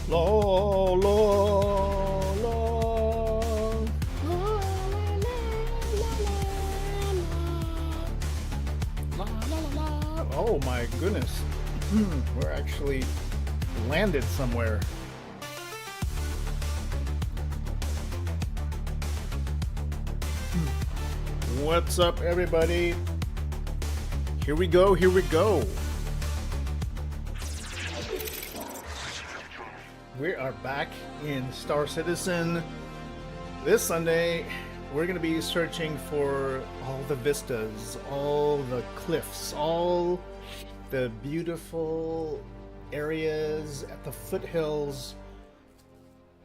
La la la la la la. Oh my goodness. We're actually landed somewhere. What's up, everybody? Here we go, here we go. We are back in Star Citizen. This Sunday, we're going to be searching for all the vistas, all the cliffs, all the beautiful areas at the foothills.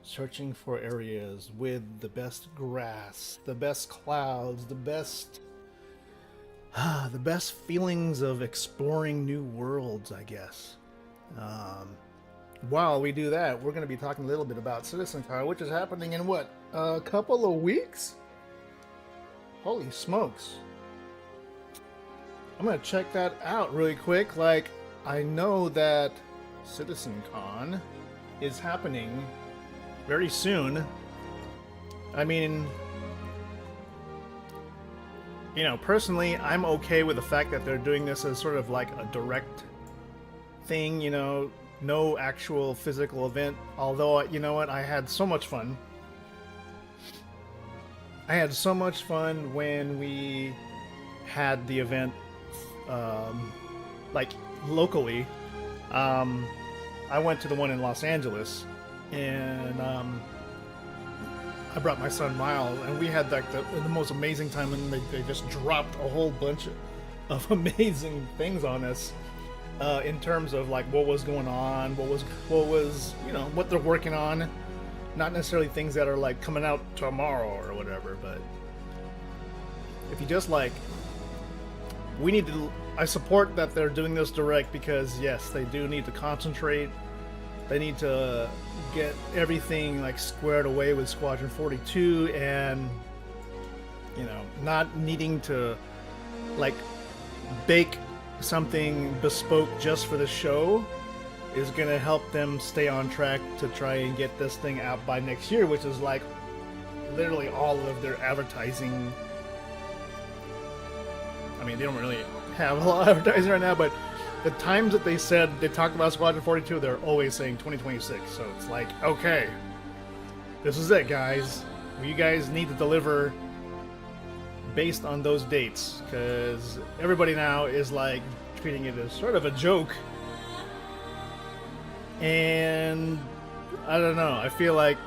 Searching for areas with the best grass, the best clouds, the best feelings of exploring new worlds, I guess. While we do that, we're going to be talking a little bit about CitizenCon, which is happening in what, a couple of weeks? Holy smokes. I'm going to check that out really quick. Like, I know that CitizenCon is happening very soon. I mean, you know, personally, I'm okay with the fact that they're doing this as sort of like a direct thing, you know, no actual physical event. Although, you know what, I had so much fun. I had so much fun when we had the event, like, locally. I went to the one in Los Angeles, and I brought my son Miles, and we had like the most amazing time, and they just dropped a whole bunch of amazing things on us in terms of like what was going on, what was you know, what they're working on. Not necessarily things that are like coming out tomorrow or whatever, but if you just like, we need to. I support that they're doing this direct because yes, they do need to concentrate. They need to get everything like squared away with Squadron 42, and you know, not needing to like bake something bespoke just for the show is going to help them stay on track to try and get this thing out by next year, which is like literally all of their advertising. I mean, they don't really have a lot of advertising right now, but the times that they said they talked about Squadron 42, they're always saying 2026. So it's like, okay, this is it, guys. You guys need to deliver based on those dates, because everybody now is like treating it as sort of a joke. And I don't know. I feel like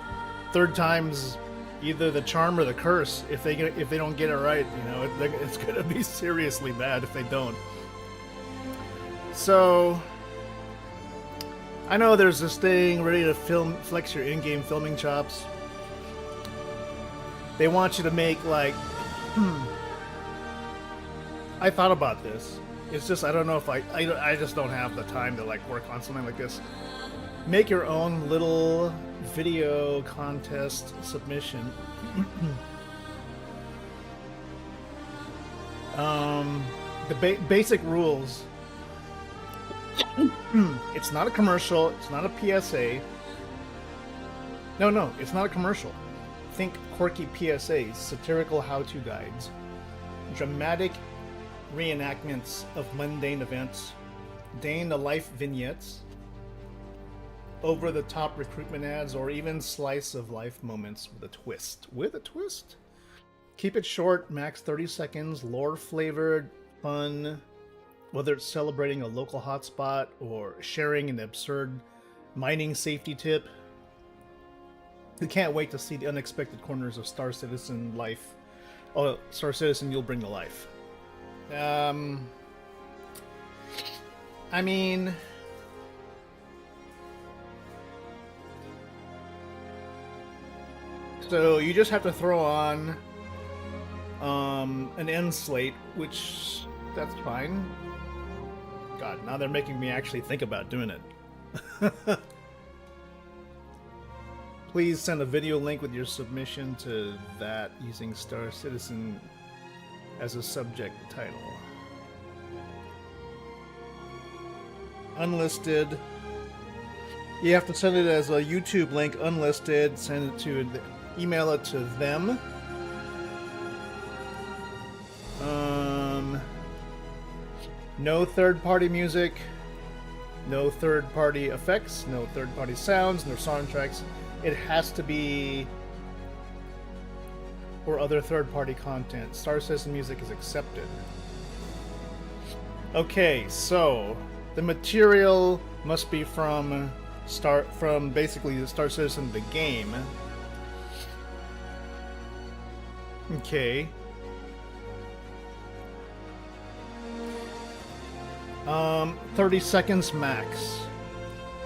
third time's either the charm or the curse. If they don't get it right, you know, it's gonna be seriously bad if they don't. So, I know there's this thing ready to flex your in-game filming chops. They want you to make like, I thought about this. It's just, I don't know if I just don't have the time to like work on something like this. Make your own little video contest submission. The basic rules. It's not a commercial. It's not a PSA. No, it's not a commercial. Think quirky PSAs, satirical how-to guides, dramatic reenactments of mundane events, day-in-the-life vignettes, over-the-top recruitment ads, or even slice-of-life moments with a twist. With a twist? Keep it short, max 30 seconds, lore-flavored, fun, whether it's celebrating a local hotspot or sharing an absurd mining safety tip. We can't wait to see the unexpected corners of Star Citizen life. Oh, Star Citizen, you'll bring to life. I mean, so you just have to throw on an end slate, which that's fine. God, now they're making me actually think about doing it. Please send a video link with your submission to that using Star Citizen as a subject title. Unlisted. You have to send it as a YouTube link, unlisted. Send it to, email it to them. No third-party music, no third-party effects, no third-party sounds, no soundtracks. It has to be, or other third-party content. Star Citizen music is accepted. Okay, so the material must be from basically the Star Citizen the game. Okay. 30 seconds max.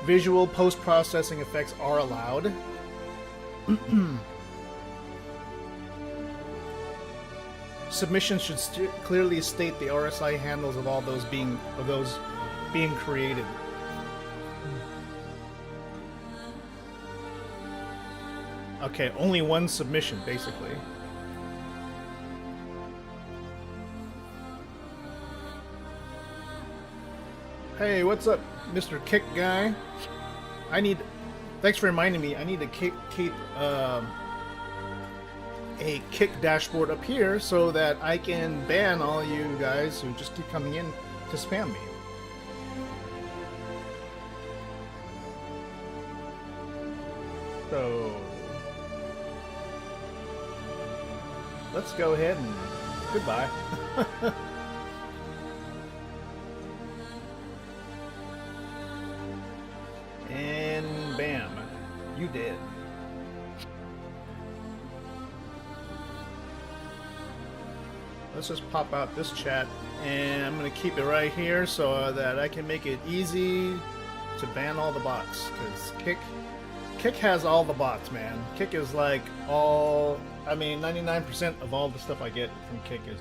Visual post-processing effects are allowed. Submissions should clearly state the RSI handles of all those being created. Okay, only one submission, basically. Hey, what's up, Mr. Kick guy? Thanks for reminding me. I need to keep a Kick dashboard up here so that I can ban all you guys who just keep coming in to spam me. So let's go ahead and goodbye. And bam, you did. Let's just pop out this chat, and I'm going to keep it right here so that I can make it easy to ban all the bots, because Kick has all the bots, man. Kick is like all, I mean, 99% of all the stuff I get from Kick is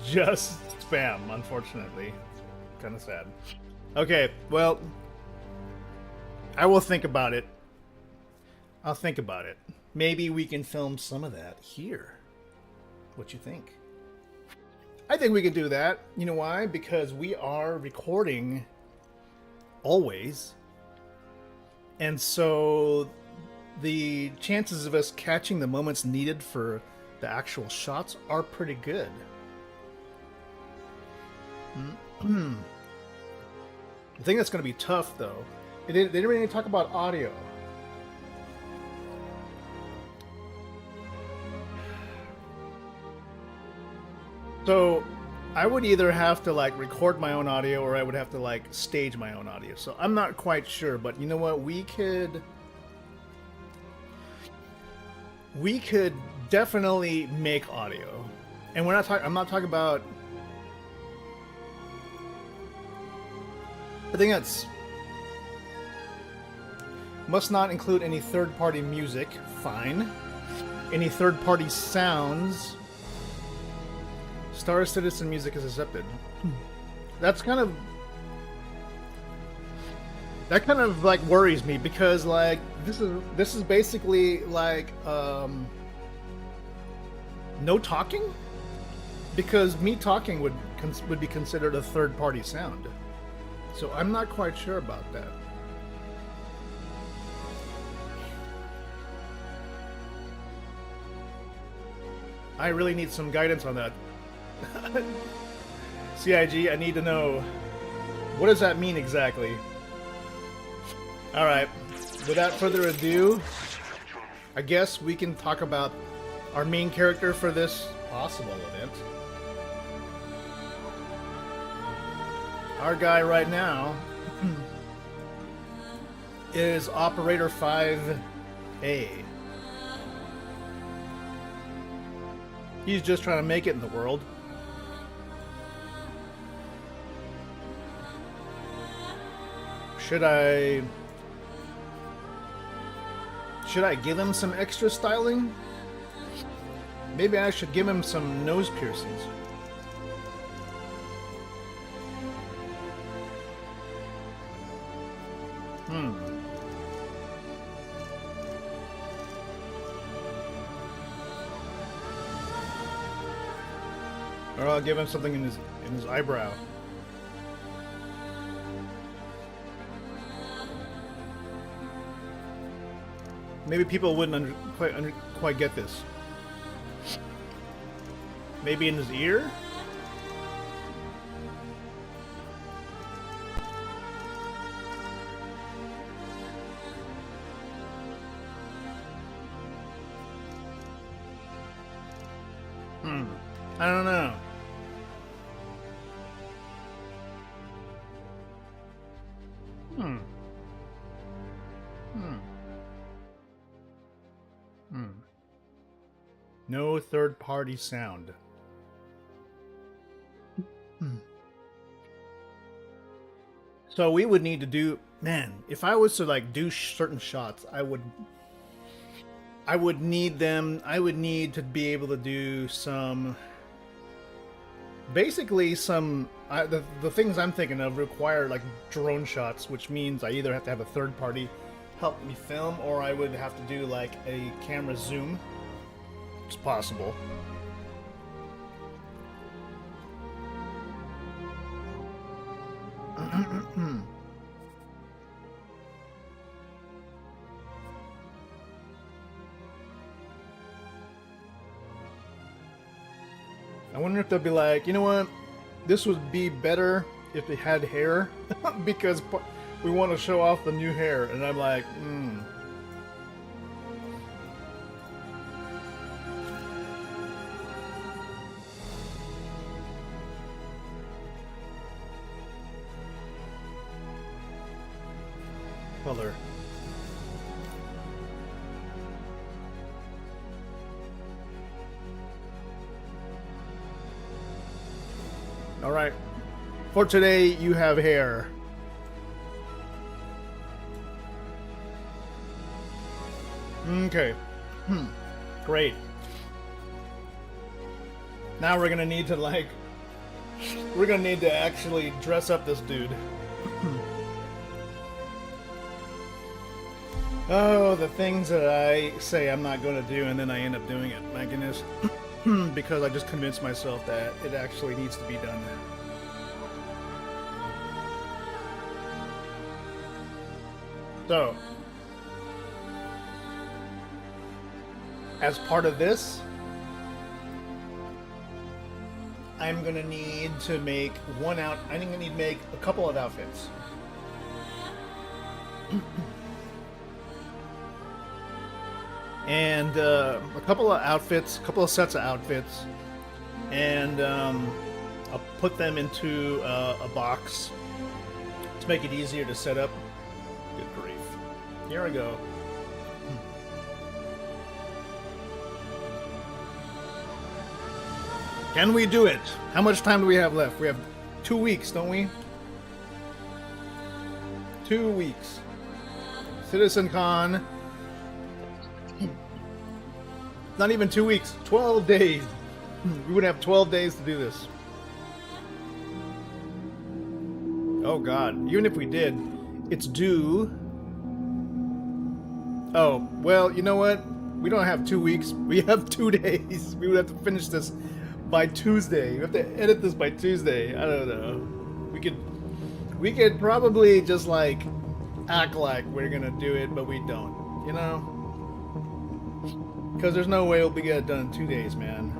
just spam, unfortunately. It's kind of sad. Okay, well, I will think about it. I'll think about it. Maybe we can film some of that here. What you think? I think we can do that. You know why? Because we are recording always. And so the chances of us catching the moments needed for the actual shots are pretty good. I think that's going to be tough, though. They didn't really talk about audio. So I would either have to like record my own audio, or I would have to like stage my own audio. So I'm not quite sure, but you know what? We could definitely make audio, and I'm not talking about. I think that's must not include any third-party music. Fine. Any third-party sounds. Star Citizen music is accepted. That kind of like worries me, because like this is basically like no talking, because me talking would be considered a third-party sound. So I'm not quite sure about that. I really need some guidance on that. CIG, I need to know, what does that mean exactly? Alright, without further ado, I guess we can talk about our main character for this possible event. Our guy right now is Operator 5A. He's just trying to make it in the world. Should I give him some extra styling? Maybe I should give him some nose piercings. Or I'll give him something in his eyebrow. maybe people wouldn't quite get this. Maybe in his ear? I don't know. No third-party sound. So we would need to do, man, if I was to like do certain shots, I would need to be able to do some, basically some, the things I'm thinking of require like drone shots, which means I either have to have a third party help me film, or I would have to do like a camera zoom. It's possible. I wonder if they'll be like, you know what, this would be better if they had hair because we want to show off the new hair, and I'm like, color. All right. For today, you have hair. Okay. Great. Now we're gonna need to actually dress up this dude. Oh, the things that I say I'm not going to do and then I end up doing it. My goodness. Because I just convinced myself that it actually needs to be done. So, as part of this, I'm going to need to make I'm going to need to make a couple of outfits. And a couple of sets of outfits, and I'll put them into a box to make it easier to set up. Good grief. Here I go. Can we do it? How much time do we have left? We have 2 weeks, don't we? 2 weeks. CitizenCon. Not even 2 weeks. 12 days. We would have 12 days to do this. Oh god. Even if we did, it's due. Oh, well, you know what? We don't have 2 weeks. We have 2 days. We would have to finish this by Tuesday. We have to edit this by Tuesday. I don't know. We could probably just like act like we're gonna do it, but we don't. You know? Because there's no way we'll get it done in 2 days, man.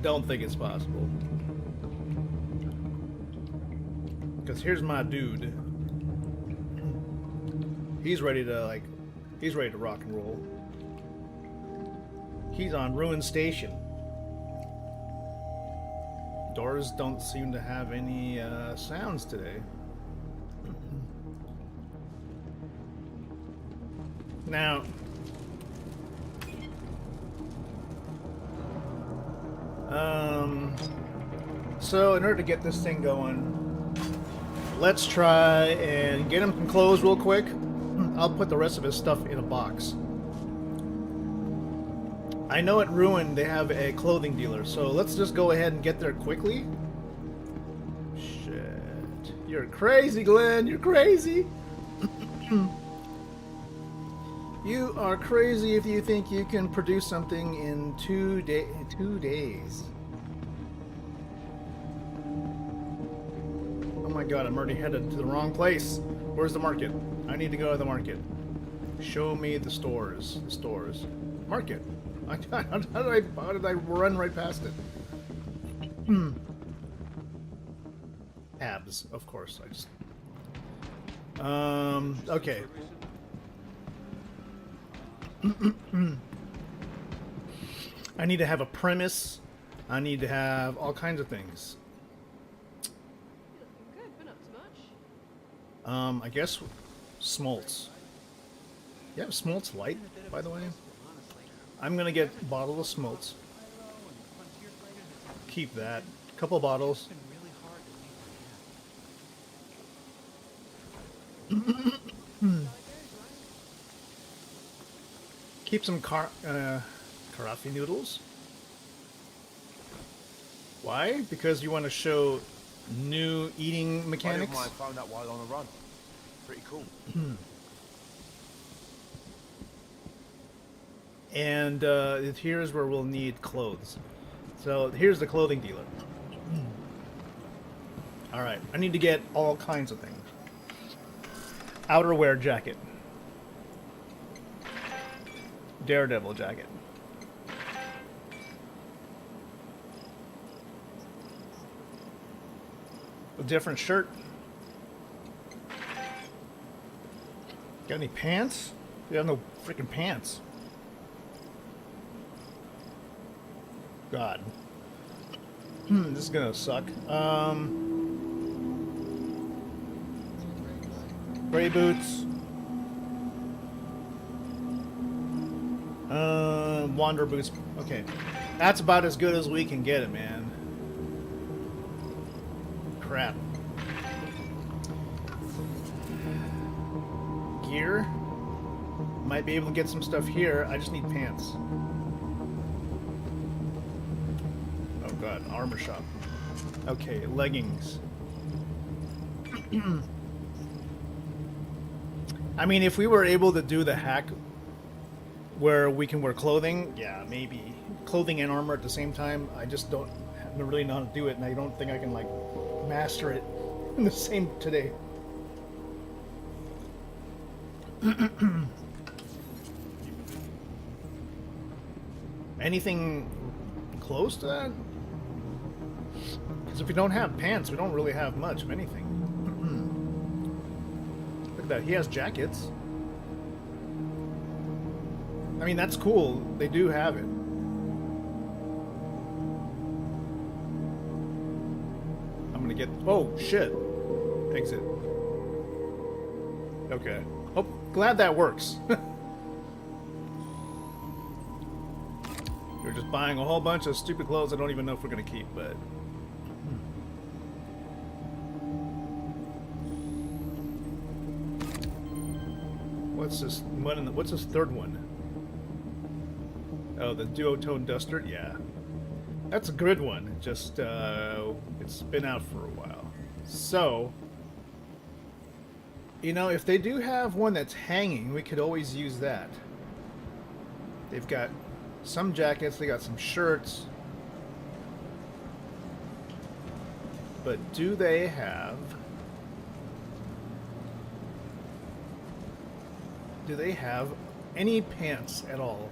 Don't think it's possible. Because here's my dude. He's ready to rock and roll. He's on Ruin Station. Doors don't seem to have any sounds today. Now, so in order to get this thing going, let's try and get him some clothes real quick. I'll put the rest of his stuff in a box. I know at Ruin they have a clothing dealer, so let's just go ahead and get there quickly. Shit. You're crazy, Glenn. You're crazy. You are crazy if you think you can produce something in 2 days. Oh my god, I'm already headed to the wrong place. Where's the market? I need to go to the market. Show me the stores. The stores. Market. How did I run right past it? Abs, of course. I just. Okay. I need to have a premise. I need to have all kinds of things. I guess smolts. You have smolts light, by the way? I'm gonna get a bottle of smolts. Keep that. Couple bottles. Keep some karafi noodles. Why? Because you want to show new eating mechanics? I found that while on a run. Pretty cool. And here's where we'll need clothes. So here's the clothing dealer. Alright, I need to get all kinds of things. Outerwear jacket. Daredevil jacket. A different shirt. Got any pants? We have no freaking pants. God. This is gonna suck. Gray boots. Wander boots. Okay. That's about as good as we can get it, man. Crap. Gear. Might be able to get some stuff here. I just need pants. Oh god, armor shop. Okay, leggings. I mean, if we were able to do the hack where we can wear clothing, yeah, maybe. Clothing and armor at the same time, I just don't really know how to do it, and I don't think I can, like, master it in the same today. Anything close to that? Because if we don't have pants, we don't really have much of anything. Look at that, he has jackets. I mean, that's cool. They do have it. I'm gonna get... Oh, shit. Exit. Okay. Oh, glad that works. You're just buying a whole bunch of stupid clothes I don't even know if we're gonna keep, but... What's this one? What's this third one? Oh, the duotone duster? Yeah. That's a good one. Just, it's been out for a while. So, you know, if they do have one that's hanging, we could always use that. They've got some jackets, they got some shirts. But do they have... Do they have any pants at all?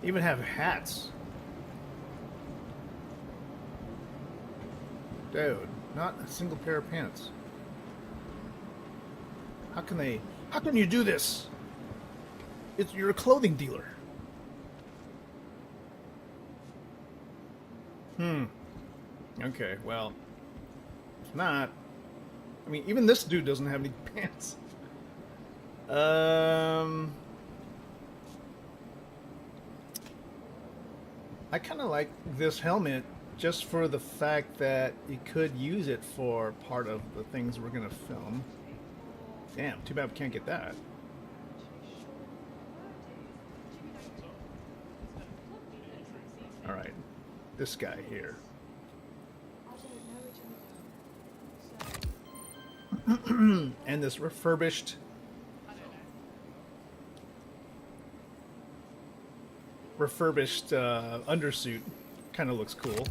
Even have hats. Dude, not a single pair of pants. How can they... How can you do this? You're a clothing dealer. Okay, well... If not... I mean, even this dude doesn't have any pants. I kind of like this helmet just for the fact that you could use it for part of the things we're going to film. Damn, too bad we can't get that. Alright, this guy here. And this refurbished undersuit kind of looks cool.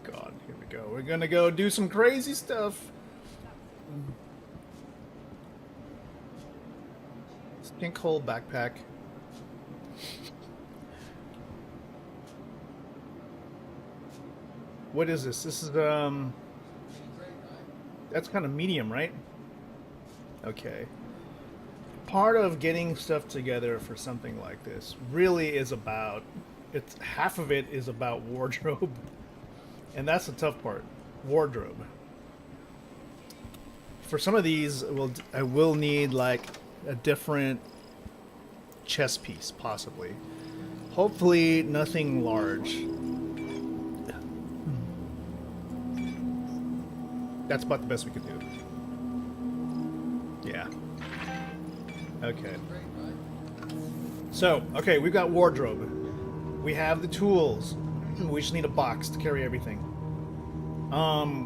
God. Here we go. We're gonna go do some crazy stuff. Sinkhole backpack. What is this? This is that's kind of medium, right? Okay. Part of getting stuff together for something like this really is about, it's half of it is about wardrobe. And that's the tough part. Wardrobe. For some of these, I will need like a different chest piece, possibly. Hopefully nothing large. That's about the best we could do. Yeah. Okay. So, okay, we've got wardrobe. We have the tools. We just need a box to carry everything.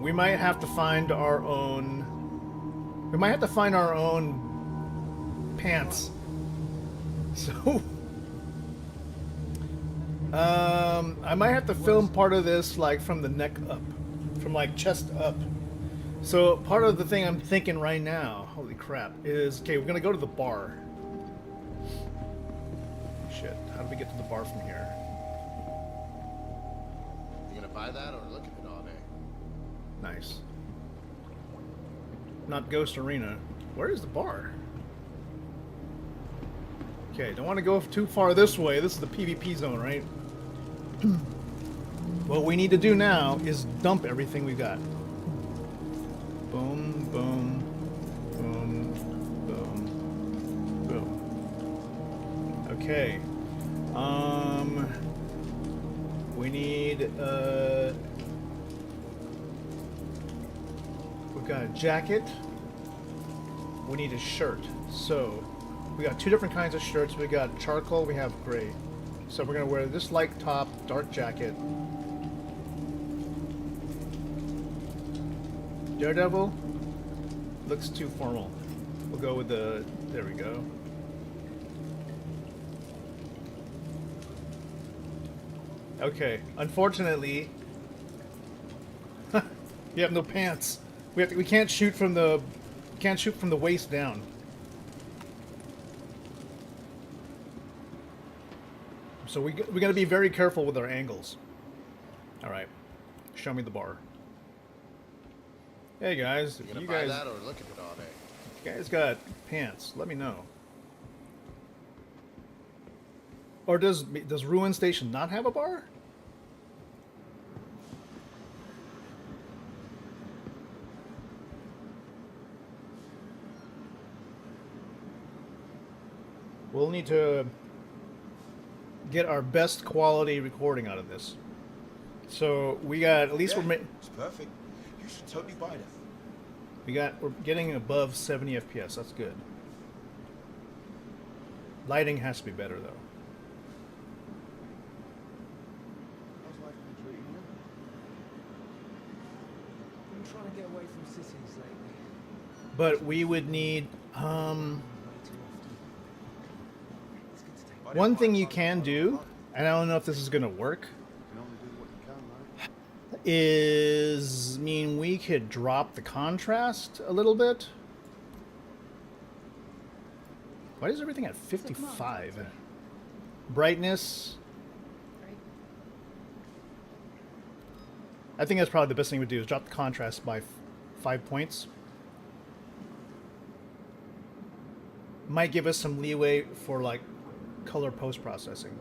We might have to find our own... We might have to find our own pants. So... I might have to film part of this, like, from the neck up. From, like, chest up. So, part of the thing I'm thinking right now, holy crap, is, okay, we're gonna go to the bar. Shit, how do we get to the bar from here? You gonna buy that or look at it all day? Nice. Not Ghost Arena. Where is the bar? Okay, don't want to go too far this way. This is the PvP zone, right? What we need to do now is dump everything we got. Boom, boom, boom, boom, boom. Okay. We need, we've got a jacket. We need a shirt. So, we got two different kinds of shirts. We got charcoal, we have gray. So we're gonna wear this light top, dark jacket. Daredevil looks too formal. We'll go with the, there we go. Okay, unfortunately, you have no pants. We can't shoot from the waist down. So we gotta be very careful with our angles. All right, show me the bar. Hey guys, You if gonna you buy guys, that or look at it all day? if you guys got pants, let me know. Or does Ruin Station not have a bar? We'll need to get our best quality recording out of this. So we got, at least It's perfect. You should totally buy that. we're getting above 70 FPS. That's good. Lighting has to be better though. How's life been treating you? I'm trying to get away from cities lately. But we would need Way too often. It's good to take. one thing you can do, and I don't know if this is gonna work, You can only do what you can, right? is we could drop the contrast a little bit. Why is everything at 55? Brightness. I think that's probably the best thing to do is drop the contrast by 5 points. Might give us some leeway for like color post-processing.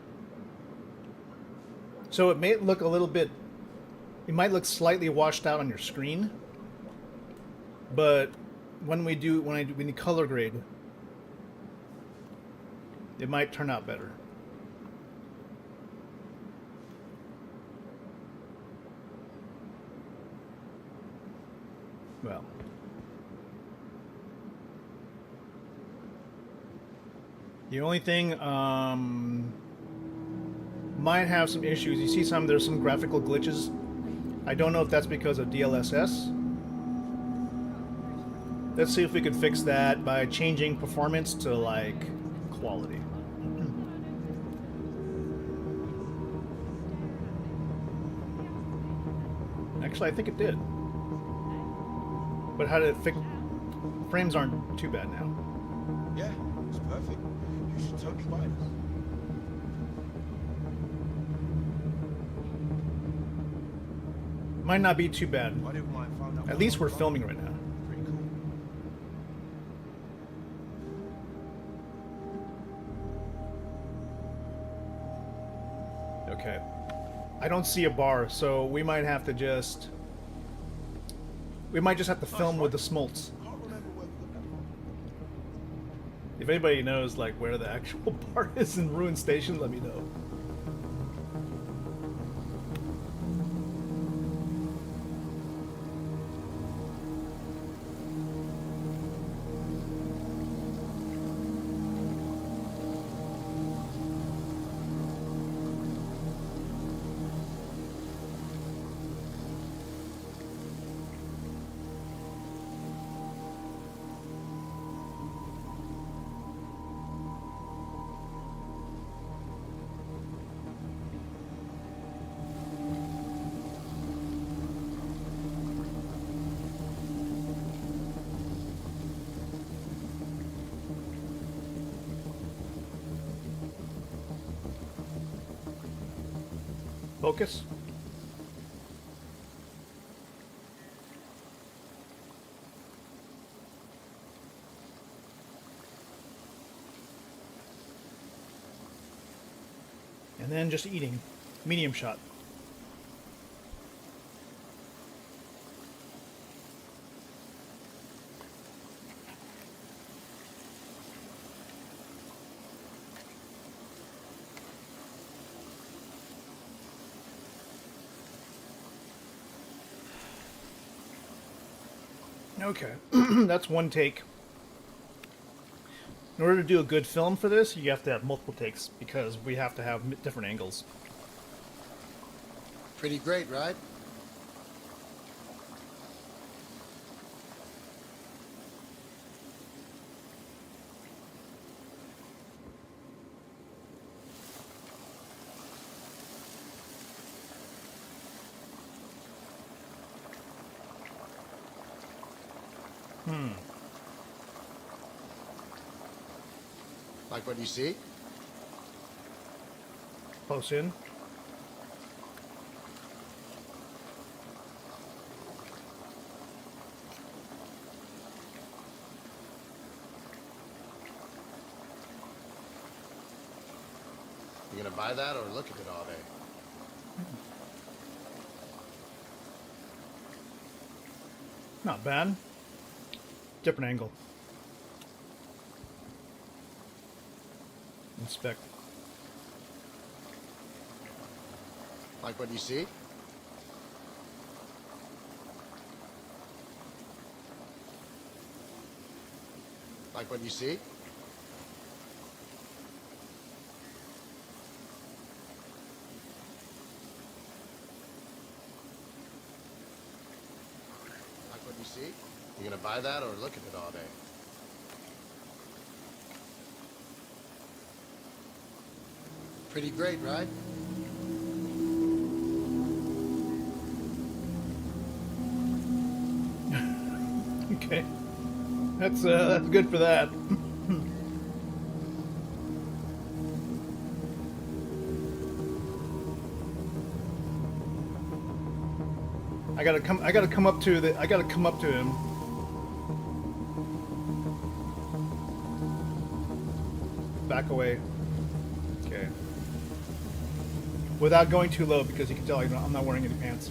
So it may look a little bit, it might look slightly washed out on your screen, but when we color grade, it might turn out better. Well, the only thing might have some issues. You see there's some graphical glitches. I don't know if that's because of DLSS. Let's see if we could fix that by changing performance to like quality. Actually, I think it did. But how did it fix? Frames aren't too bad now. Yeah, it's perfect. You should totally buy this. Might not be too bad. I didn't mind find out At what least I we're was filming buying. right now. Pretty cool. Okay. I don't see a bar, so we might have to just... We might just have to film with the smolts. Can't remember where we got that from. If anybody knows like where the actual bar is in Ruin Station, let me know. Focus. And then just eating. Medium shot. Okay, that's one take. In order to do a good film for this, you have to have multiple takes because we have to have different angles. Pretty great, right? Like what you see? Close in. You gonna buy that or look at it all day? Not bad. Different angle. Inspect. Like what you see? Like what you see? Like what you see? You gonna buy that or look at it all day? Pretty great, right? Okay. That's good for that. I gotta come up to him. Back away. Okay. Without going too low because you can tell I'm not wearing any pants.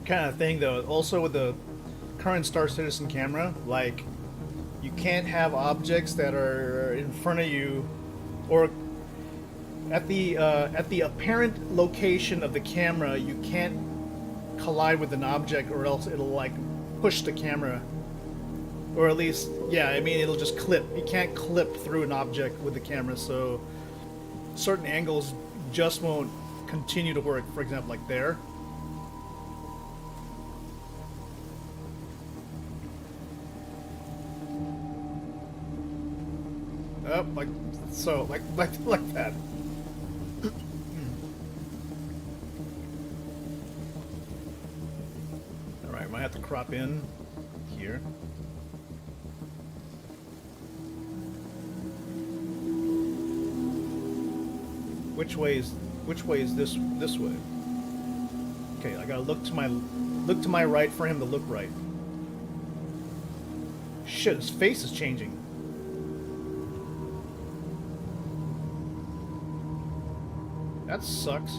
Kind of thing though. Also with the current Star Citizen camera, like you can't have objects that are in front of you or at the apparent location of the camera. You can't collide with an object or else it'll like push the camera Or at least, yeah, I mean, it'll just clip. You can't clip through an object with the camera, so certain angles just won't continue to work. For example, like there. Oh, like so, like that. All right, might have to crop in here. Which way is this way? Okay, I gotta look to my right for him to look right. Shit, his face is changing. That sucks.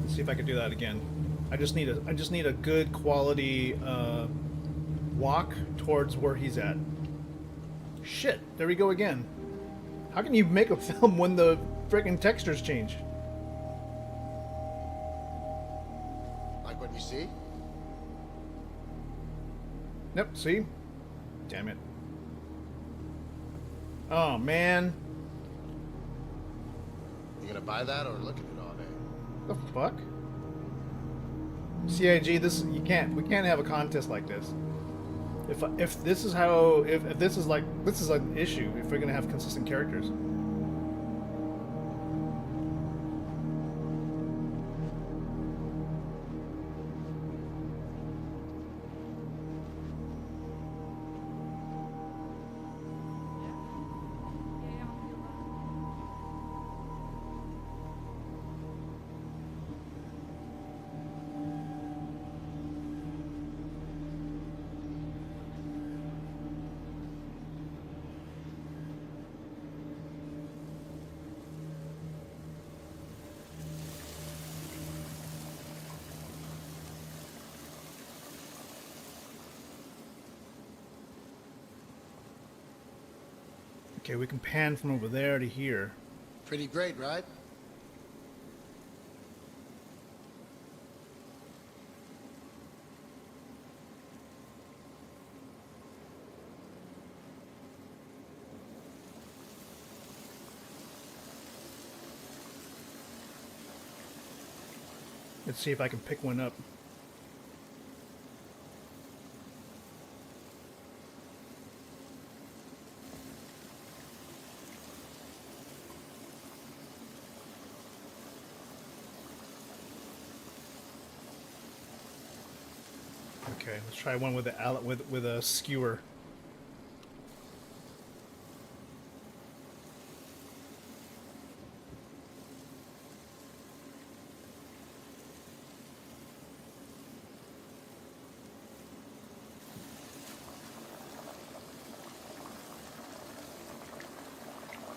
Let's see if I can do that again. I just need a good quality walk towards where he's at. Shit, there we go again. How can you make a film when the freaking textures change? Like what you see? Nope, see? Damn it. Oh, man. You gonna buy that or look at it all day? The fuck? CIG, we can't have a contest like this. If this is this is an issue if we're gonna have consistent characters. Okay, we can pan from over there to here. Pretty great, right? Let's see if I can pick one up. Okay, let's try one with a skewer.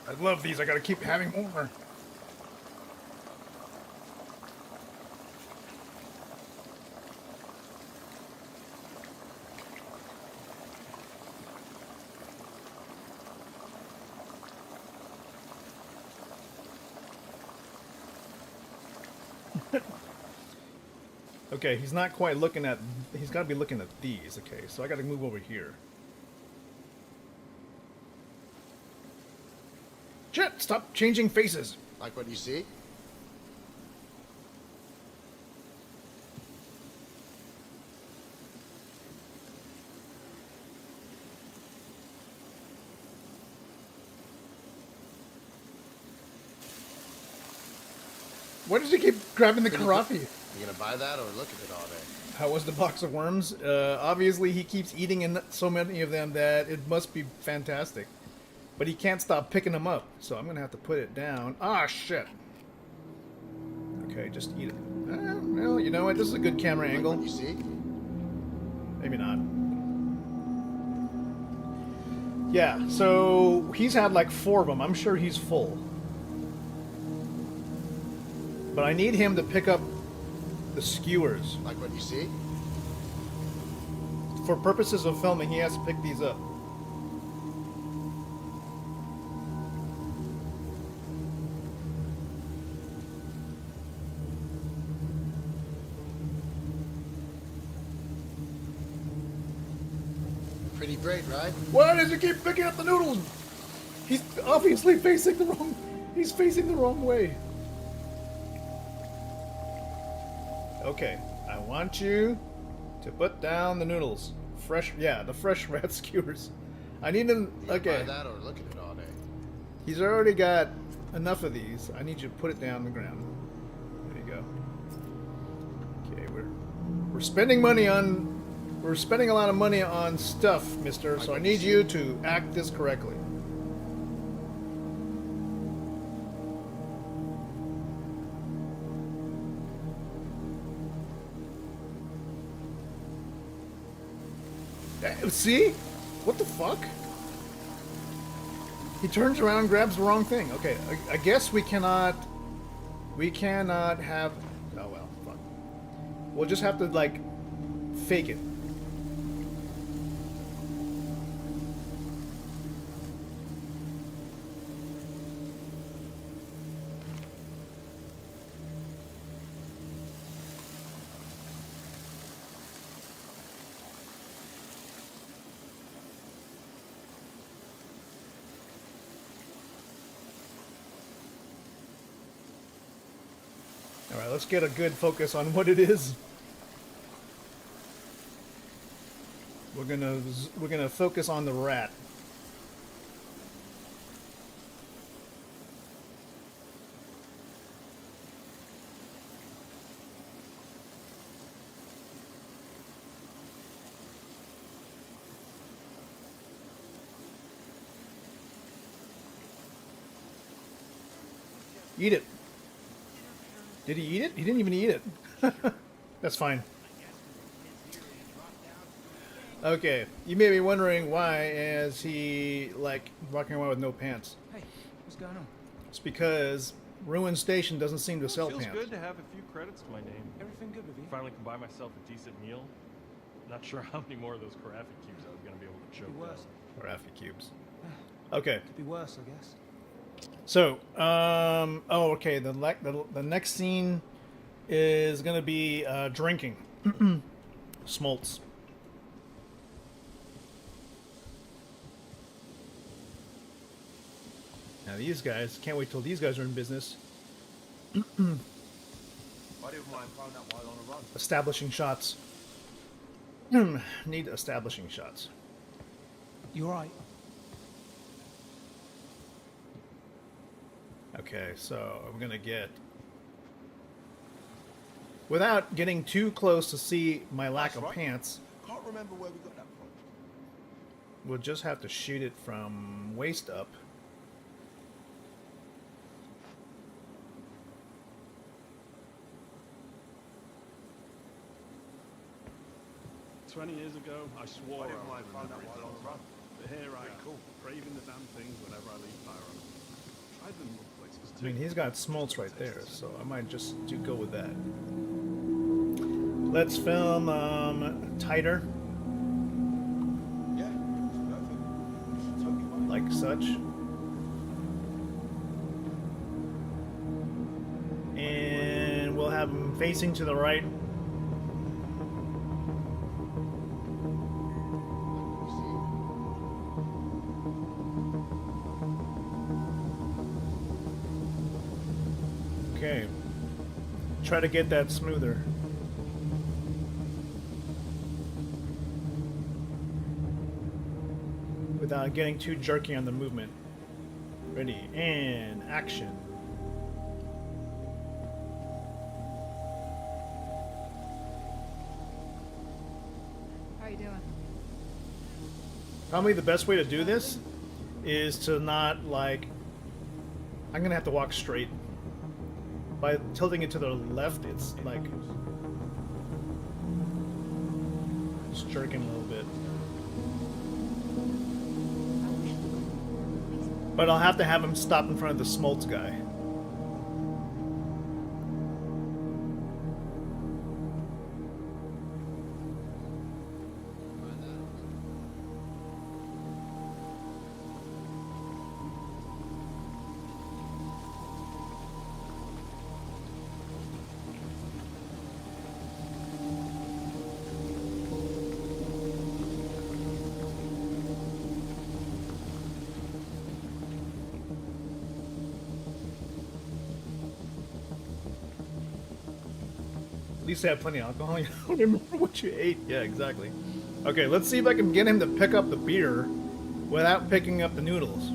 I love these. I gotta keep having more. Okay, he's not quite looking at... He's got to be looking at these. Okay, so I got to move over here. Shit! Stop changing faces! Like what you see? Why does he keep grabbing the karafi? You gonna buy that or look at it all day? How was the box of worms? Obviously, he keeps eating in so many of them that it must be fantastic. But he can't stop picking them up, so I'm gonna have to put it down. Ah, shit. Okay, just eat it. Well, you know what? This is a good camera angle. Like what you see? Maybe not. Yeah, so he's had like 4 of them. I'm sure he's full. But I need him to pick up the skewers. Like what you see? For purposes of filming, he has to pick these up. Pretty great, right? Why does he keep picking up the noodles? He's obviously facing the wrong. He's facing the wrong way. Okay, I want you to put down the noodles. Fresh, yeah, the fresh rat skewers. I need them. You can Okay, buy that or look at it all day. he's already got enough of these. I need you to put it down on the ground. There you go. Okay, we're spending money on. We're spending a lot of money on stuff, mister, so I need you to act this correctly. See? What the fuck? He turns around and grabs the wrong thing. Okay, I guess we cannot... We cannot have... Oh well, fuck. We'll just have to, like, fake it. Alright, let's get a good focus on what it is. We're gonna focus on the rat. Eat it. Did he eat it? He didn't even eat it. That's fine. Okay, you may be wondering why is he, like, walking around with no pants. Hey, what's going on? It's because Ruin Station doesn't seem to sell Feels pants. good to have a few credits to my name. Everything good with you? Finally can buy myself a decent meal. Not sure how many more of those carafe cubes I was gonna be able to choke Could be worse. down. Or Affy cubes. Okay, Could be worse, I guess. so, oh, okay, the next scene is gonna be, drinking. Smoltz. Now these guys, can't wait till these guys are in business. I didn't mind find that while on a run. Establishing shots. Need establishing shots. You alright? Okay, so we're gonna get... Without getting too close to see my lack That's of right. pants, Can't remember where we got that from. we'll just have to shoot it from waist up. 20 years ago, I swore I didn't I mind would find that remember while on it. a run. But here I am, craving the damn things whenever I leave Byron. Tried them in places I too. mean, he's got smoltz right there, so I might just go with that. Let's film tighter, Yeah, it's perfect. You should totally buy it. like such. And we'll have him facing to the right. Okay. Try to get that smoother. Without getting too jerky on the movement. Ready, and action. How you doing? Probably the best way to do this is to not, like... I'm gonna have to walk straight. By tilting it to the left, it's like... It's jerking a little bit. But I'll have to have him stop in front of the smoltz guy. least they have plenty of alcohol. You don't remember what you ate. Yeah, exactly. Okay, let's see if I can get him to pick up the beer without picking up the noodles.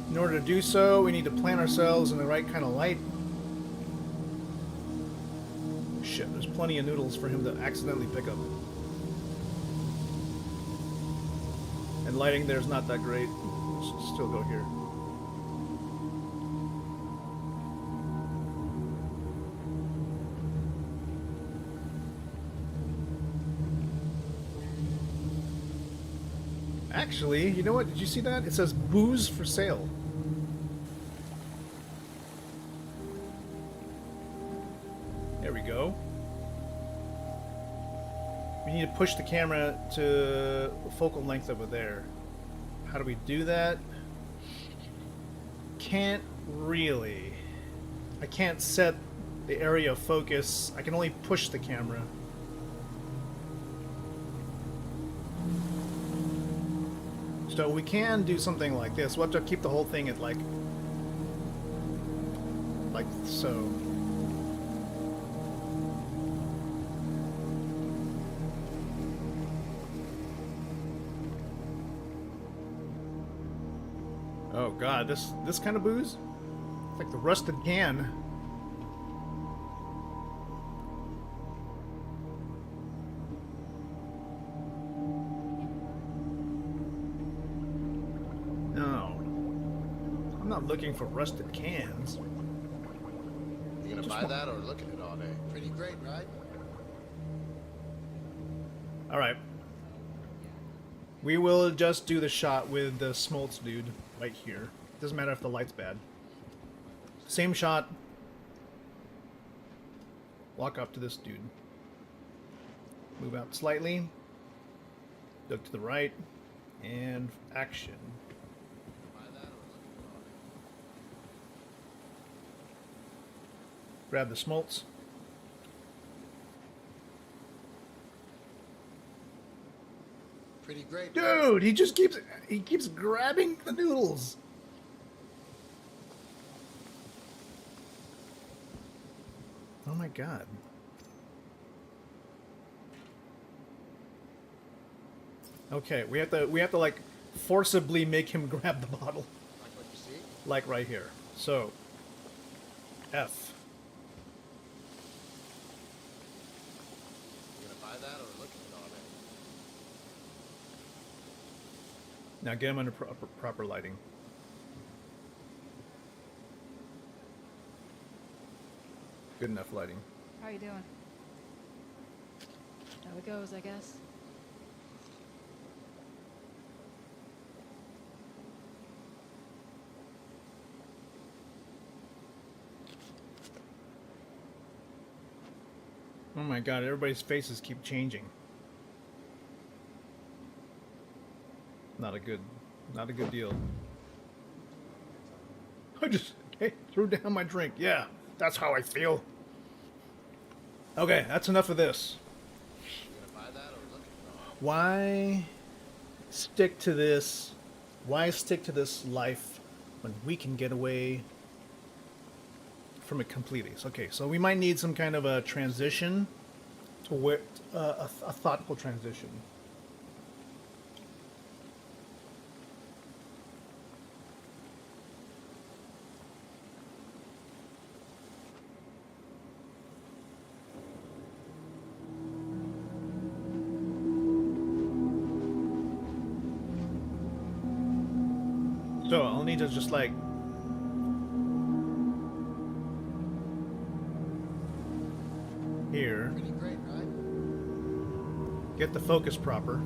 In order to do so, we need to plant ourselves in the right kind of light. Shit, there's plenty of noodles for him to accidentally pick up. And lighting there's not that great. Let's still go here. Actually, you know what? Did you see that? It says booze for sale. There we go. We need to push the camera to focal length over there. How do we do that? Can't really. I can't set the area of focus. I can only push the camera. So we can do something like this. We'll have to keep the whole thing at like so. Oh god, this kind of booze? It's like the rusted can. No. I'm not looking for rusted cans. You gonna buy that or look at it all day? Pretty great, right? Alright. We will just do the shot with the Smoltz dude right here. Doesn't matter if the light's bad. Same shot. Walk up to this dude. Move out slightly. Look to the right. And action. Buy that or look at it all day? Grab the Smoltz. Pretty great. Dude, he just keeps grabbing the noodles. Oh my god. Okay, we have to like forcibly make him grab the bottle. Like what you see? Like right here. So F. You gonna buy that or look at it all day? Now get him under proper lighting. Good enough lighting. How you doing? How it goes, I guess. Oh my god, everybody's faces keep changing. Not a good deal. I just threw down my drink. Yeah, that's how I feel. Okay, that's enough of this. You gonna buy that or look at it all day? Why stick to this? Why stick to this life when we can get away from it completely? So, okay, so we might need some kind of a transition to where a thoughtful transition. So I'll need to just like here Pretty great, right? get the focus proper.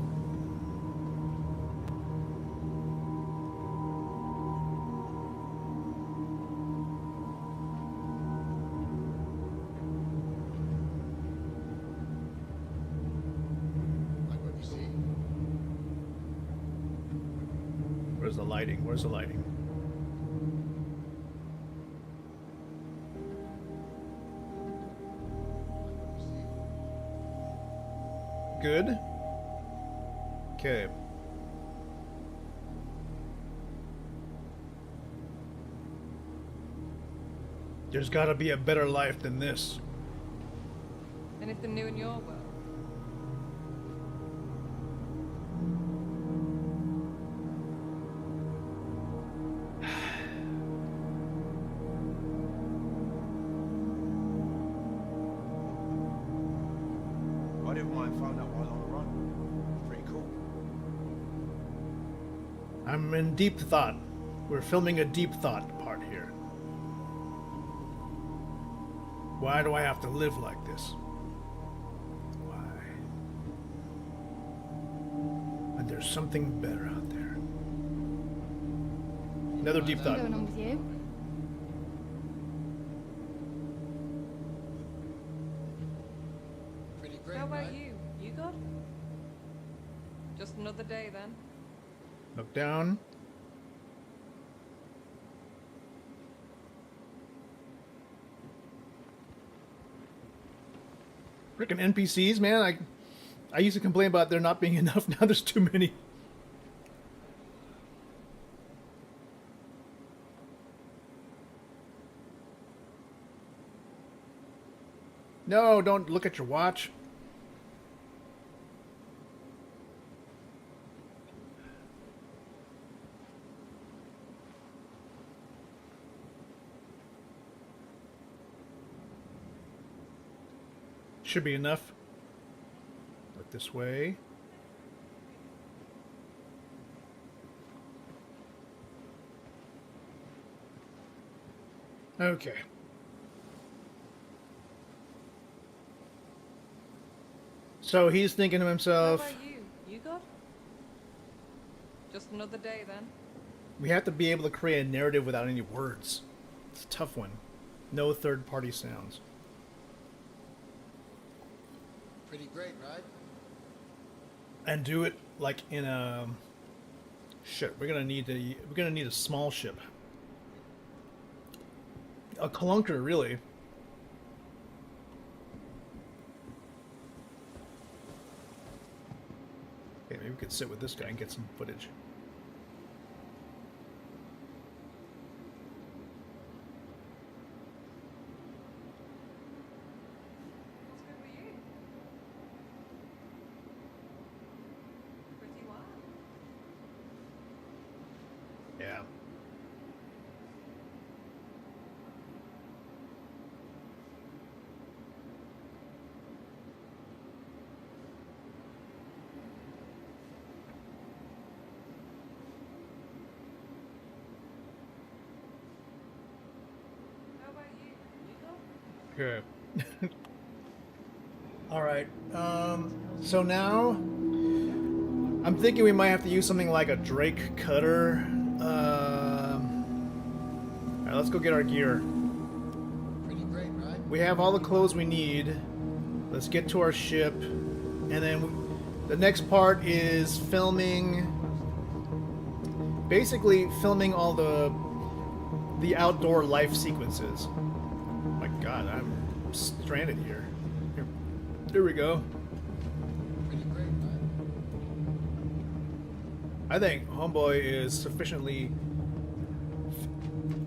Like what you see? Where's the lighting? Where's the lighting? Like what you see? Good. Okay. There's gotta be a better life than this. Anything new in your world? I didn't mind found out while on the run. Pretty cool. I'm in deep thought. We're filming a deep thought part here. Why do I have to live like this? Why? And there's something better out there. Another deep What's thought. going on with you? Pretty great, How about right? you? You good? Just another day then? Look down. Freaking NPCs, man. I used to complain about there not being enough. Now there's too many. No, don't look at your watch. Should be enough. Look this way. Okay. So he's thinking to How himself, about you? You good? Just another day then? we have to be able to create a narrative without any words. It's a tough one. No third-party sounds. Pretty great, right? And do it like in a shit. We're gonna need a small ship. A clunker, really. Okay, maybe we could sit with this guy and get some footage. What's good with you? Pretty wild. Yeah. How about you? You good? Okay. All right. So now I'm thinking we might have to use something like a Drake cutter. All right, let's go get our gear. Pretty great, right? We have all the clothes we need. Let's get to our ship, and then the next part is filming. Basically, filming all the outdoor life sequences. My God, I'm stranded here. Here we go. Pretty great, right? I think Homeboy is sufficiently.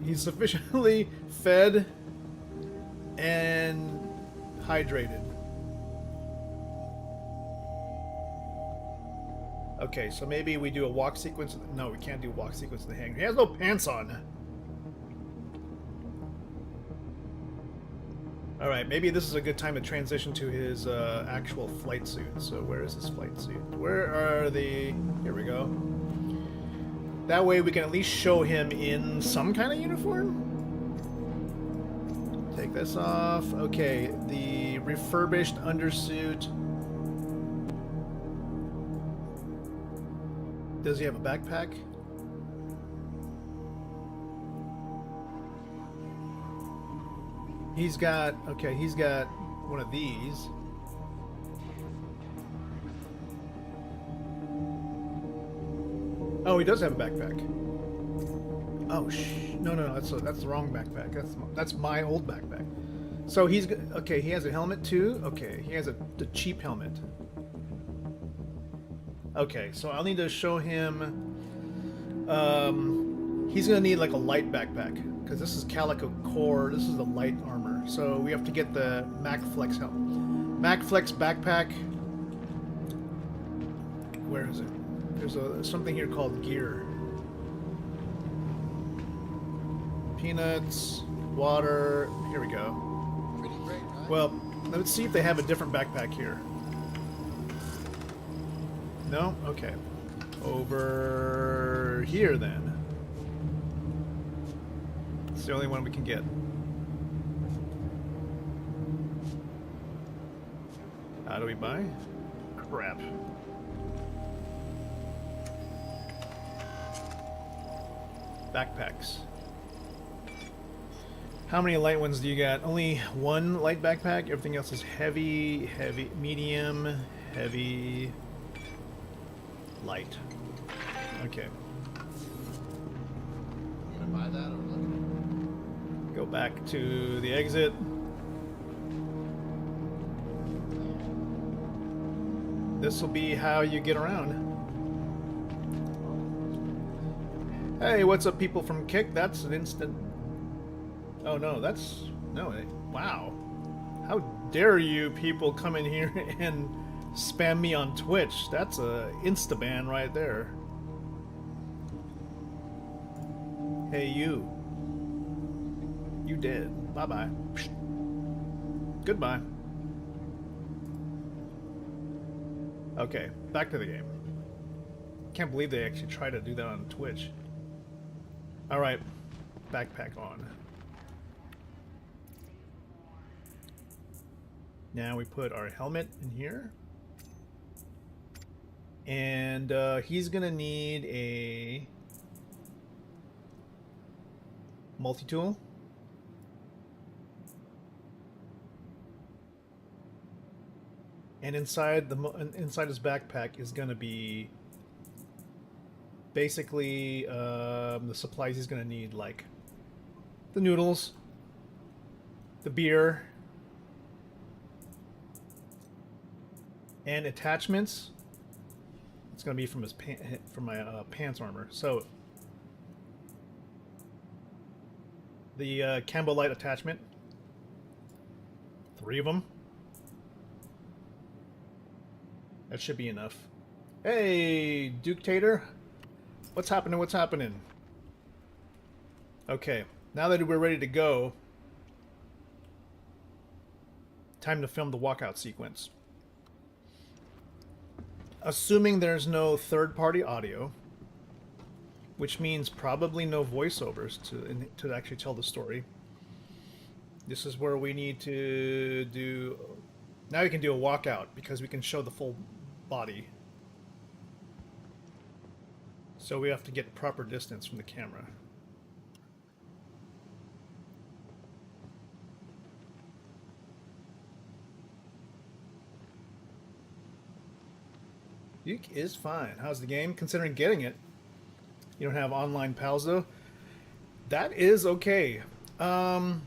He's sufficiently fed and hydrated. Okay, so maybe we do a walk sequence. No, we can't do a walk sequence in the hangar. He has no pants on. Alright, maybe this is a good time to transition to his actual flight suit. So where is his flight suit? Where are the... Here we go. That way we can at least show him in some kind of uniform. Take this off. Okay, the refurbished undersuit. Does he have a backpack? He's got, okay, he's got one of these. Oh, he does have a backpack. Oh, no, that's the wrong backpack. That's my old backpack. So he's, okay, he has a helmet too? Okay, he has the cheap helmet. Okay, so I'll need to show him, he's gonna need like a light backpack, because this is Calico Core, this is the light armor. So we have to get the MacFlex backpack. Where is it? There's something here called gear. Peanuts, water. Here we go. Pretty great, right? Well, let's see if they have a different backpack here. No? Okay. Over here then. It's the only one we can get. How do we buy? Crap. Backpacks. How many light ones do you got? Only one light backpack. Everything else is heavy, heavy, medium, heavy, light. Okay. You gonna buy that or look at it? Go back to the exit. This will be how you get around. Hey, what's up, people from Kick? That's an instant. Oh no, that's no. Wow, how dare you people come in here and spam me on Twitch? That's a insta ban right there. Hey you. You dead. Bye bye. Goodbye. Okay, back to the game. Can't believe they actually tried to do that on Twitch. Alright, backpack on. Now we put our helmet in here. And he's gonna need a multi-tool. And inside his backpack is gonna be basically the supplies he's gonna need, like the noodles, the beer, and attachments. It's gonna be from his my pants armor. So the Campbell Light attachment, 3 of them. That should be enough. Hey, Duke Tater. What's happening? What's happening? Okay, now that we're ready to go, time to film the walkout sequence. Assuming there's no third-party audio, which means probably no voiceovers to actually tell the story. This is where we need to do... Now we can do a walkout because we can show the full body. So we have to get proper distance from the camera. Uke is fine. How's the game? Considering getting it. You don't have online pals though. That is okay. You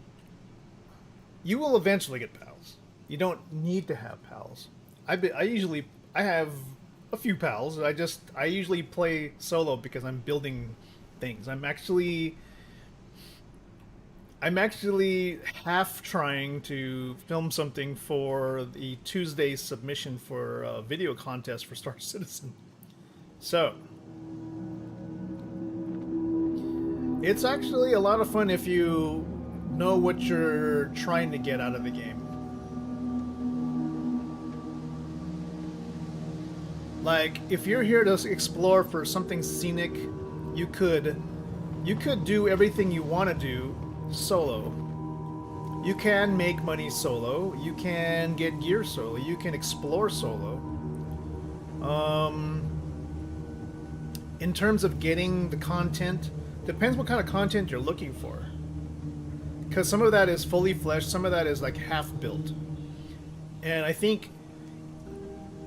will eventually get pals. You don't need to have pals. I have a few pals. I usually play solo because I'm building things. I'm actually half trying to film something for the Tuesday submission for a video contest for Star Citizen. So it's actually a lot of fun if you know what you're trying to get out of the game. Like, if you're here to explore for something scenic, you could do everything you want to do solo. You can make money solo. You can get gear solo. You can explore solo. In terms of getting the content, depends what kind of content you're looking for. Because some of that is fully fleshed, some of that is like half built. And I think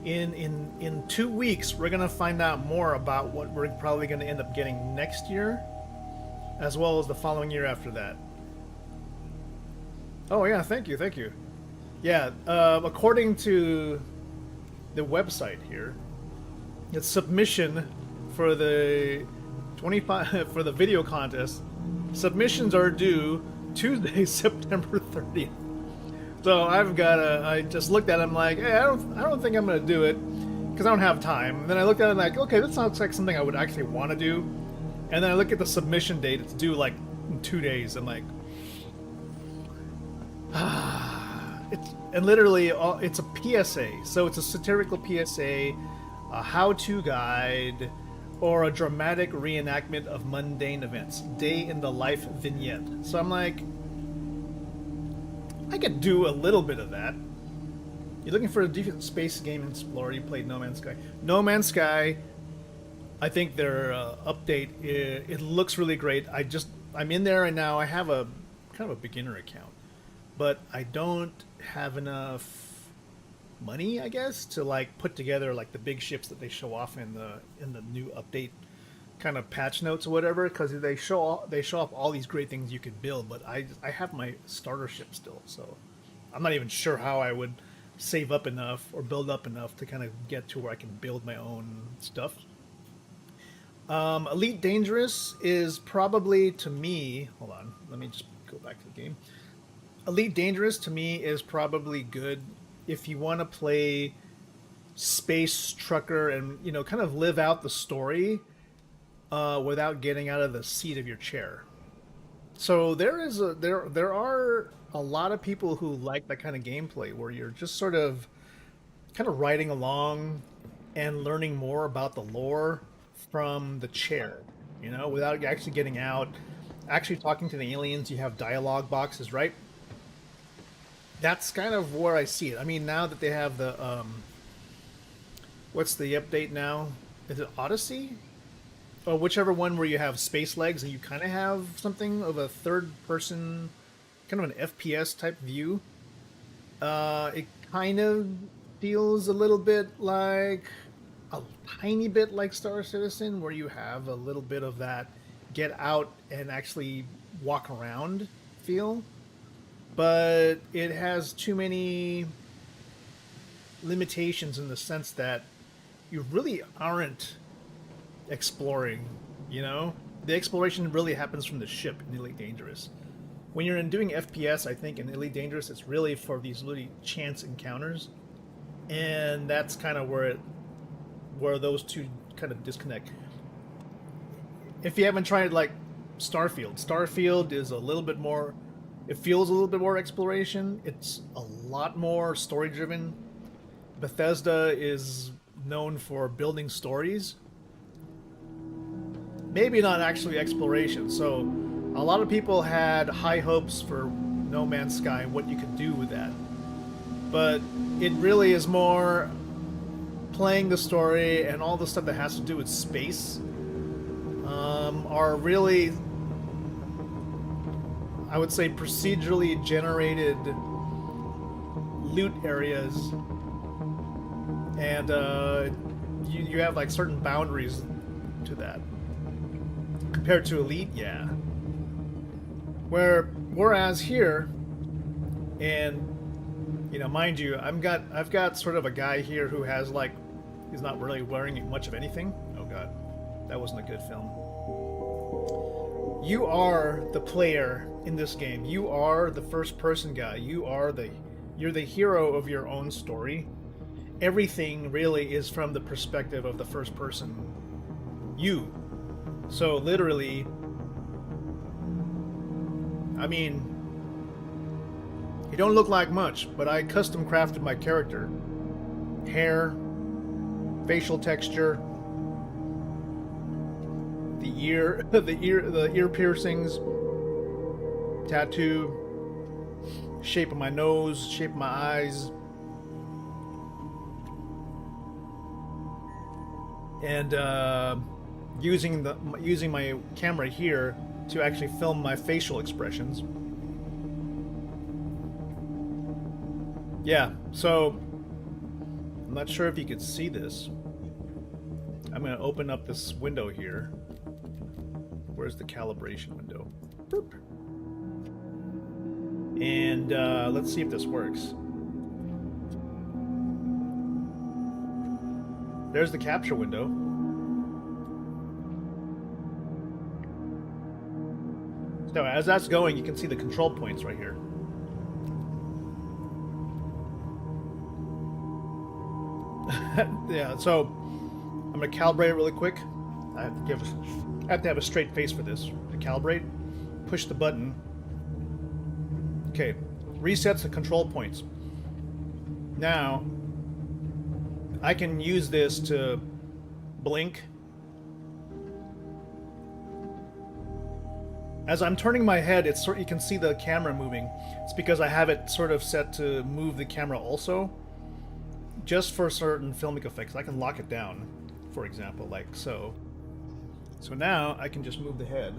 in 2 weeks we're gonna find out more about what we're probably gonna end up getting next year, as well as the following year after that. Oh yeah, thank you. Yeah, according to the website here, it's submission for the 25 for the video contest. Submissions are due Tuesday, September 30th. So I've got I just looked at it, I'm like, hey, I don't think I'm gonna do it because I don't have time. And then I looked at it like, okay, this sounds like something I would actually want to do. And then I look at the submission date; it's due like in 2 days. I'm like, it's and literally it's a PSA, so it's a satirical PSA, a how-to guide, or a dramatic reenactment of mundane events, day in the life vignette. So I'm like, I could do a little bit of that. You're looking for a decent space game explorer. You played No Man's Sky. No Man's Sky, I think their update, it looks really great. I'm in there right now. I have a kind of a beginner account, but I don't have enough money, I guess, to like put together like the big ships that they show off in the new update kind of patch notes or whatever, because they show off all these great things you could build, but I have my starter ship still, so I'm not even sure how I would save up enough or build up enough to kind of get to where I can build my own stuff. Elite Dangerous is probably, to me, hold on, let me just go back to the game. Elite Dangerous to me is probably good if you want to play space trucker and, you know, kind of live out the story without getting out of the seat of your chair. So there are a lot of people who like that kind of gameplay where you're just sort of kind of riding along and learning more about the lore from the chair, you know, without actually getting out, actually talking to the aliens. You have dialogue boxes, right? That's kind of where I see it. I mean, now that they have the what's the update now? Is it Odyssey? Or whichever one where you have space legs and you kind of have something of a third person, kind of an FPS type view. It kind of feels a little bit like, a tiny bit like Star Citizen, where you have a little bit of that get out and actually walk around feel. But it has too many limitations in the sense that you really aren't exploring, you know? The exploration really happens from the ship in Elite Dangerous. When you're doing FPS, I think in Elite Dangerous, it's really for these really chance encounters. And that's kind of where those two kind of disconnect. If you haven't tried like Starfield is a little bit more, it feels a little bit more exploration. It's a lot more story driven. Bethesda is known for building stories. Maybe not actually exploration. So a lot of people had high hopes for No Man's Sky and what you could do with that. But it really is more playing the story, and all the stuff that has to do with space are really, I would say, procedurally generated loot areas, and you have like certain boundaries to that. Compared to Elite, yeah. Whereas here, and you know, mind you, I've got sort of a guy here who has like, he's not really wearing much of anything. Oh god, that wasn't a good film. You are the player in this game. You are the first person guy. You're the hero of your own story. Everything really is from the perspective of the first person. You. So literally, I mean, you don't look like much, but I custom crafted my character. Hair, facial texture, the ear piercings, tattoo, shape of my nose, shape of my eyes, and using my camera here to actually film my facial expressions. Yeah, so I'm not sure if you could see this. I'm going to open up this window here. Where's the calibration window? Boop. And let's see if this works. There's the capture window. So as that's going, you can see the control points right here. Yeah, so I'm gonna calibrate it really quick. I have to have a straight face for this. To calibrate, push the button. Okay, resets the control points. Now, I can use this to blink. As I'm turning my head, it's you can see the camera moving. It's because I have it sort of set to move the camera also, just for certain filmic effects. I can lock it down, for example, like so. So now I can just move the head.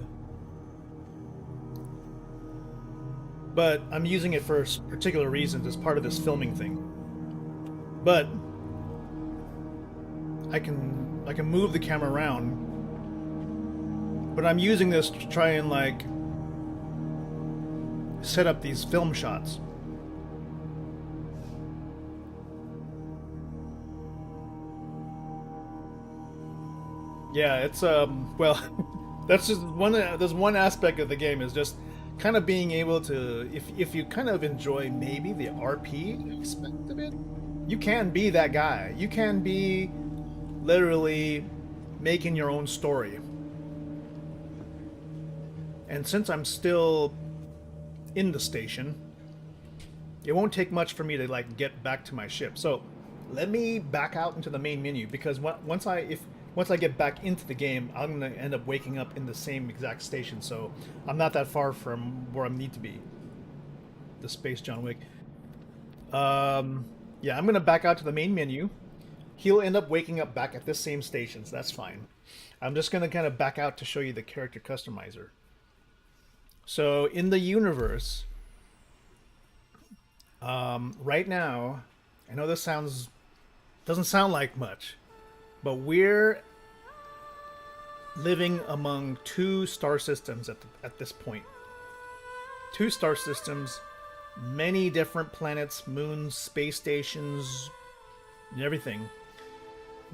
But I'm using it for particular reasons as part of this filming thing. But I can move the camera around. But I'm using this to try and like set up these film shots. Yeah, it's well, that's just one. There's one aspect of the game is just kind of being able to, if you kind of enjoy maybe the RP aspect of it, you can be that guy. You can be literally making your own story. And since I'm still in the station, it won't take much for me to like get back to my ship. So let me back out into the main menu, because once I get back into the game, I'm gonna end up waking up in the same exact station. So I'm not that far from where I need to be. The space John Wick. Yeah, I'm gonna back out to the main menu. He'll end up waking up back at this same station, so that's fine. I'm just gonna kind of back out to show you the character customizer. So in the universe, right now, I know this doesn't sound like much, but we're living among 2 star systems at this point. 2 star systems, many different planets, moons, space stations, and everything.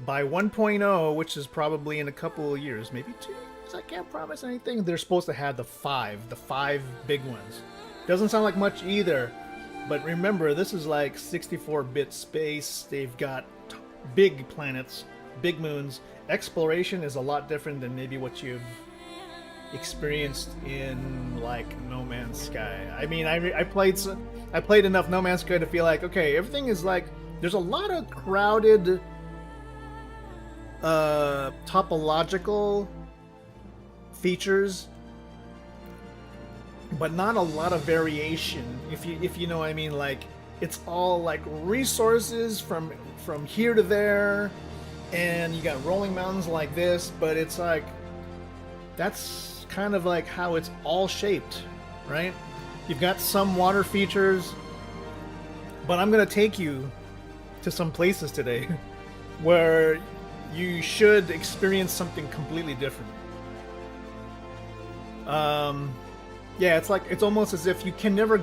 By 1.0, which is probably in a couple of years, maybe 2 years, I can't promise anything, they're supposed to have the 5 big ones. Doesn't sound like much either, but remember, this is like 64-bit space. They've got big planets, big moons. Exploration is a lot different than maybe what you've experienced in like No Man's Sky. I mean, I played enough No Man's Sky to feel like, okay, everything is like, there's a lot of crowded topological features, but not a lot of variation, if you know what I mean. Like, it's all like resources from here to there, and you got rolling mountains like this, but it's like, that's kind of like how it's all shaped, right? You've got some water features, but I'm gonna take you to some places today where you should experience something completely different. Yeah, it's almost as if you can never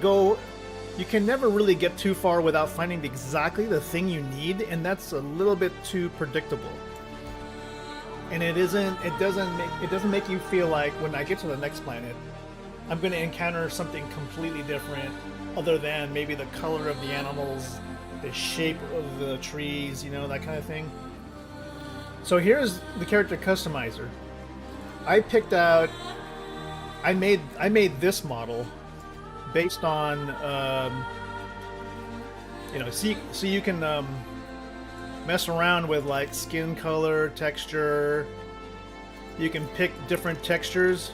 really get too far without finding exactly the thing you need, and that's a little bit too predictable. And it doesn't make you feel like when I get to the next planet, I'm going to encounter something completely different, other than maybe the color of the animals, the shape of the trees, you know, that kind of thing. So here's the character customizer. I made this model based on, you know, so you can mess around with like skin color, texture. You can pick different textures.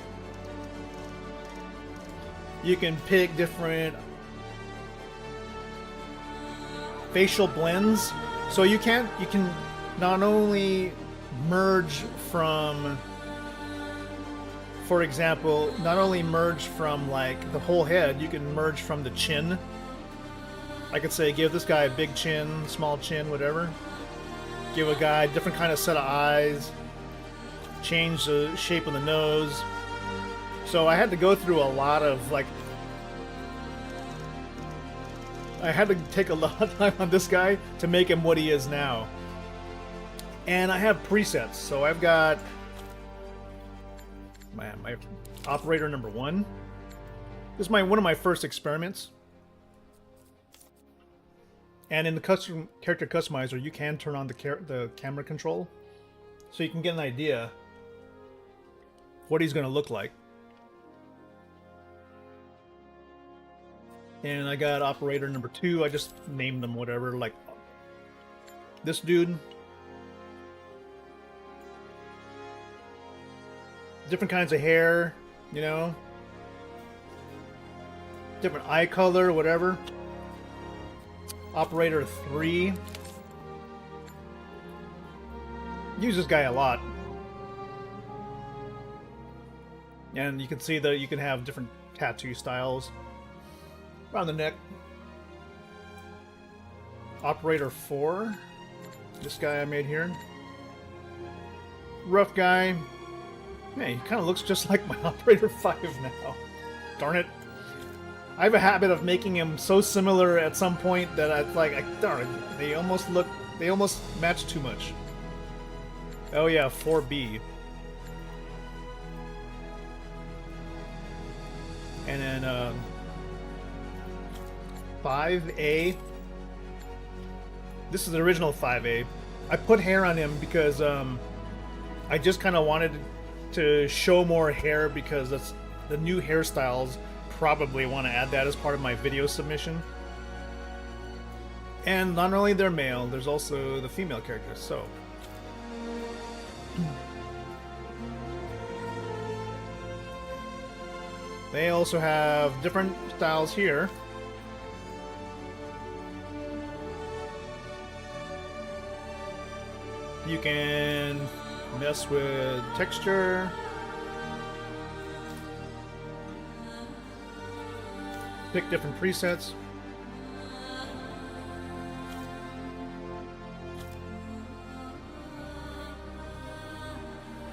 You can pick different facial blends. So you can not only merge from, for example, like the whole head, you can merge from the chin. I could say, give this guy a big chin, small chin, whatever. Give a guy a different kind of set of eyes. Change the shape of the nose. So I had to go through a lot of, like, I had to take a lot of time on this guy to make him what he is now. And I have presets, so I've got my operator number 1. This is one of my first experiments. And in the custom character customizer, you can turn on the camera control, so you can get an idea what he's going to look like. And I got operator number 2. I just named them whatever, like this dude. Different kinds of hair, you know. Different eye color, whatever. Operator 3. Use this guy a lot. And you can see that you can have different tattoo styles around the neck. Operator 4. This guy I made here. Rough guy. Man, he kind of looks just like my Operator 5 now. Darn it. I have a habit of making him so similar at some point that I like, darn it, they almost match too much. Oh yeah, 4B. And then 5A. This is the original 5A. I put hair on him because I just kind of wanted to show more hair because that's the new hairstyles. Probably want to add that as part of my video submission. And not only they're male, there's also the female characters, so. They also have different styles here. You can mess with texture. Pick different presets.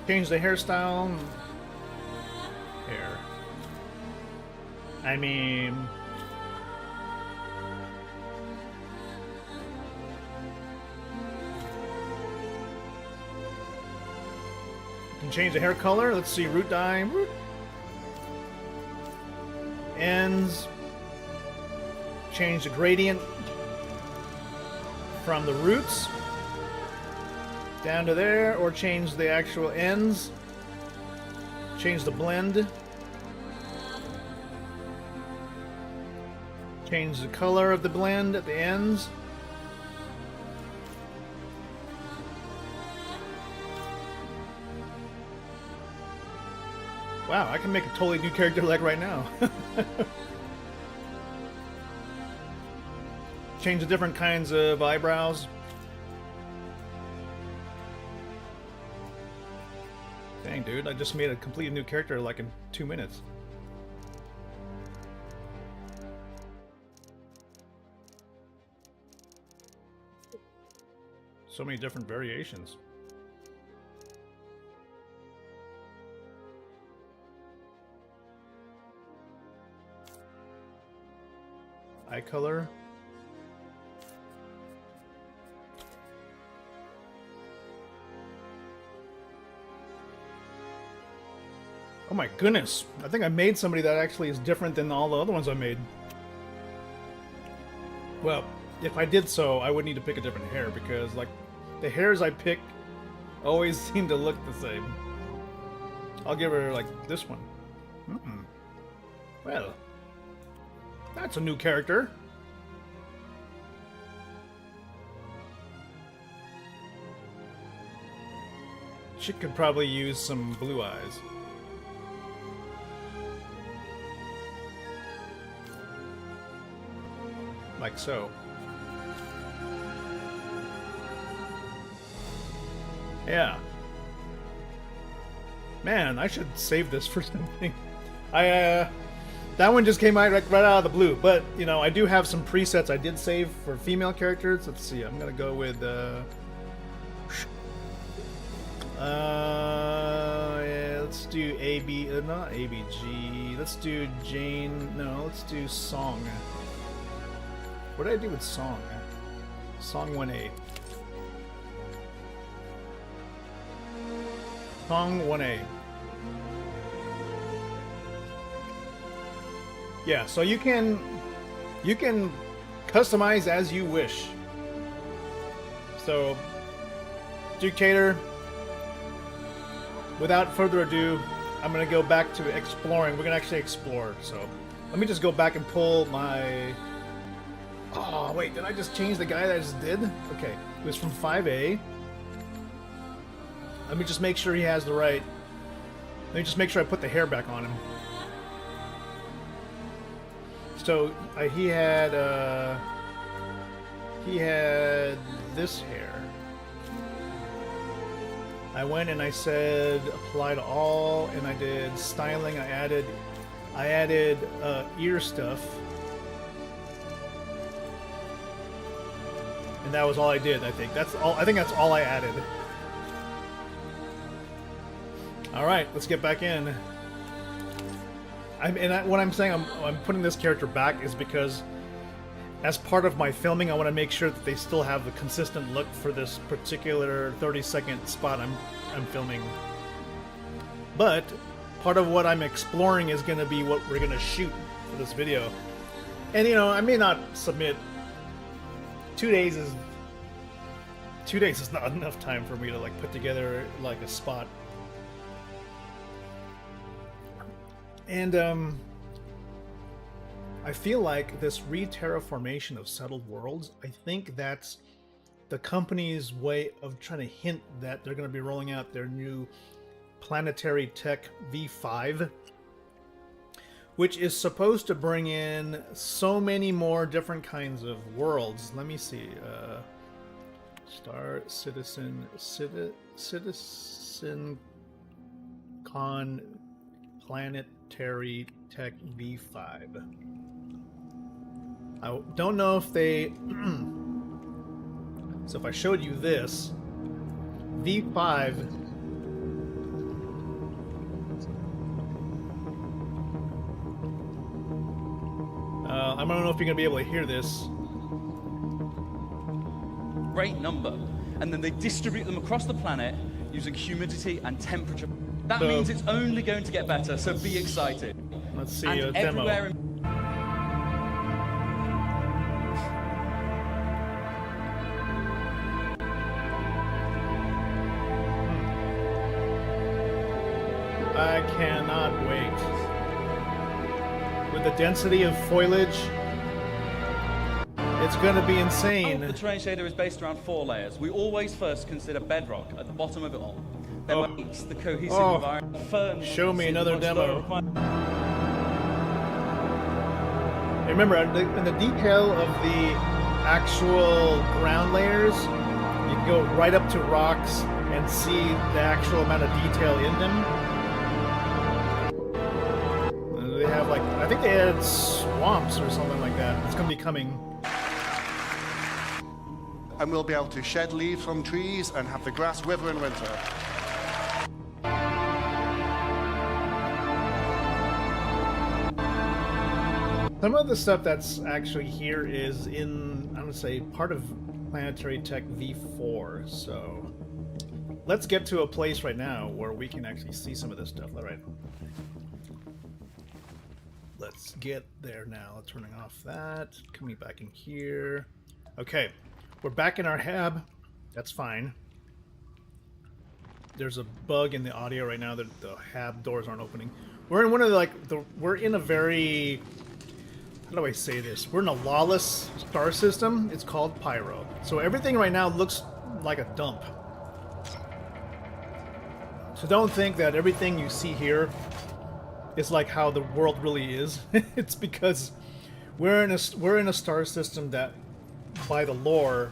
Change the hairstyle. Hair. I mean... You can change the hair color. Let's see, root dye. Root. Ends. Change the gradient from the roots down to there, or change the actual ends. Change the blend. Change the color of the blend at the ends. Wow, I can make a totally new character like right now. Change the different kinds of eyebrows. Dang, dude, I just made a completely new character like in 2 minutes. So many different variations. Eye color. Oh my goodness, I think I made somebody that actually is different than all the other ones I made. Well, if I did so, I would need to pick a different hair because, like, the hairs I pick always seem to look the same. I'll give her, like, this one. Well, that's a new character. She could probably use some blue eyes. Like so. Yeah. Man, I should save this for something. That one just came out right out of the blue, but you know, I do have some presets I did save for female characters. Let's see, I'm gonna go with yeah, let's do not ABG. Let's do Jane. No, let's do Song. What did I do with Song? Song 1A. Song 1A. Yeah, so you can Customize as you wish. So, Ducator, without further ado, I'm going to go back to exploring. We're going to actually explore. So, let me just go back and pull my... Oh, wait, did I just change the guy that I just did? Okay, it was from 5A. Let me just make sure he has the right... Let me just make sure I put the hair back on him. So, he had this hair. I went and I said apply to all, and I did styling. I added ear stuff, and that was all I did. I think that's all. I think that's all I added. All right, let's get back in. What I'm saying, I'm putting this character back is because, as part of my filming, I want to make sure that they still have the consistent look for this particular 30-second spot I'm filming. But part of what I'm exploring is going to be what we're going to shoot for this video. And I may not submit. 2 days is not enough time for me to like put together like a spot. And I feel like this re-terraformation of settled worlds, I think that's the company's way of trying to hint that they're going to be rolling out their new planetary tech V5, which is supposed to bring in so many more different kinds of worlds. Let me see. CitizenCon Planetary Tech V5. I don't know if they... So if I showed you this, V5... I don't know if you're going to be able to hear this. Great number. And then they distribute them across the planet using humidity and temperature. That means it's only going to get better, so be excited. Let's see and a demo. Everywhere in I cannot wait. With the density of foliage, it's going to be insane. The terrain shader is based around 4 layers. We always first consider bedrock at the bottom of it all. Then it's the cohesive environment. Firm. Show me another demo. Remember, in the detail of the actual ground layers, you can go right up to rocks and see the actual amount of detail in them. They have like, I think they added swamps or something like that. It's going to be coming. And we'll be able to shed leaves from trees and have the grass wither in winter. Some of the stuff that's actually here is in, I'm going to say, part of Planetary Tech V4. So let's get to a place right now where we can actually see some of this stuff. All right. Let's get there now. Turning off that. Coming back in here. Okay. We're back in our hab. That's fine. There's a bug in the audio right now that the hab doors aren't opening. We're in one of the, we're in a very, how do I say this? We're in a lawless star system. It's called Pyro. So everything right now looks like a dump. So don't think that everything you see here is like how the world really is. It's because we're in a star system that, by the lore,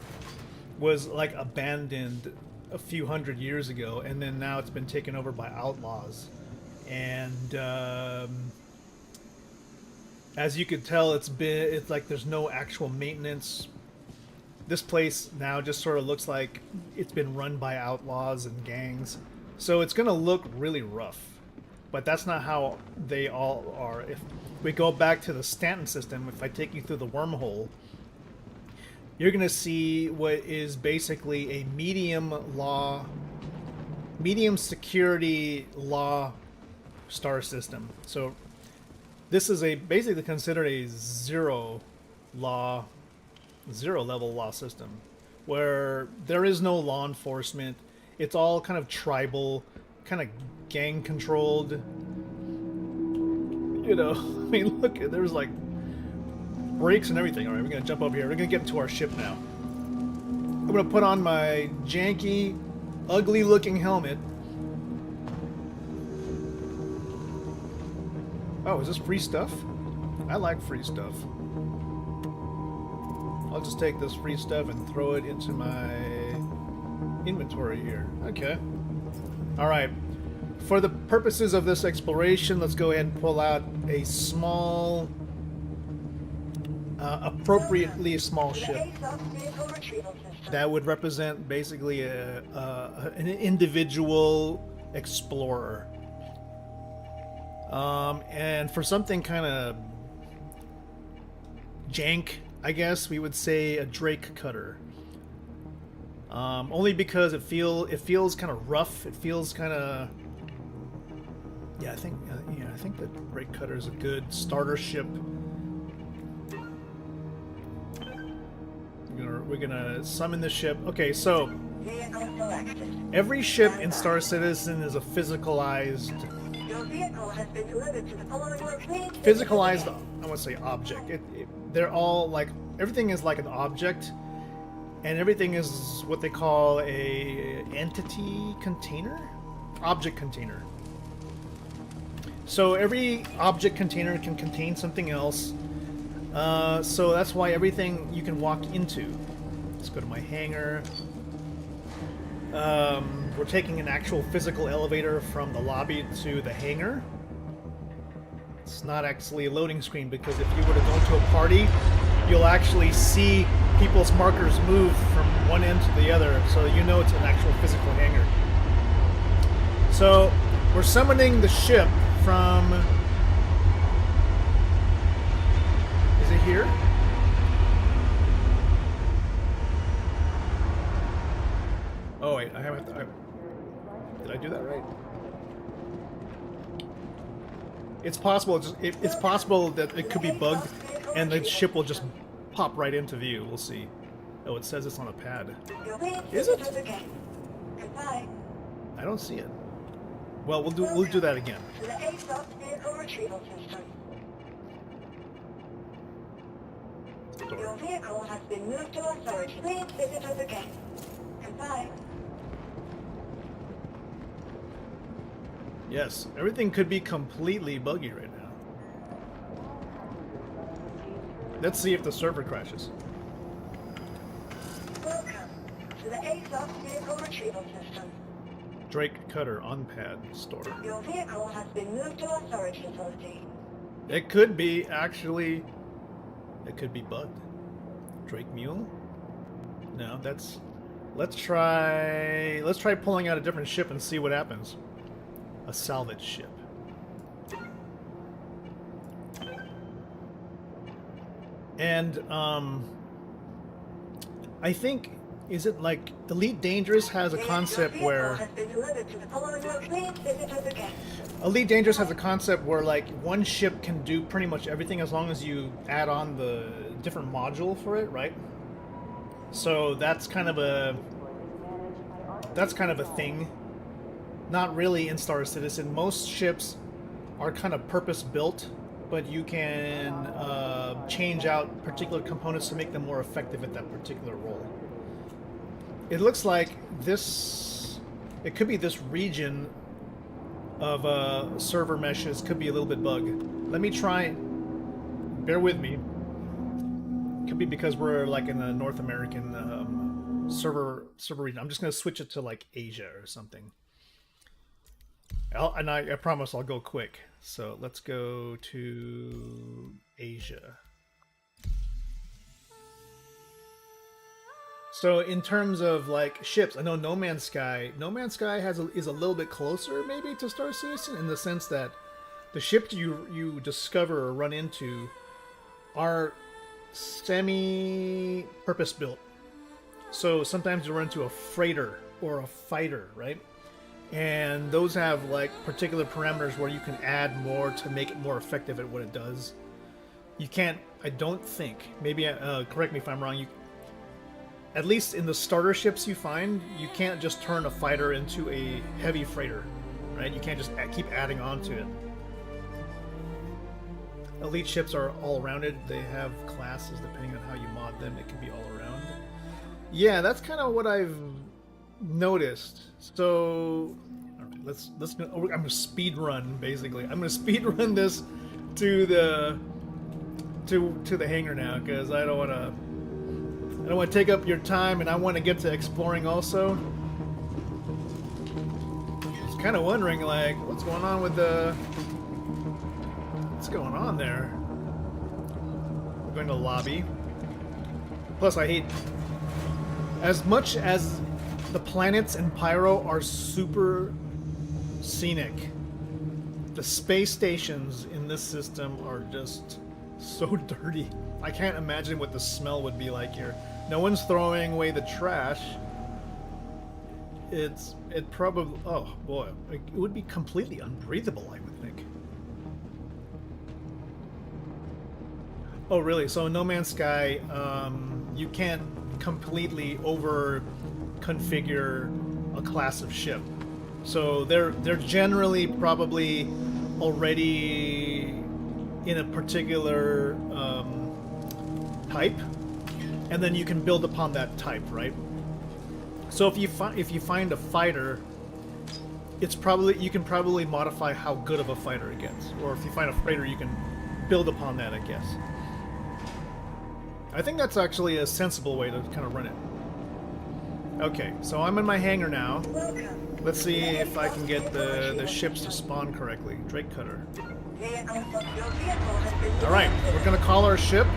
was like abandoned a few hundred years ago, and then now it's been taken over by outlaws. And as you could tell, it's like there's no actual maintenance. This place now just sort of looks like it's been run by outlaws and gangs. So it's gonna look really rough. But that's not how they all are. If we go back to the Stanton system, if I take you through the wormhole, you're going to see what is basically a medium security law star system. So this is basically considered a zero law zero level law system where there is no law enforcement. It's all kind of tribal, kind of gang controlled. You know, I mean, look, there's like brakes and everything. All right, we're gonna jump over here. We're gonna get into our ship now. I'm gonna put on my janky, ugly-looking helmet. Oh, is this free stuff? I like free stuff. I'll just take this free stuff and throw it into my inventory here. Okay. Alright. For the purposes of this exploration, let's go ahead and pull out a small, appropriately small ship. That would represent basically an individual explorer. And for something kind of jank, I guess we would say a Drake cutter. Only because it feels kind of rough. It feels kind of, yeah. I think that Drake cutter is a good starter ship. We're gonna summon the ship. Okay, so every ship in Star Citizen is a physicalized, I want to say object. They're all like, everything is like an object, and everything is what they call a entity container, object container. So every object container can contain something else. So that's why everything you can walk into. Let's go to my hangar. We're taking an actual physical elevator from the lobby to the hangar. It's not actually a loading screen, because if you were to go to a party, you'll actually see people's markers move from one end to the other, so you know it's an actual physical hangar. So we're summoning the ship from... Is it here? Oh wait, I haven't... Did I do that right? It's possible. It's possible that it could be bugged, and the ship will just pop right into view. We'll see. Oh, it says it's on a pad. Is it? I don't see it. Well, we'll do that again. Your vehicle has been moved to authority. Please visit us again. Goodbye. Yes, everything could be completely buggy right now. Let's see if the server crashes. Welcome to the ASOS vehicle retrieval system. Drake Cutter on pad store. Your vehicle has been moved to authority authority. It could be actually. It could be bugged. Drake Mule? No, that's. Let's try pulling out a different ship and see what happens. A salvage ship. And I think, is it like Elite Dangerous has a concept where Elite Dangerous has a concept where like one ship can do pretty much everything as long as you add on the different module for it, right? So that's kind of a thing. Not really in Star Citizen. Most ships are kind of purpose-built, but you can change out particular components to make them more effective at that particular role. It looks like this... It could be this region of server meshes could be a little bit bugged. Let me try... Bear with me. Could be because we're like in the North American server region. I'm just going to switch it to like Asia or something. I promise I'll go quick. So let's go to Asia. So in terms of like ships, I know No Man's Sky is a little bit closer maybe to Star Citizen in the sense that the ships you discover or run into are semi-purpose built. So sometimes you run into a freighter or a fighter, right? And those have like particular parameters where you can add more to make it more effective at what it does. You can't, I don't think. Maybe correct me if I'm wrong. At least in the starter ships you find, you can't just turn a fighter into a heavy freighter, right? You can't just keep adding on to it. Elite ships are all-rounded. They have classes depending on how you mod them. It can be all-around. Yeah, that's kind of what I've noticed. So, all right, let's go. I'm gonna speed run basically. I'm gonna speed run this to the hangar now because I don't want to take up your time, and I want to get to exploring also. I was kind of wondering, like, what's going on with what's going on there? We're going to lobby. Plus, I hate... As much as the planets in Pyro are super scenic, the space stations in this system are just so dirty. I can't imagine what the smell would be like here. No one's throwing away the trash. It probably... Oh, boy. It would be completely unbreathable, I would think. Oh, really? So in No Man's Sky, you can't completely over-configure a class of ship. So they're generally probably already in a particular type, and then you can build upon that type, right? So if you find a fighter, it's probably you can probably modify how good of a fighter it gets, or if you find a freighter, you can build upon that, I guess. I think that's actually a sensible way to kind of run it. Okay, so I'm in my hangar now. Let's see if I can get the ships to spawn correctly. Drake Cutter. Alright, we're gonna call our ship.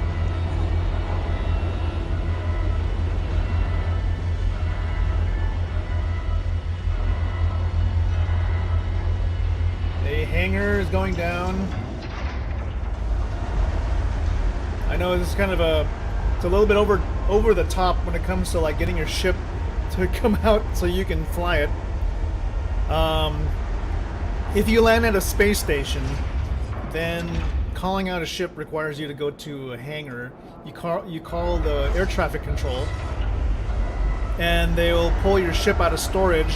The hangar is going down. I know this is kind of it's a little bit over the top when it comes to like getting your ship to come out so you can fly it. If you land at a space station, then calling out a ship requires you to go to a hangar. You call the air traffic control, and they will pull your ship out of storage,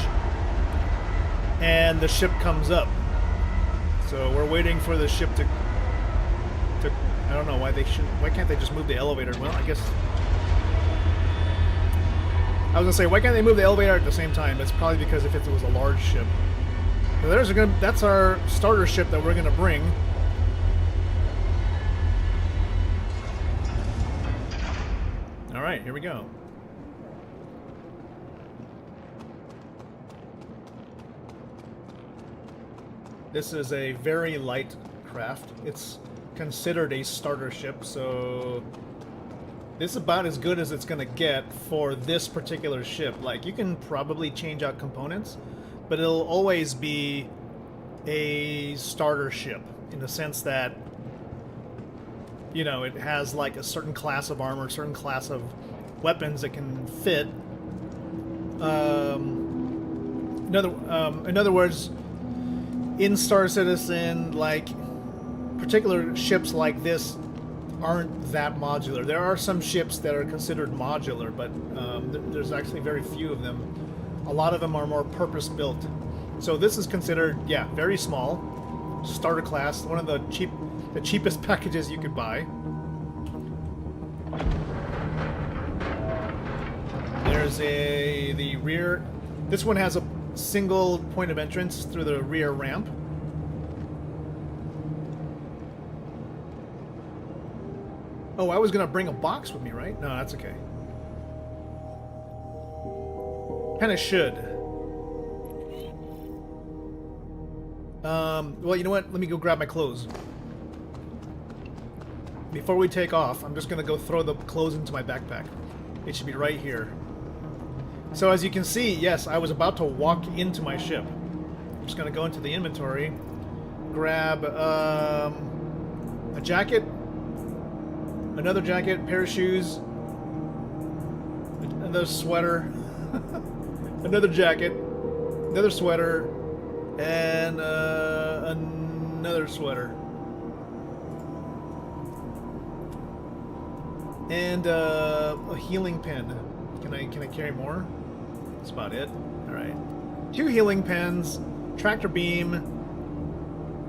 and the ship comes up. So we're waiting for the ship to I don't know why can't they just move the elevator? Well, I guess I was gonna say, why can't they move the elevator at the same time? That's probably because if it was a large ship. So that's our starter ship that we're gonna bring. All right, here we go. This is a very light craft. It's considered a starter ship, so this is about as good as it's gonna get for this particular ship. Like, you can probably change out components, but it'll always be a starter ship in the sense that, you know, it has like a certain class of armor, a certain class of weapons that can fit. In other words, in Star Citizen, like, particular ships like this aren't that modular. There are some ships that are considered modular, but there's actually very few of them. A lot of them are more purpose-built. So this is considered, yeah, very small, starter class, one of the cheapest packages you could buy. There's the rear. This one has a single point of entrance through the rear ramp. Oh, I was gonna bring a box with me, right? No, that's okay. Kinda should. Well, you know what? Let me go grab my clothes. Before we take off, I'm just gonna go throw the clothes into my backpack. It should be right here. So as you can see, yes, I was about to walk into my ship. I'm just gonna go into the inventory, grab a jacket, another jacket, pair of shoes, another sweater, another jacket, another sweater, and another sweater. And a healing pen. Can I carry more? That's about it. All right. 2 healing pens, tractor beam.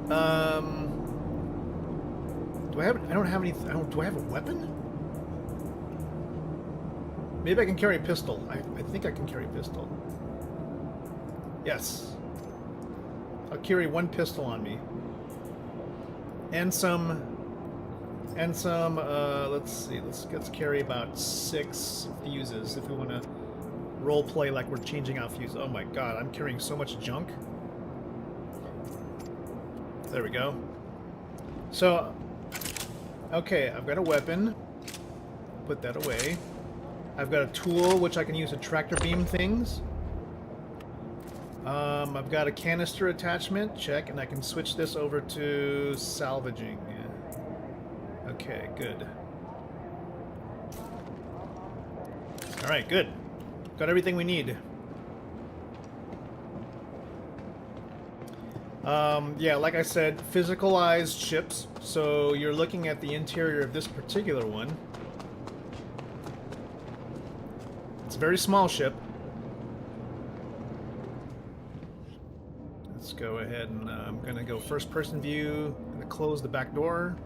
Do I have? I don't have any. Do I have a weapon? Maybe I can carry a pistol. I think I can carry a pistol. Yes. I'll carry 1 pistol on me. And some. Let's see. Let's carry about 6 fuses if we want to role play like we're changing out fuses. Oh my god, I'm carrying so much junk. There we go. So, okay, I've got a weapon. Put that away. I've got a tool which I can use to tractor beam things. I've got a canister attachment, check, and I can switch this over to salvaging. Okay, good. Alright, good. Got everything we need. Yeah, like I said, physicalized ships. So you're looking at the interior of this particular one. It's a very small ship. Let's go ahead and I'm going to go first person view. I'm going to close the back door.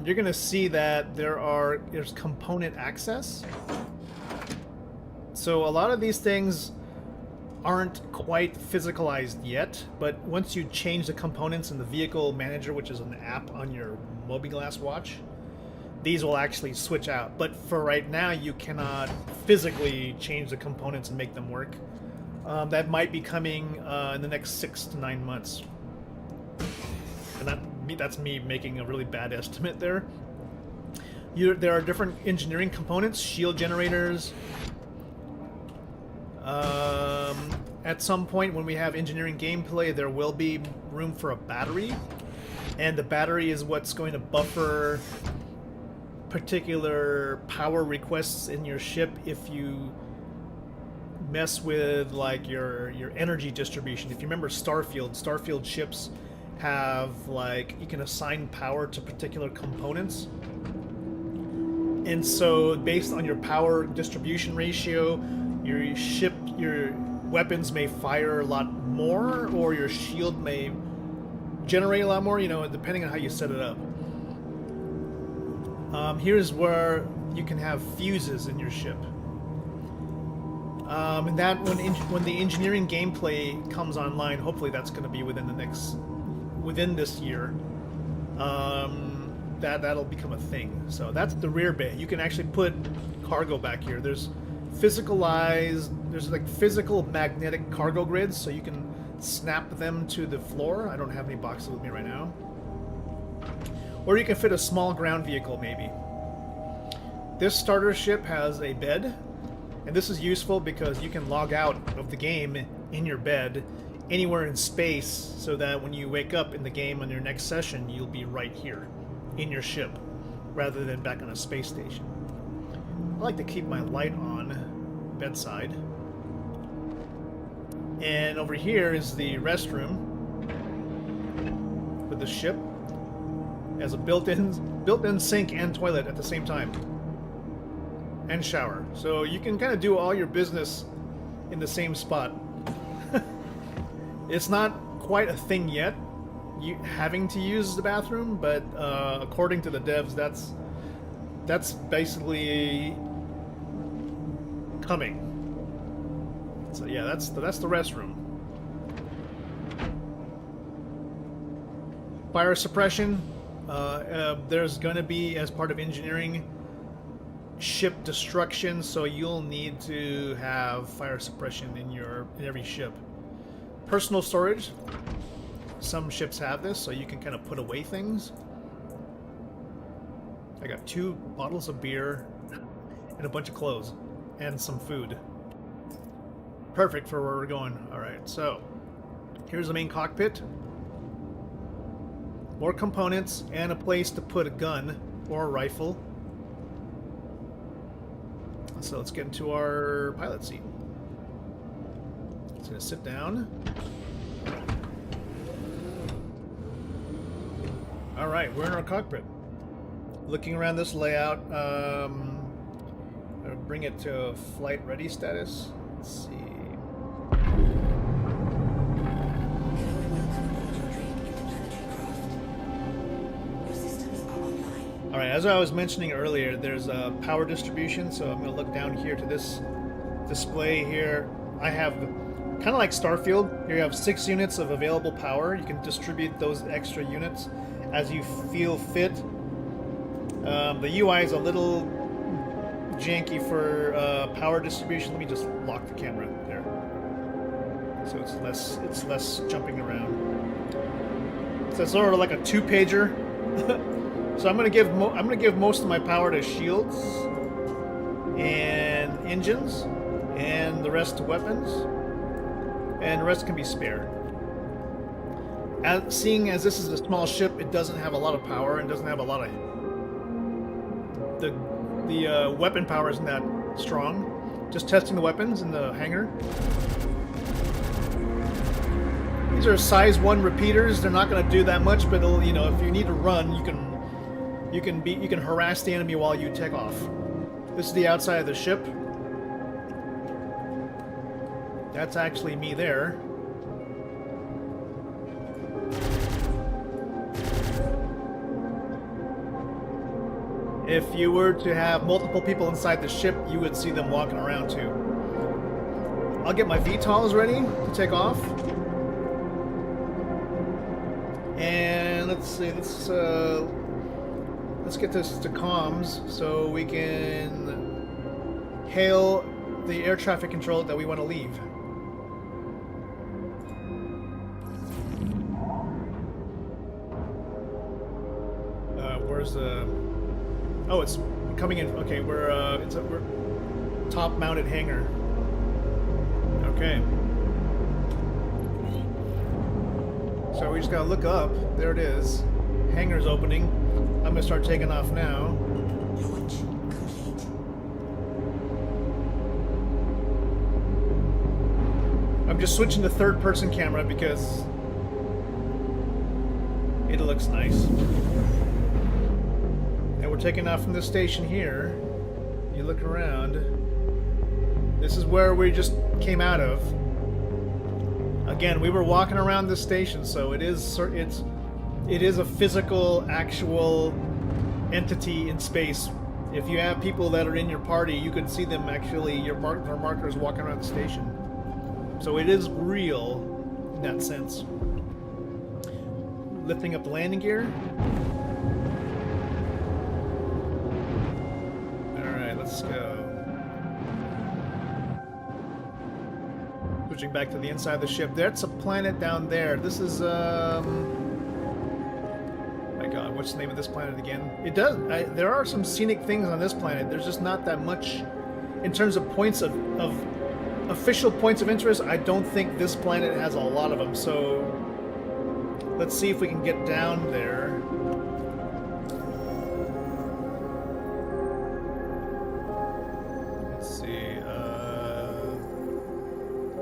You're going to see that there's component access. So a lot of these things aren't quite physicalized yet, but once you change the components in the vehicle manager, which is an app on your Mobi-Glass watch, these will actually switch out. But for right now, you cannot physically change the components and make them work. That might be coming in the next 6 to 9 months. And that's me making a really bad estimate there. There are different engineering components, shield generators. At some point when we have engineering gameplay, there will be room for a battery. And the battery is what's going to buffer particular power requests in your ship if you mess with like your energy distribution. If you remember Starfield ships have like you can assign power to particular components. And so based on your power distribution ratio, your weapons may fire a lot more, or your shield may generate a lot more, you know, depending on how you set it up. Here's where you can have fuses in your ship. And that when the engineering gameplay comes online, hopefully that's going to be within this year. That'll become a thing. So that's the rear bay. You can actually put cargo back here. There's like physical magnetic cargo grids, so you can snap them to the floor. I don't have any boxes with me right now. Or you can fit a small ground vehicle, maybe. This starter ship has a bed, and this is useful because you can log out of the game in your bed anywhere in space, so that when you wake up in the game on your next session, you'll be right here in your ship, rather than back on a space station. I like to keep my light on bedside. And over here is the restroom with the ship. It has a built-in sink and toilet at the same time, and shower. So you can kind of do all your business in the same spot. It's not quite a thing yet, you having to use the bathroom, but according to the devs, that's basically coming. So yeah, that's the restroom. Fire suppression. There's going to be, as part of engineering, ship destruction, so you'll need to have fire suppression in every ship. Personal storage. Some ships have this, so you can kind of put away things. I got 2 bottles of beer and a bunch of clothes and some food. Perfect for where we're going. Alright, so here's the main cockpit. More components and a place to put a gun or a rifle. So let's get into our pilot seat. Just gonna sit down. All right, we're in our cockpit. Looking around this layout, bring it to flight ready status. Let's see. All right, as I was mentioning earlier, there's a power distribution. So I'm going to look down here to this display here. I have kind of like Starfield. Here you have 6 units of available power. You can distribute those extra units as you feel fit. The UI is a little janky for power distribution. Let me just lock the camera there, so it's less jumping around. So it's sort of like a 2-pager. So I'm gonna give most of my power to shields and engines, and the rest to weapons, and the rest can be spare. Seeing as this is a small ship, it doesn't have a lot of power and doesn't have a lot of the weapon power isn't that strong. Just testing the weapons in the hangar. These are size 1 repeaters. They're not going to do that much, but you know, if you need to run, you can harass the enemy while you take off. This is the outside of the ship. That's actually me there. If you were to have multiple people inside the ship, you would see them walking around too. I'll get my VTOLs ready to take off. And let's see, let's get this to comms so we can hail the air traffic control that we want to leave. Where's the... Oh, it's coming in. Okay, we're top-mounted hangar. Okay. So we just gotta look up. There it is. Hangar's opening. I'm gonna start taking off now. Launch complete. I'm just switching to third-person camera because it looks nice. And we're taking off from this station here. You look around. This is where we just came out of. Again, we were walking around this station, so it is a physical, actual entity in space. If you have people that are in your party, you can see them actually, their markers walking around the station. So it is real in that sense. Lifting up the landing gear. Alright, let's go. Switching back to the inside of the ship. That's a planet down there. This is, my god, what's the name of this planet again? It does, there are some scenic things on this planet. There's just not that much in terms of points of official points of interest. I don't think this planet has a lot of them, so let's see if we can get down there. Let's see,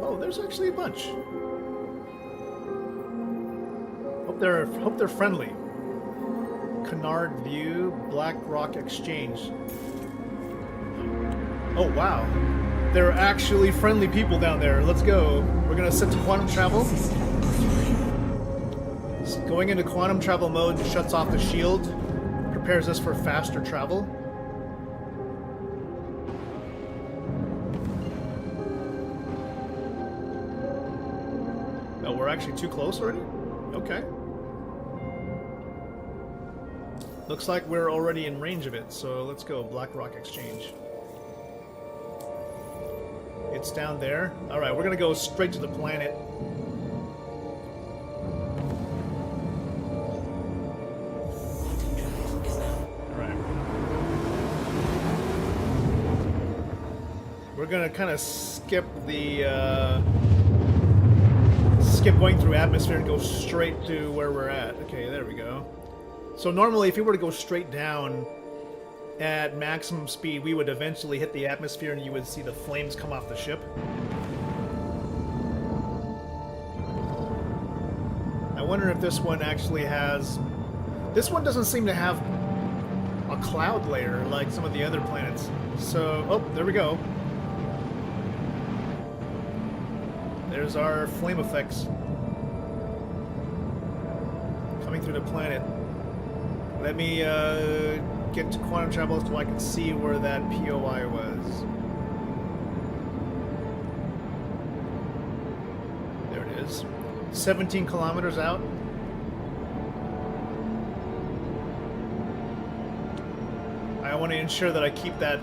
oh, there's actually a bunch. Hope they're friendly. Canard View, Black Rock Exchange. Oh wow, there are actually friendly people down there. Let's go. We're gonna set to quantum travel. Going into quantum travel mode shuts off the shield, prepares us for faster travel. Oh, we're actually too close already? Okay. Looks like we're already in range of it, so let's go. Black Rock Exchange. It's down there. Alright, we're gonna go straight to the planet. Alright. We're gonna kind of skip the, skip going through atmosphere and go straight to where we're at. Okay, there we go. So normally, if we were to go straight down at maximum speed, we would eventually hit the atmosphere and you would see the flames come off the ship. I wonder if this one actually has... This one doesn't seem to have a cloud layer like some of the other planets. So, oh, there we go. There's our flame effects coming through the planet. Let me get to quantum travel so I can see where that POI was. There it is. 17 kilometers out. I want to ensure that I keep that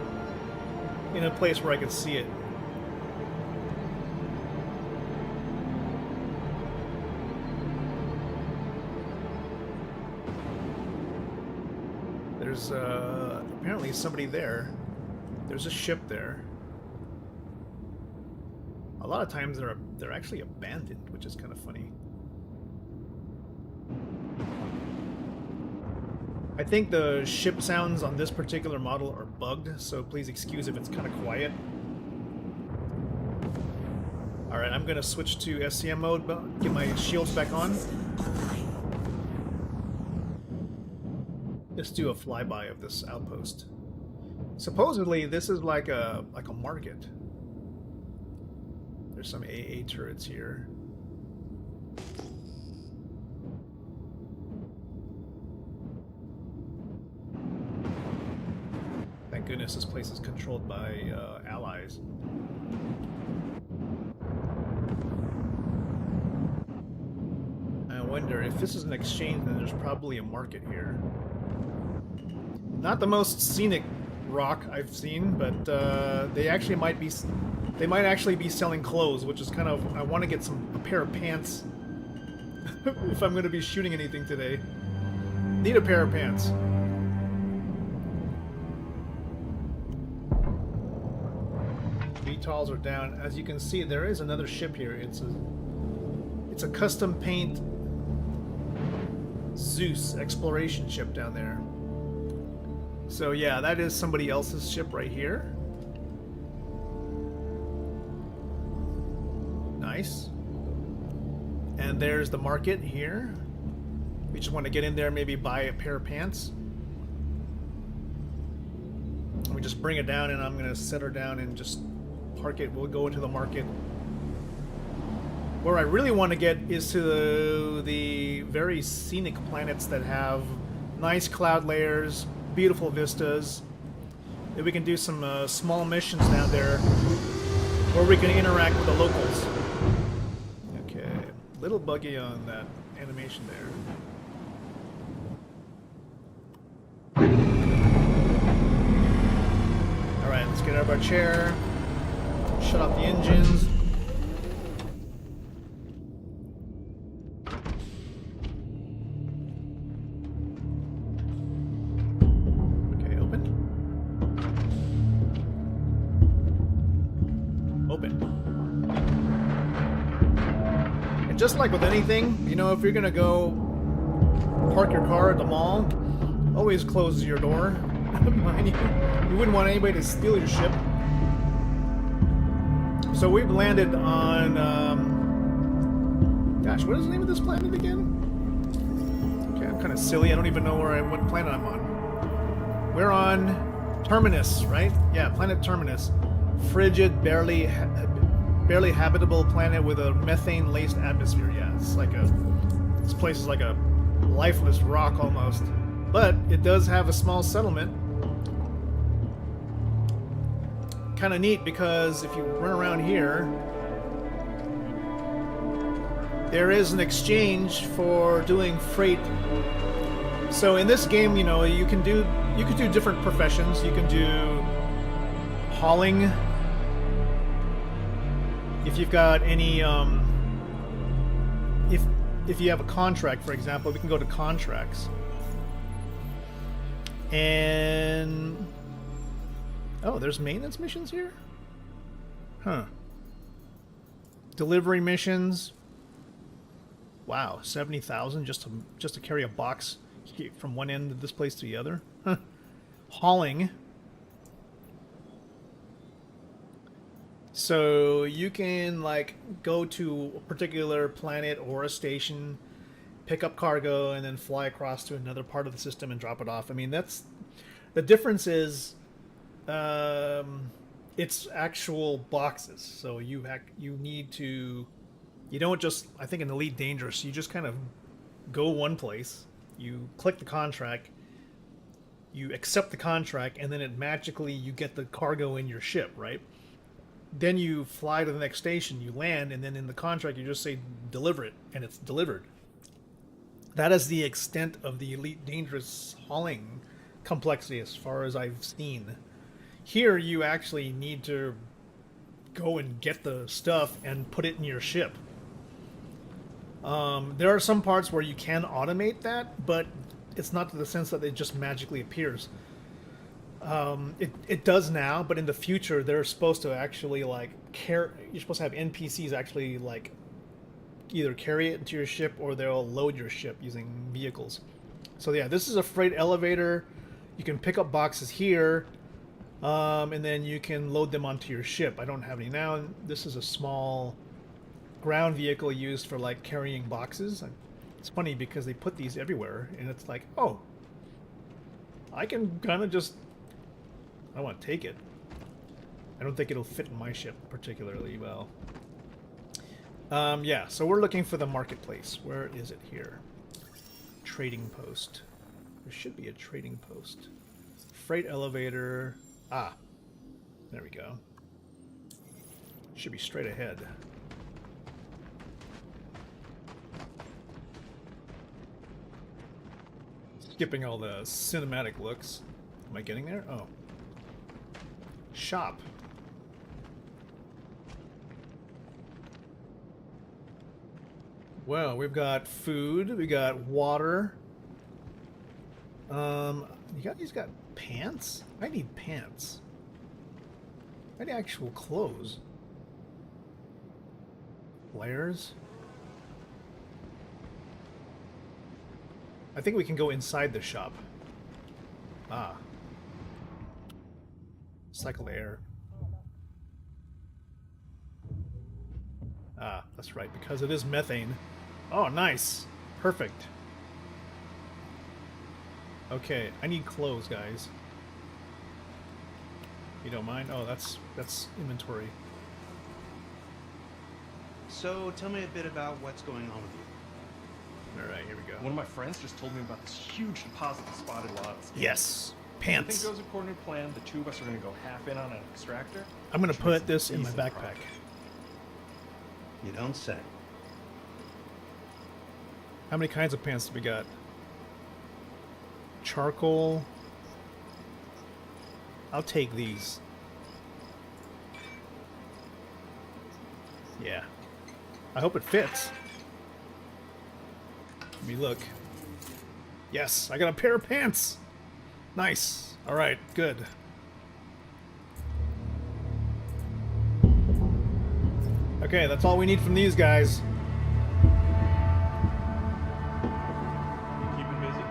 in a place where I can see it. There's apparently somebody there. There's a ship there. A lot of times they're actually abandoned, which is kind of funny. I think the ship sounds on this particular model are bugged, so please excuse if it's kind of quiet. Alright, I'm gonna switch to SCM mode, but get my shields back on. Let's do a flyby of this outpost. Supposedly, this is like a market. There's some AA turrets here. Thank goodness this place is controlled by allies. I wonder if this is an exchange, then there's probably a market here. Not the most scenic rock I've seen, but they actually might be. They might actually be selling clothes, which is kind of. I want to get a pair of pants if I'm going to be shooting anything today. Need a pair of pants. VTOLs are down. As you can see, there is another ship here. It's a custom paint Zeus exploration ship down there. So yeah, that is somebody else's ship right here. Nice. And there's the market here. We just want to get in there, maybe buy a pair of pants. And we just bring it down, and I'm going to set her down and just park it. We'll go into the market. Where I really want to get is to the very scenic planets that have nice cloud layers, beautiful vistas. Maybe we can do some small missions down there where we can interact with the locals. Okay, little buggy on that animation there. Alright, let's get out of our chair. Shut off the engines. Just like with anything, you know, if you're gonna go park your car at the mall, always close your door behind you. You wouldn't want anybody to steal your ship. So we've landed on, gosh, what is the name of this planet again? Okay, I'm kind of silly. I don't even know what planet I'm on. We're on Terminus, right? Yeah, planet Terminus. Frigid, barely habitable planet with a methane-laced atmosphere. Yeah, it's like this place is like a lifeless rock almost. But it does have a small settlement. Kind of neat because if you run around here, there is an exchange for doing freight. So in this game, you know, you can do different professions. You can do hauling. If you've got any, if you have a contract, for example, we can go to contracts. And oh, there's maintenance missions here? Huh. Delivery missions. Wow, 70,000 just to carry a box from one end of this place to the other. Huh. Hauling. So you can like go to a particular planet or a station, pick up cargo and then fly across to another part of the system and drop it off. I mean, that's the difference is it's actual boxes. So you need to, you don't just, I think in Elite Dangerous, you just kind of go one place, you click the contract, you accept the contract, and then it magically, you get the cargo in your ship, right? Then you fly to the next station, you land, and then in the contract you just say deliver it, and it's delivered. That is the extent of the Elite Dangerous hauling complexity as far as I've seen. Here you actually need to go and get the stuff and put it in your ship. There are some parts where you can automate that, but it's not to the sense that it just magically appears. It does now, but in the future they're supposed to actually like you're supposed to have NPCs actually like either carry it into your ship or they'll load your ship using vehicles. So yeah, this is a freight elevator. You can pick up boxes here, and then you can load them onto your ship. I don't have any now. This is a small ground vehicle used for like carrying boxes. It's funny because they put these everywhere, and it's like, oh, I can kind of just, I want to take it. I don't think it'll fit in my ship particularly well. Yeah, so we're looking for the marketplace. Where is it here? Trading post. There should be a trading post. Freight elevator. Ah, there we go. Should be straight ahead. Skipping all the cinematic looks. Am I getting there? Oh. Shop. Well, we've got food, we got water. You guys got pants? I need pants. I need actual clothes. Layers. I think we can go inside the shop. Ah. Cycle air. Ah, that's right, because it is methane. Oh, nice. Perfect. Okay, I need clothes, guys. You don't mind? Oh, that's inventory. So, tell me a bit about what's going on with you. All right, here we go. One of my friends just told me about this huge deposit of spotted lots. Yes, Everything pants. goes according to plan. The two of us are going to go half in on an extractor. I'm gonna which put makes it this in my decent backpack. profit. You don't say. How many kinds of pants do we got? Charcoal. I'll take these. Yeah. I hope it fits. Let me look. Yes, I got a pair of pants. Nice. All right, good. Okay, that's all we need from these guys. Keeping busy?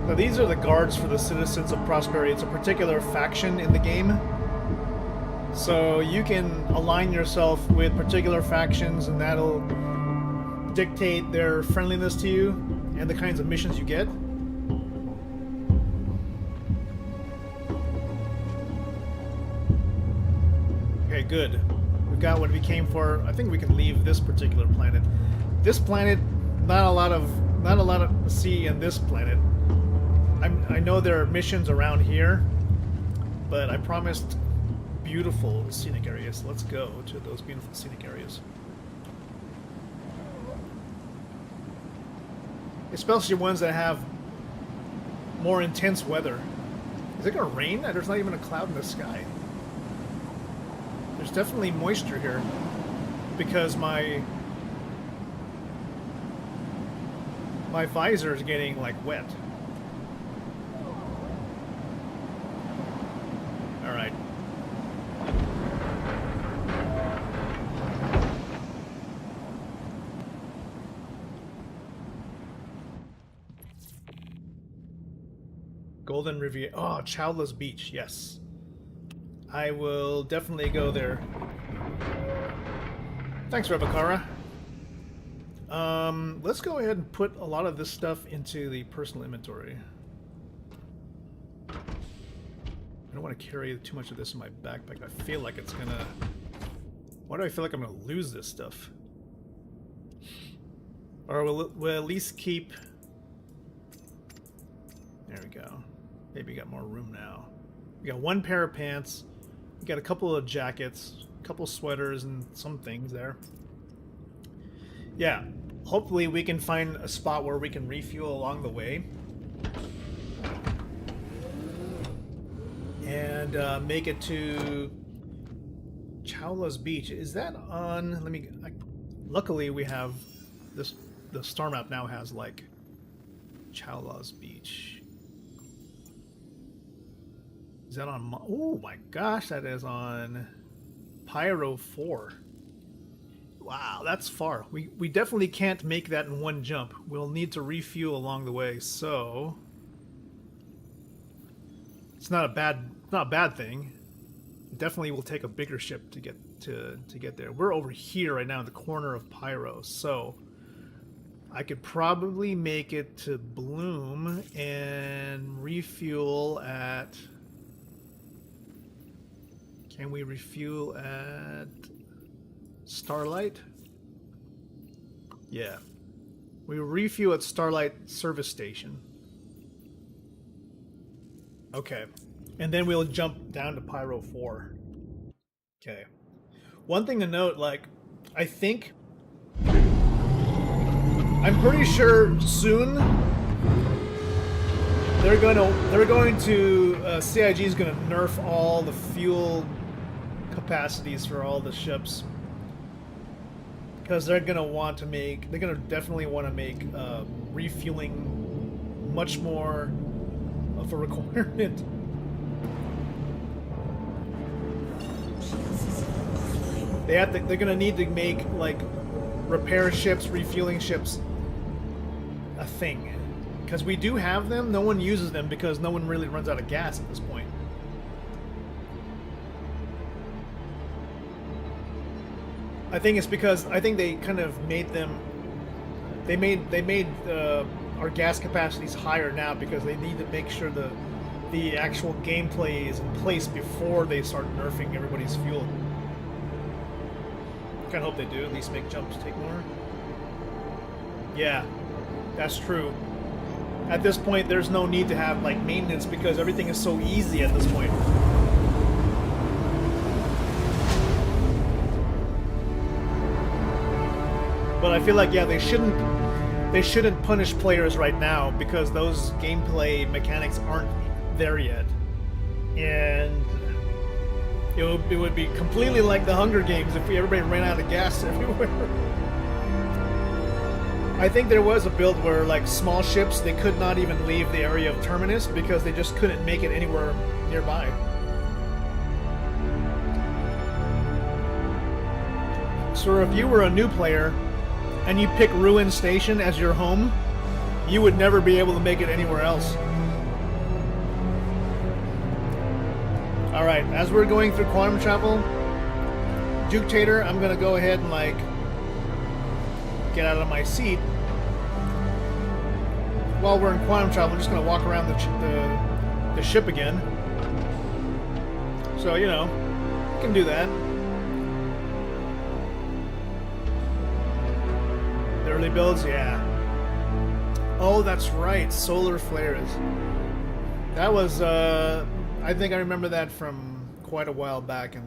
Now these are the guards for the Citizens of Prosperity. It's a particular faction in the game. So you can align yourself with particular factions and that'll dictate their friendliness to you and the kinds of missions you get. Okay, good. We've got what we came for. I think we can leave this particular planet. This planet, not a lot of sea in this planet. I know there are missions around here, but I promised beautiful scenic areas. Let's go to those beautiful scenic areas. Especially ones that have more intense weather. Is it gonna rain? There's not even a cloud in the sky. There's definitely moisture here because my visor is getting like wet. All right. Golden Riviera. Oh, Chowla's Beach. Yes. I will definitely go there. Thanks, Rebekara. Let's go ahead and put a lot of this stuff into the personal inventory. I don't want to carry too much of this in my backpack. I feel like it's gonna... Why do I feel like I'm gonna lose this stuff? Or we'll at least keep... There we go. Maybe we got more room now. We got one pair of pants. We got a couple of jackets, a couple sweaters, and some things there. Yeah. Hopefully we can find a spot where we can refuel along the way. And make it to Chowla's Beach. Is that on... Let me... luckily we have this... The star map now has, like, Chowla's Beach. Is that on... Oh my gosh, that is on Pyro 4. Wow, that's far. We definitely can't make that in one jump. We'll need to refuel along the way, so... It's not a bad thing. It definitely will take a bigger ship to get there. We're over here right now in the corner of Pyro, so I could probably make it to Bloom and refuel at... Can we refuel at Starlight? Yeah. We refuel at Starlight Service Station. Okay. And then we'll jump down to Pyro 4. Okay. One thing to note, like, I think... I'm pretty sure soon they're going to CIG is going to nerf all the fuel capacities for all the ships, because they're going to definitely want to make refueling much more of a requirement. They're going to need to make, like, repair ships, refueling ships a thing. Because we do have them, no one uses them because no one really runs out of gas at this point. I think it's because they kind of made them. They made our gas capacities higher now because they need to make sure the actual gameplay is in place before they start nerfing everybody's fuel. Kind of hope they do. At least make jumps take more. Yeah, that's true. At this point, there's no need to have, like, maintenance because everything is so easy at this point. But I feel like, yeah, they shouldn't punish players right now because those gameplay mechanics aren't there yet. And it would be completely like the Hunger Games if everybody ran out of gas everywhere. I think there was a build where, like, small ships, they could not even leave the area of Terminus because they just couldn't make it anywhere nearby. So if you were a new player and you pick Ruin Station as your home, you would never be able to make it anywhere else. Alright, as we're going through quantum travel, Juketator, I'm gonna go ahead and, like, get out of my seat. While we're in quantum travel, I'm just gonna walk around the ship again. So, you know, you can do that. The early builds, yeah. Oh, that's right, solar flares. That was, I think I remember that from quite a while back in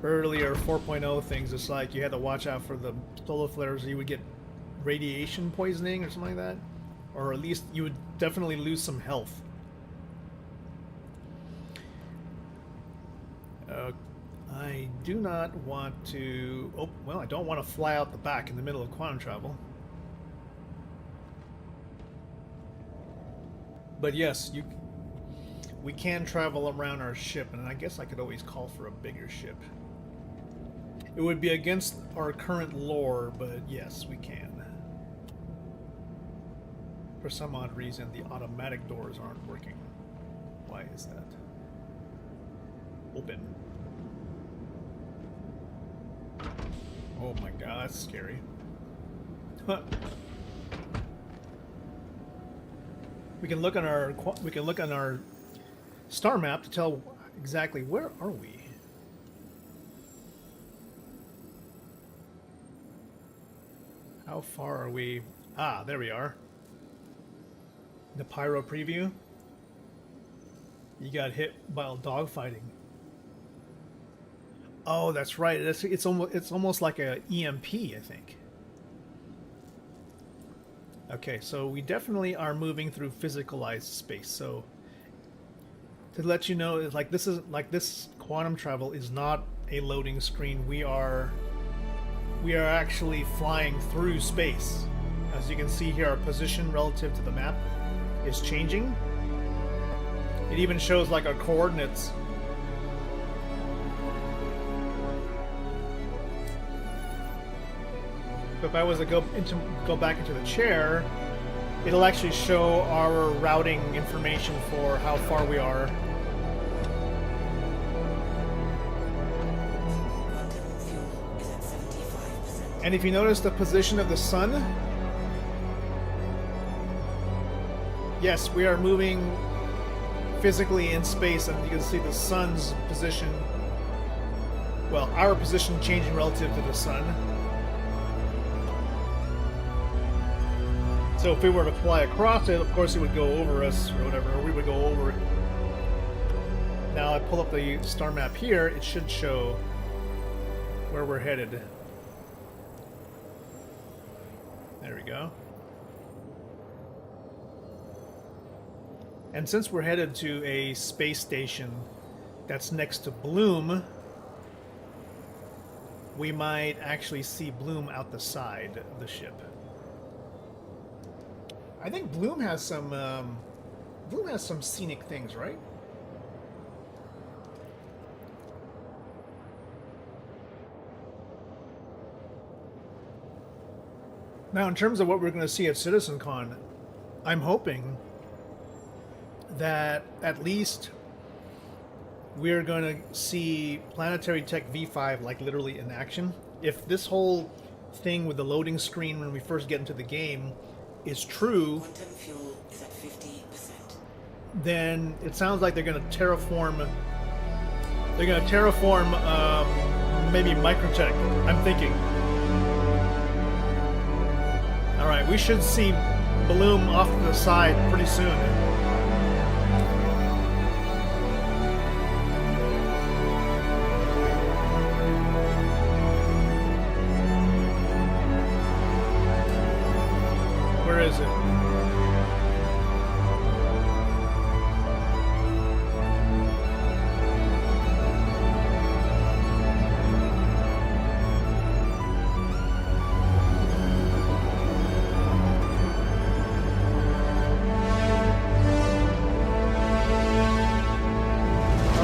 earlier 4.0 things. It's like you had to watch out for the solar flares, or you would get radiation poisoning or something like that. Or at least you would definitely lose some health. I do not want to... Oh, well, I don't want to fly out the back in the middle of quantum travel. But yes, we can travel around our ship, and I guess I could always call for a bigger ship. It would be against our current lore, but yes, we can. For some odd reason, the automatic doors aren't working. Why is that? Open. Oh my god, that's scary. We can look on our star map to tell exactly where are we. How far are we? Ah, there we are. The pyro preview. You got hit while dogfighting. Oh, that's right. It's almost like a EMP, I think. Okay, so we definitely are moving through physicalized space. So to let you know, it's like this quantum travel is not a loading screen. We are actually flying through space. As you can see here, our position relative to the map is changing. It even shows like our coordinates. But if I was to go back into the chair, it'll actually show our routing information for how far we are. And if you notice the position of the sun, yes, we are moving physically in space, and you can see the sun's position, well, our position changing relative to the sun. So if we were to fly across it, of course it would go over us or whatever, or we would go over it. Now I pull up the star map here, it should show where we're headed. There we go. And since we're headed to a space station that's next to Bloom, we might actually see Bloom out the side of the ship. I think Bloom has some scenic things, right? Now, in terms of what we're going to see at CitizenCon, I'm hoping that at least we're going to see Planetary Tech V5 like literally in action. If this whole thing with the loading screen when we first get into the game is true, quantum fuel is at 50%. then it sounds like they're going to terraform. They're going to terraform maybe Microtech. I'm thinking. All right, we should see Bloom off to the side pretty soon. Where is it?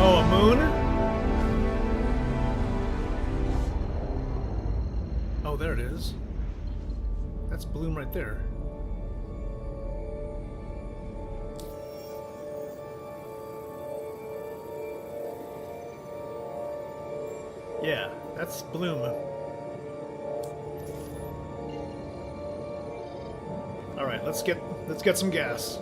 Oh, a moon? Oh, there it is. That's Bloom right there. Yeah, that's Bloom. All right, let's get some gas.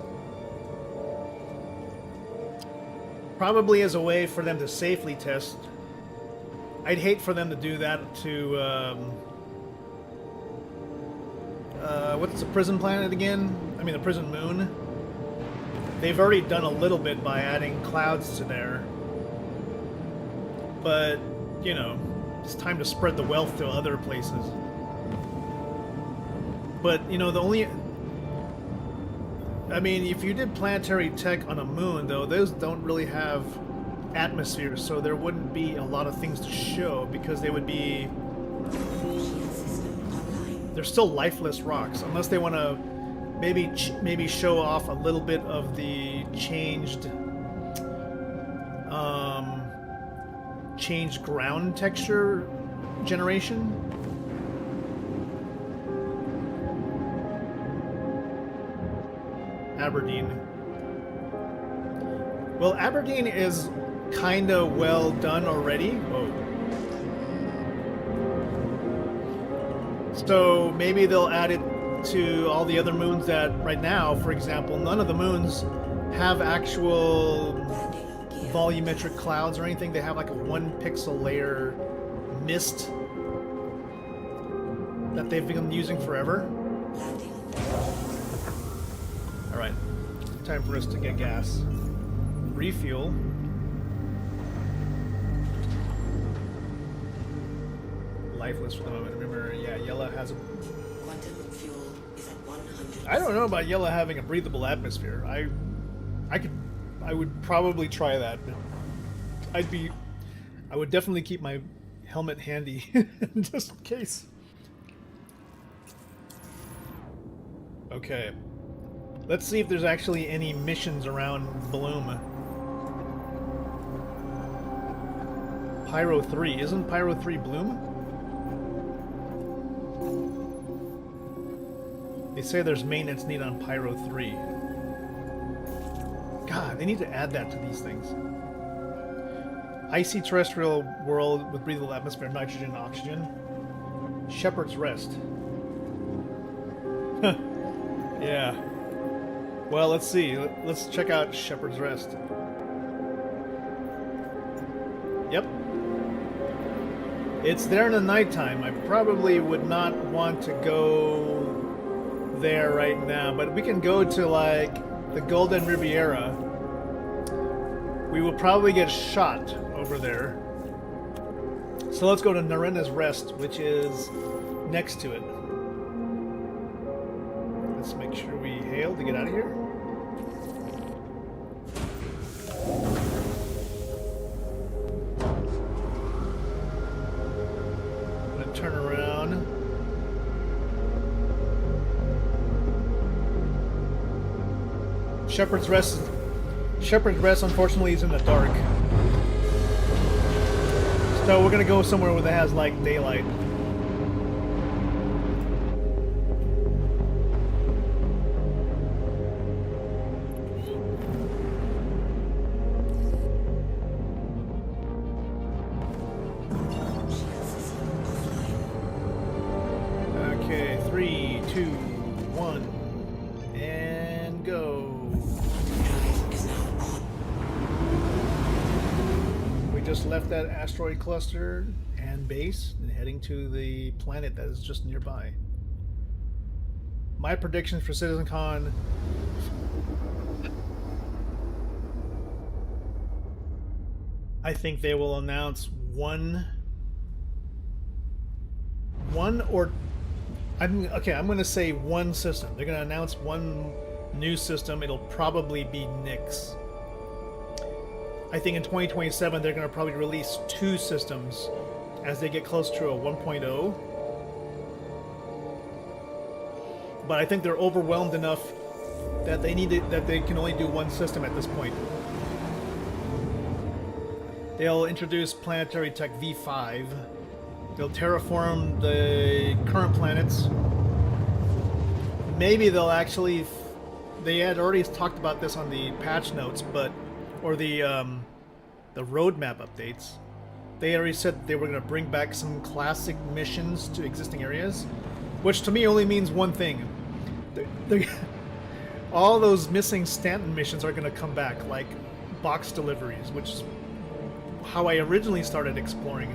Probably as a way for them to safely test. I'd hate for them to do that to what's the prison planet again? I mean the prison moon. They've already done a little bit by adding clouds to there. But you know, it's time to spread the wealth to other places. But, you know, I mean, if you did planetary tech on a moon, though, those don't really have atmosphere, so there wouldn't be a lot of things to show, because they would be... They're still lifeless rocks, unless they want to maybe show off a little bit of the changed ground texture generation. Aberdeen. Well, Aberdeen is kind of well done already. Whoa. So maybe they'll add it to all the other moons that right now, for example, none of the moons have actual volumetric clouds or anything. They have like a 1 pixel layer mist that they've been using forever. Alright, time for us to get gas. Refuel. Lifeless for the moment. Remember, yeah, Yella has a... Quantum fuel is at 100%. I don't know about Yella having a breathable atmosphere. I would probably try that. I would definitely keep my helmet handy just in case. Okay. Let's see if there's actually any missions around Bloom. Pyro 3. Isn't Pyro 3 Bloom? They say there's maintenance need on Pyro 3. God, they need to add that to these things. Icy terrestrial world with breathable atmosphere, nitrogen, and oxygen. Shepherd's Rest. Yeah. Well, let's see. Let's check out Shepherd's Rest. Yep. It's there in the nighttime. I probably would not want to go there right now, but we can go to like the Golden Riviera. We will probably get shot over there. So let's go to Narena's Rest, which is next to it. Let's make sure we hail to get out of here. I'm gonna turn around. Shepherd's Rest, unfortunately, is in the dark. So we're gonna go somewhere where it has like daylight. Okay, 3, 2, 1, and go. Just left that asteroid cluster and base and heading to the planet that is just nearby. My predictions for CitizenCon. I think they will announce I'm going to say one system. They're going to announce one new system. It'll probably be Nyx. I think in 2027 they're going to probably release 2 systems as they get close to a 1.0. But I think they're overwhelmed enough that they can only do one system at this point. They'll introduce planetary tech V5. They'll terraform the current planets. Maybe they'll actually... They had already talked about this on the patch notes, or the roadmap updates. They already said they were going to bring back some classic missions to existing areas, which to me only means one thing. All those missing Stanton missions are going to come back, like box deliveries, which is how I originally started exploring.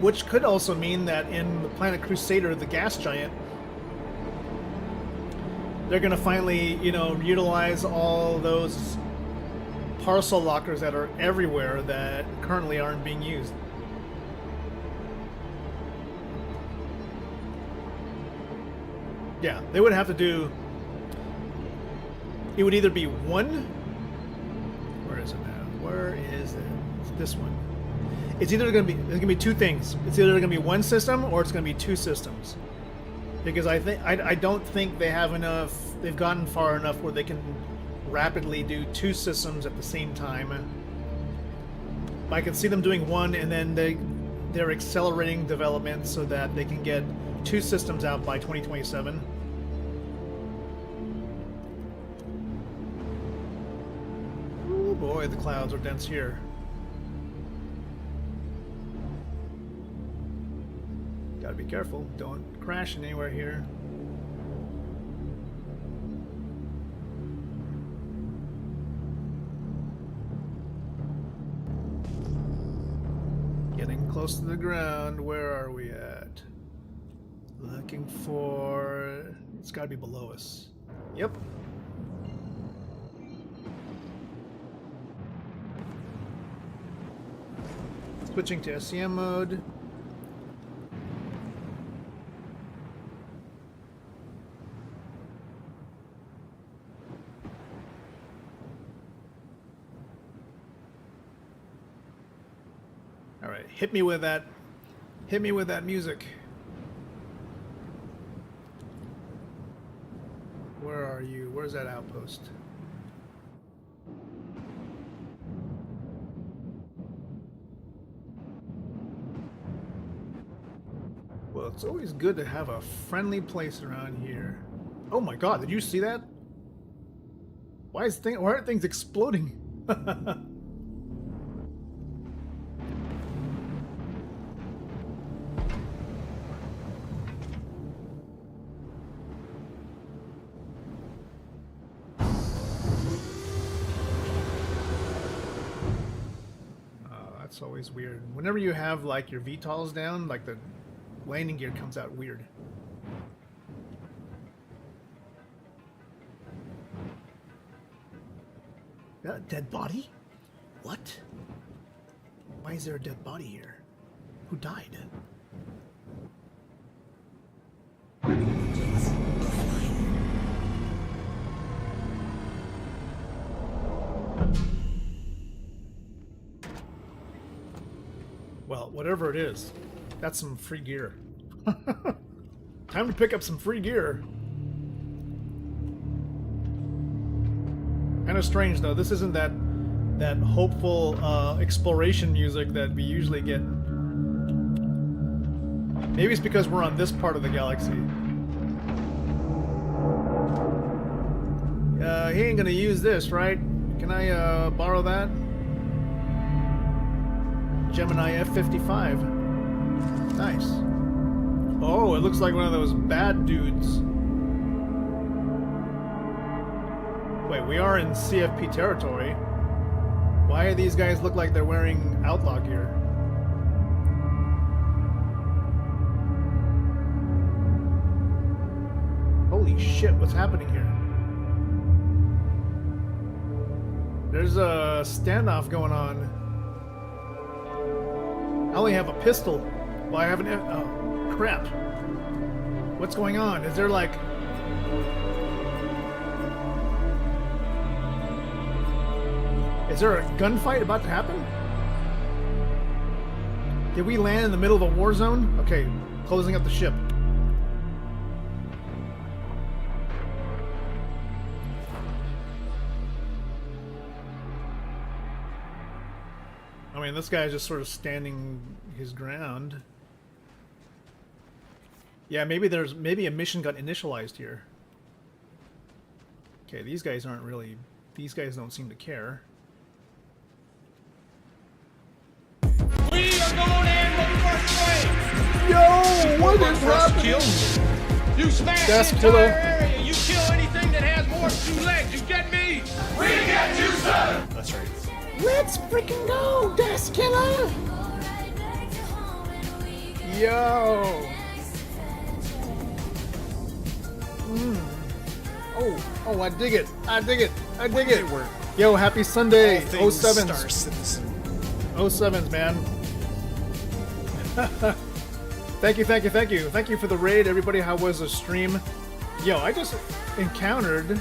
Which could also mean that in the Planet Crusader, the gas giant, they're going to finally, utilize all those parcel lockers that are everywhere that currently aren't being used. Yeah, they would have to do... It would either be one... Where is it now? Where is it? It's this one. It's either going to be... There's going to be 2 things. It's either going to be one system or it's going to be 2 systems. Because I don't think they have enough. They've gotten far enough where they can rapidly do 2 systems at the same time. I can see them doing one, and then they're accelerating development so that they can get 2 systems out by 2027. Oh boy, the clouds are dense here. be careful. Don't crash anywhere here. Getting close to the ground. Where are we at? Looking for... It's got to be below us. Yep. Switching to SCM mode. All right, hit me with that. Hit me with that music. Where are you? Where's that outpost? Well, it's always good to have a friendly place around here. Oh my god, did you see that? Why aren't things exploding? That's always weird. Whenever you have like your VTOLs down, like the landing gear comes out weird. A dead body? What? Why is there a dead body here? Who died? Well, whatever it is, that's some free gear. Time to pick up some free gear. Kind of strange though. This isn't that hopeful exploration music that we usually get. Maybe it's because we're on this part of the galaxy. He ain't gonna use this, right? Can I borrow that? Gemini F-55. Nice. Oh, it looks like one of those bad dudes. Wait, we are in CFP territory. Why do these guys look like they're wearing outlaw gear? Holy shit, what's happening here? There's a standoff going on. I only have a pistol. Well, I have an... Oh, crap. What's going on? Is there like... Is there a gunfight about to happen? Did we land in the middle of a war zone? Okay, closing up the ship. I mean, this guy's just sort of standing his ground. Yeah, maybe a mission got initialized here. Okay, these guys aren't really... These guys don't seem to care. We are going in with first wave. Yo, what is happening? You smash That's the entire killer. area. You kill anything that has more than 2 legs. You get me? We get you, sir. That's right. Let's freaking go, Death Killer! Yo! Oh, I dig it! I dig it! I dig it! Yo, happy Sunday! 07s. 07s, man. Thank you. Thank you for the raid, everybody. How was the stream? Yo, I just encountered...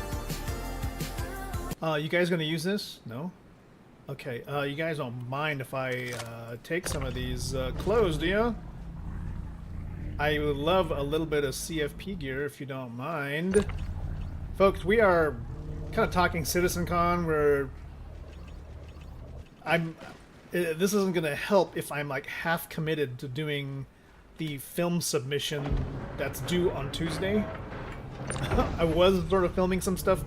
you guys gonna use this? No? Okay, you guys don't mind if I take some of these clothes, do you? I would love a little bit of CFP gear if you don't mind. Folks, we are kind of talking CitizenCon where this isn't going to help if I'm like half committed to doing the film submission that's due on Tuesday. I was sort of filming some stuff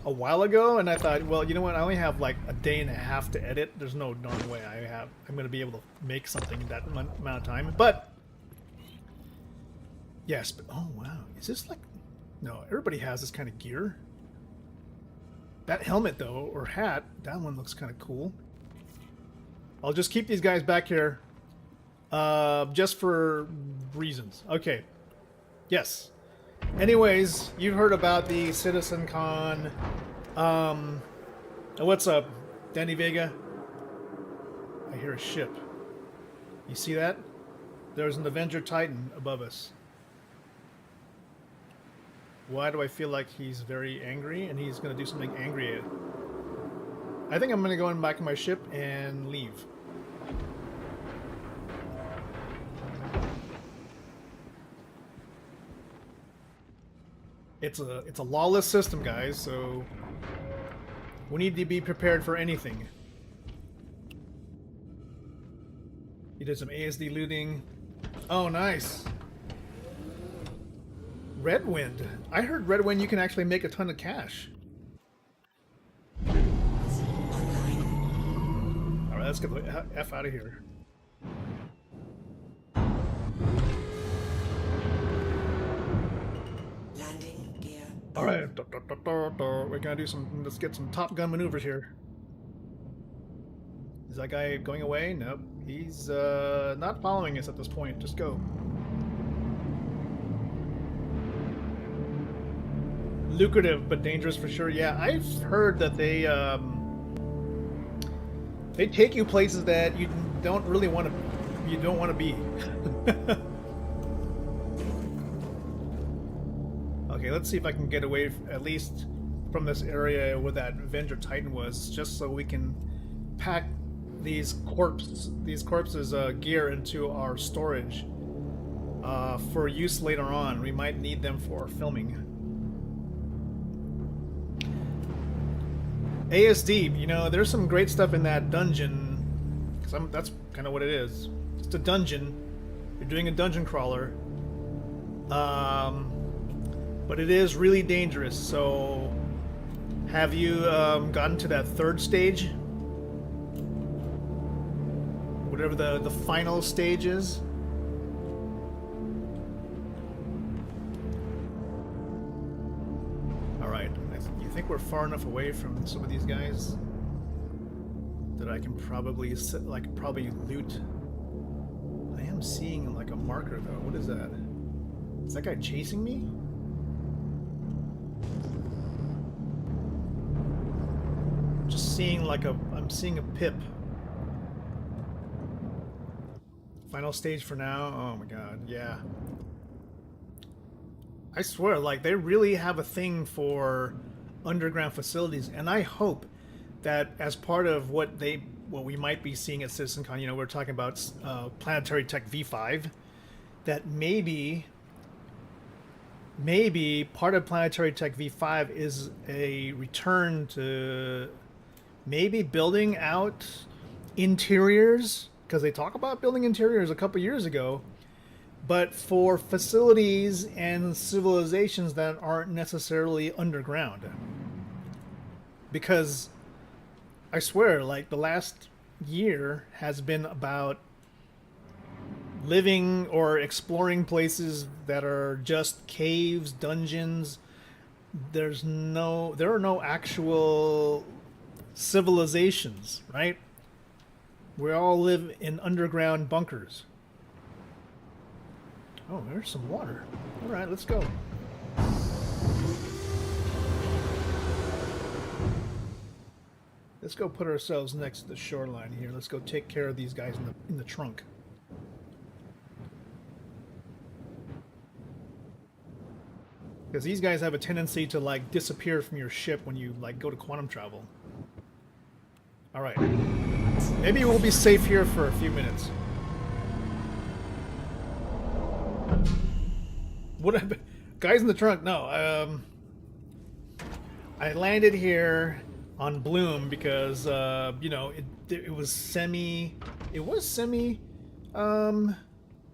a while ago, and I thought, well, you know what? I only have like a day and a half to edit. There's no darn way I'm going to be able to make something in that amount of time. But Yes, but oh wow, is this like? No, everybody has this kind of gear. That helmet though, or hat, that one looks kind of cool. I'll just keep these guys back here, just for reasons. Okay. Yes. Anyways, you've heard about the CitizenCon. What's up, Danny Vega? I hear a ship. You see that? There's an Avenger Titan above us. Why do I feel like he's very angry and he's going to do something angry? I think I'm going to go back in my ship and leave. It's a lawless system, guys, so we need to be prepared for anything. You did some ASD looting. Oh, nice. Redwind. I heard Redwind you can actually make a ton of cash. Alright, let's get the F out of here. Landing gear. Alright, we're gonna do some, let's get some Top Gun maneuvers here. Is that guy going away? Nope. He's not following us at this point. Just go. Lucrative but dangerous for sure. Yeah, I've heard that they take you places that you don't really want to. You don't want to be. Okay, let's see if I can get away at least from this area where that Avenger Titan was, just so we can pack these corpses gear into our storage for use later on. We might need them for filming. ASD, you know, there's some great stuff in that dungeon. That's kind of what it is. It's a dungeon. You're doing a dungeon crawler. But it is really dangerous. So, have you gotten to that third stage? Whatever the final stage is? Alright, you think we're far enough away from some of these guys that I can probably loot? I am seeing like a marker though. What is that? Is that guy chasing me? I'm just seeing like I'm seeing a pip. Final stage for now. Oh my god, yeah. I swear, like, they really have a thing for underground facilities, and I hope that as part of what we might be seeing at CitizenCon, you know, we're talking about Planetary Tech V5, that maybe part of Planetary Tech V5 is a return to maybe building out interiors, because they talk about building interiors a couple years ago, but for facilities and civilizations that aren't necessarily underground. Because I swear, like, the last year has been about living or exploring places that are just caves, dungeons. There are no actual civilizations, right? We all live in underground bunkers. Oh, there's some water. All right, let's go. Let's go put ourselves next to the shoreline here. Let's go take care of these guys in the trunk. Because these guys have a tendency to like disappear from your ship when you like go to quantum travel. All right. Maybe we'll be safe here for a few minutes. What happened? Guys in the trunk? No. I landed here on Bloom because you know, it was semi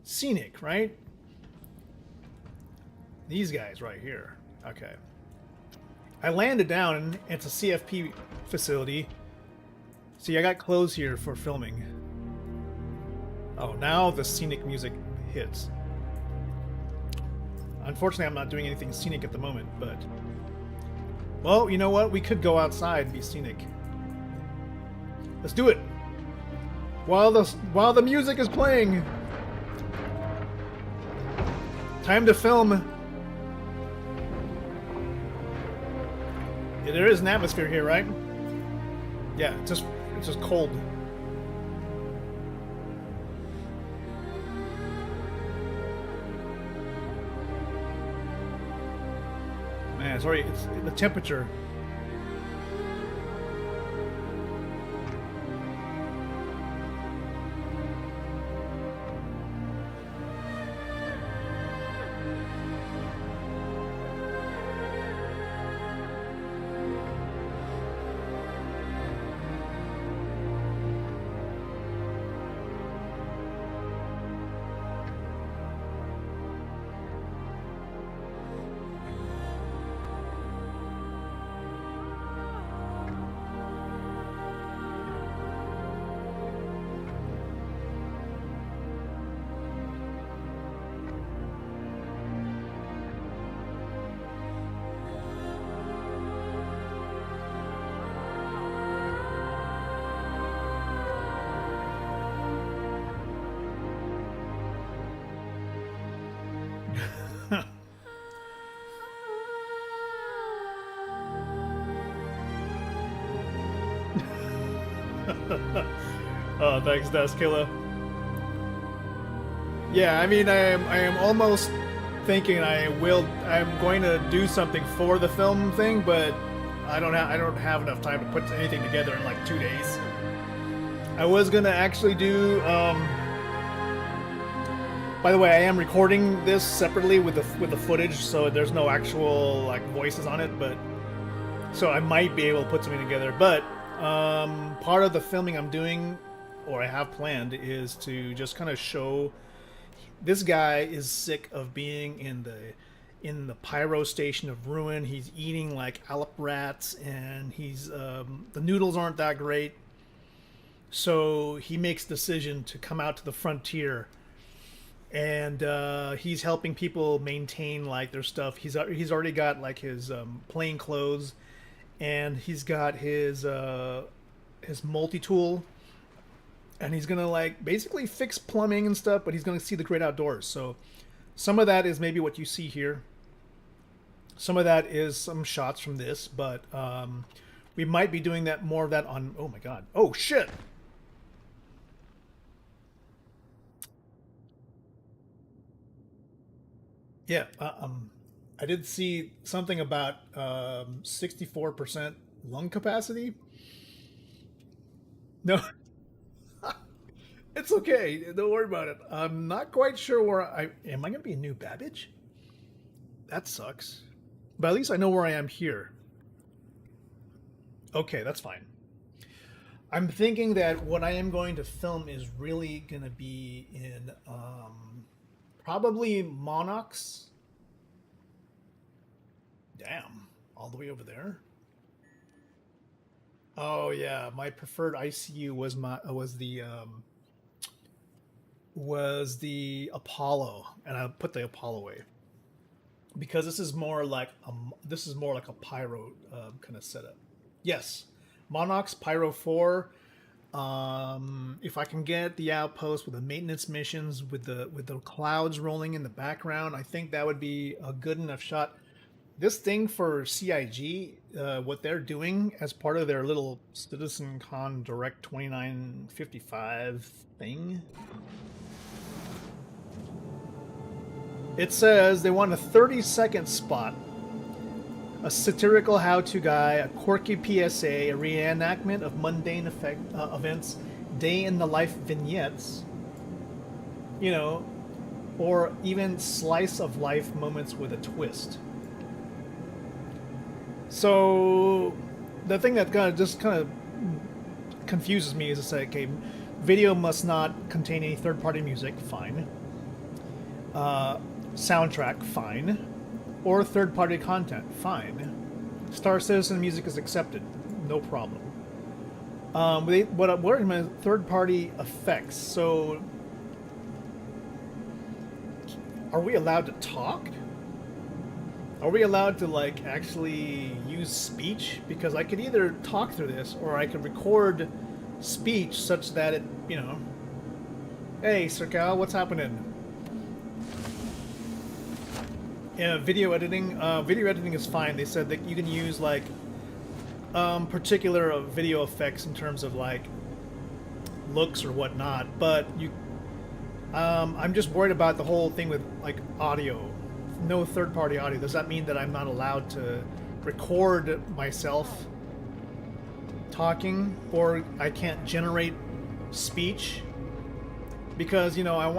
scenic, right? These guys right here. Okay. I landed down and it's a CFP facility. See, I got clothes here for filming. Oh, now the scenic music hits. Unfortunately, I'm not doing anything scenic at the moment, but... Well, you know what? We could go outside and be scenic. Let's do it! While the music is playing! Time to film! Yeah, there is an atmosphere here, right? Yeah, it's just cold. Man, sorry, it's the temperature. Oh, thanks, Daskilla. Yeah, I mean, I am almost thinking I'm going to do something for the film thing, but I don't have enough time to put anything together in like 2 days. I was gonna actually do. By the way, I am recording this separately with the footage, so there's no actual like voices on it, but so I might be able to put something together. But part of the filming I'm doing, or I have planned, is to just kind of show this guy is sick of being in the pyro station of ruin. He's eating like Alp rats, and he's the noodles aren't that great. So he makes the decision to come out to the frontier, and he's helping people maintain like their stuff. He's already got like his plain clothes, and he's got his multi-tool, and he's gonna like basically fix plumbing and stuff, but he's gonna see the great outdoors. So some of that is maybe what you see here. Some of that is some shots from this, but we might be doing that more of that on. Oh my god! Oh shit! Yeah, I did see something about 64% lung capacity. No, it's okay. Don't worry about it. I'm not quite sure where am. I going to be a new Babbage? That sucks. But at least I know where I am here. Okay, that's fine. I'm thinking that what I am going to film is really going to be in probably Monarchs. Damn, all the way over there. Oh yeah, my preferred ICU was the Apollo, and I put the Apollo away because this is more like a pyro kind of setup. Yes, Monarchs Pyro 4. If I can get the outpost with the maintenance missions with the clouds rolling in the background, I think that would be a good enough shot. This thing for CIG, what they're doing as part of their little CitizenCon Direct 2955 thing, it says they want a 30-second spot, a satirical how-to guy, a quirky PSA, a reenactment of mundane events, day-in-the-life vignettes, you know, or even slice-of-life moments with a twist. So the thing that kind of confuses me is to say, okay, video must not contain any third-party music, fine. Soundtrack, fine. Or third-party content, fine. Star Citizen music is accepted, no problem. What are my third-party effects? So, are we allowed to talk? Are we allowed to like actually use speech? Because I could either talk through this or I could record speech such that it, you know, hey, Sir Cal, what's happening? Yeah, video editing is fine. They said that you can use like particular video effects in terms of like looks or whatnot, but you I'm just worried about the whole thing with like audio. No third-party audio. Does that mean that I'm not allowed to record myself talking, or I can't generate speech? Because, you know, I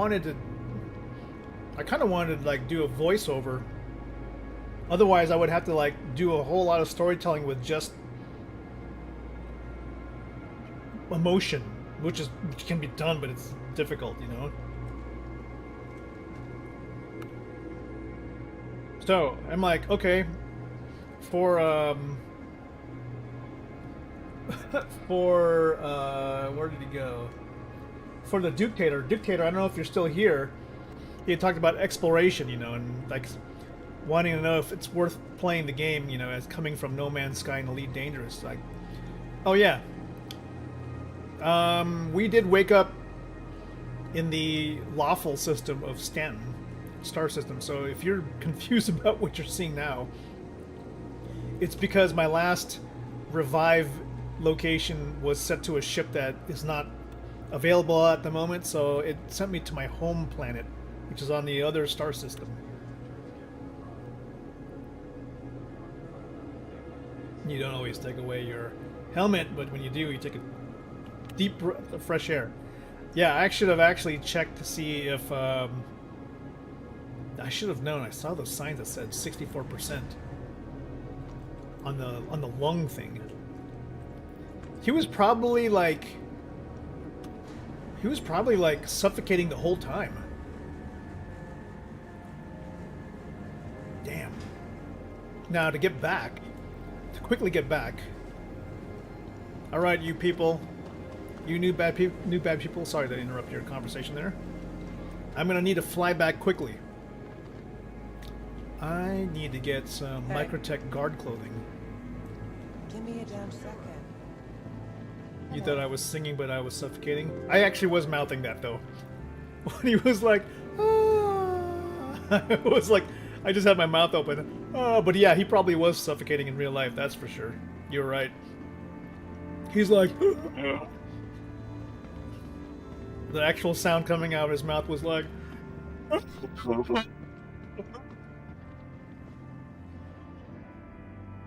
kind of wanted to like do a voiceover. Otherwise, I would have to like do a whole lot of storytelling with just emotion, which can be done, but it's difficult, you know. So I'm like, okay, for where did he go? For the Dictator, I don't know if you're still here. He had talked about exploration, you know, and like wanting to know if it's worth playing the game, you know, as coming from No Man's Sky and Elite Dangerous. Like, oh yeah, we did wake up in the lawful system of Stanton star system. So if you're confused about what you're seeing now, it's because my last revive location was set to a ship that is not available at the moment, so it sent me to my home planet, which is on the other star system. You don't always take away your helmet, but when you do, you take a deep breath of fresh air. Yeah, I should have actually checked to see if I should have known. I saw those signs that said 64% on the lung thing. He was probably like suffocating the whole time. Damn. Now to quickly get back. All right, you people, you new bad people. Sorry to interrupt your conversation there. I'm gonna need to fly back quickly. I need to get some Microtech guard clothing. Give me a damn second. You thought I was singing, but I was suffocating? I actually was mouthing that, though. When he was like, ah, I was like, I just had my mouth open. Oh, but yeah, he probably was suffocating in real life, that's for sure. You're right. He's like, the actual sound coming out of his mouth was like,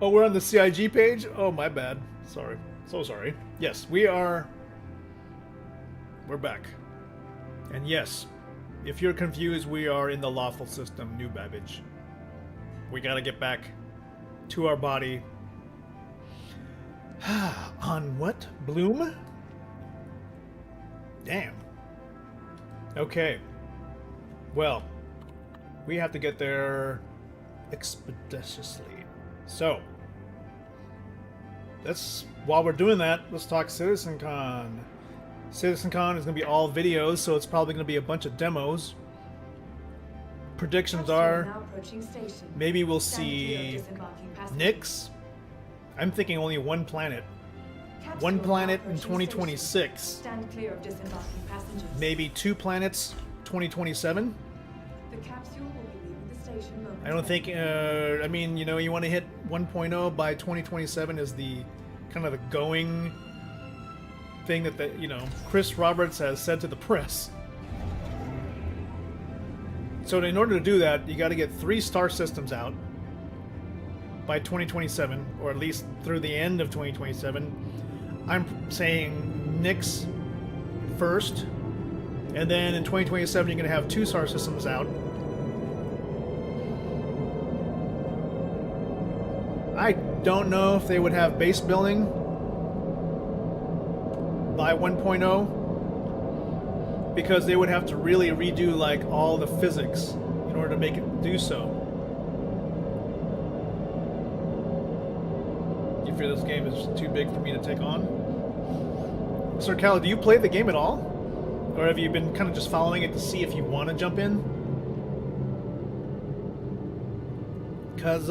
oh, we're on the CIG page? Oh, my bad. Sorry. So sorry. Yes, we're back. And yes, if you're confused, we are in the lawful system, New Babbage. We gotta get back to our body. On what? Bloom? Damn. Okay. Well, we have to get there expeditiously. So, while we're doing that, let's talk CitizenCon. CitizenCon is going to be all videos, so it's probably going to be a bunch of demos. Predictions are maybe we'll see Nyx. I'm thinking only one planet. One planet in 2026. Maybe 2 planets 2027. I don't think, I mean, you know, you want to hit 1.0 by 2027 is the kind of the going thing that, you know, Chris Roberts has said to the press. So in order to do that, you got to get 3 star systems out by 2027, or at least through the end of 2027. I'm saying Nyx first, and then in 2027 you're going to have 2 star systems out. I don't know if they would have base building by 1.0, because they would have to really redo like all the physics in order to make it do so. Do you feel this game is too big for me to take on? Sir Cal, do you play the game at all? Or have you been kind of just following it to see if you want to jump in? Cause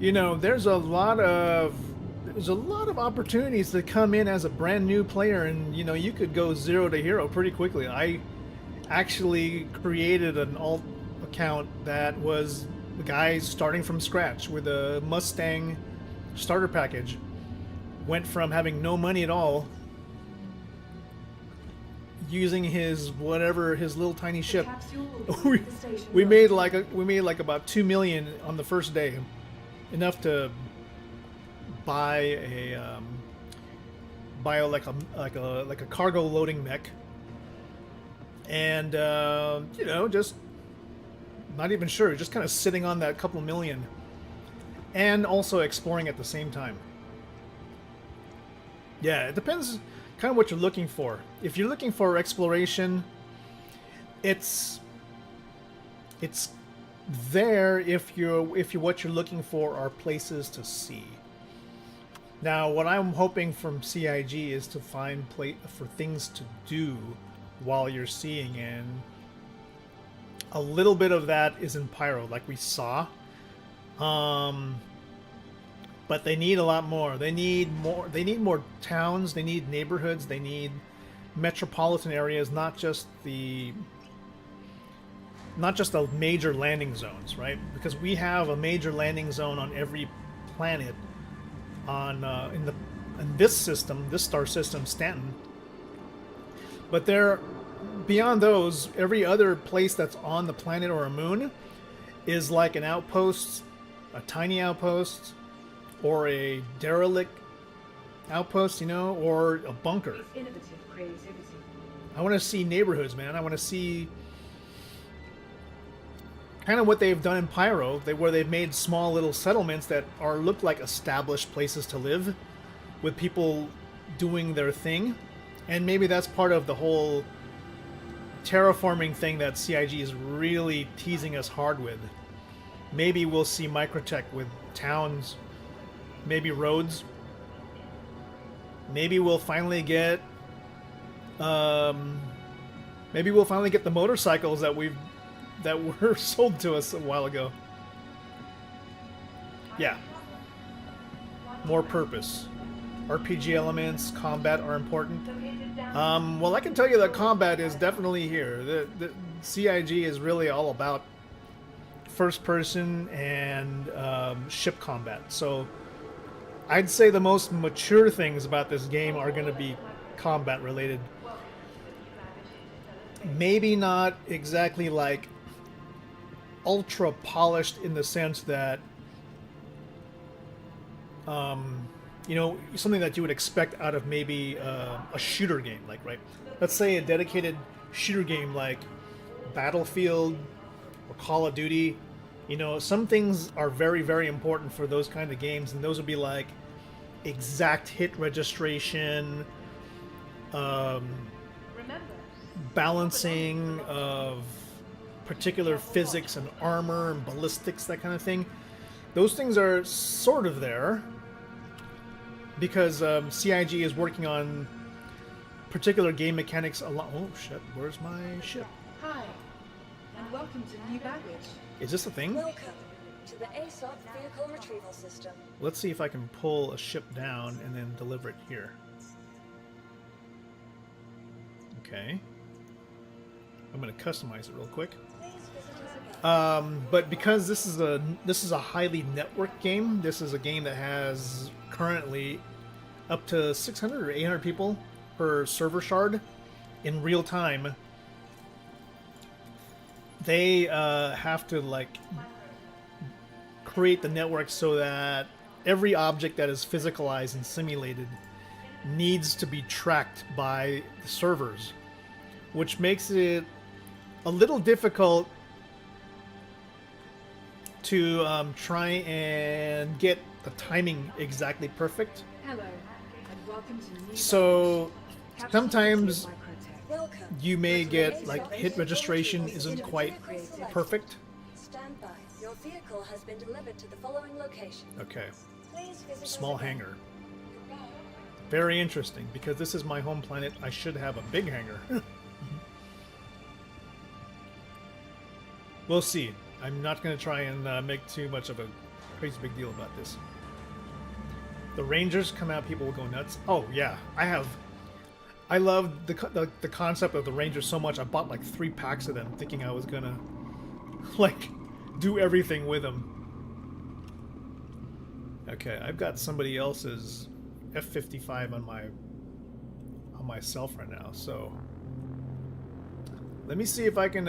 you know, there's a lot of opportunities to come in as a brand new player, and you know, you could go 0 to hero pretty quickly. I actually created an alt account that was the guy starting from scratch with a Mustang starter package. Went from having no money at all, using his little tiny ship. we made like about 2 million on the first day, enough to buy a cargo loading mech, and you know, just not even sure, just kind of sitting on that couple million, and also exploring at the same time. Yeah, it depends kind of what you're looking for. If you're looking for exploration, it's there. If what you're looking for are places to see. Now, what I'm hoping from CIG is to find for things to do while you're seeing, and a little bit of that is in Pyro, like we saw. But they need a lot more. They need more towns. They need neighborhoods. They need metropolitan areas, not just the major landing zones, right? Because we have a major landing zone on every planet on in this system, this star system, Stanton. But beyond those, every other place that's on the planet or a moon is like an outpost, a tiny outpost, or a derelict outpost, you know, or a bunker. I want to see neighborhoods, man. I want to see kind of what they've done in Pyro, where they've made small little settlements that look like established places to live, with people doing their thing. And maybe that's part of the whole terraforming thing that CIG is really teasing us hard with. Maybe we'll see Microtech with towns, maybe roads. Maybe we'll finally get the motorcycles that were sold to us a while ago. Yeah. More purpose. RPG elements, combat are important. Well, I can tell you that combat is definitely here. The CIG is really all about first person and ship combat. So I'd say the most mature things about this game are going to be combat related. Maybe not exactly like ultra polished in the sense that you know, something that you would expect out of maybe a shooter game, like, right? Let's say a dedicated shooter game like Battlefield or Call of Duty. You know, some things are very, very important for those kind of games, and those would be like exact hit registration, balancing of particular physics and armor and ballistics, that kind of thing. Those things are sort of there because CIG is working on particular game mechanics a lot. Oh shit, where's my ship? Hi, and welcome to New Baggage. Is this a thing? Welcome to the ASOP vehicle retrieval system. Let's see if I can pull a ship down and then deliver it here. Okay. I'm going to customize it real quick. But because this is a highly networked game, this is a game that has currently up to 600 or 800 people per server shard in real time. They have to like create the network so that every object that is physicalized and simulated needs to be tracked by the servers, which makes it a little difficult to try and get the timing exactly perfect. Hello, and welcome to New So Baggage. sometimes Welcome. you may get like hit registration isn't quite perfect. Stand by. Your vehicle has been delivered to the following location. Okay, Please visit small us again. hangar. Very interesting, because this is my home planet. I should have a big hangar. We'll see. I'm not going to try and make too much of a crazy big deal about this. The Rangers come out, people will go nuts. Oh yeah, I love the concept of the Rangers so much. I bought like 3 packs of them, thinking I was gonna like do everything with them. Okay, I've got somebody else's F-55 on myself right now, so let me see if I can.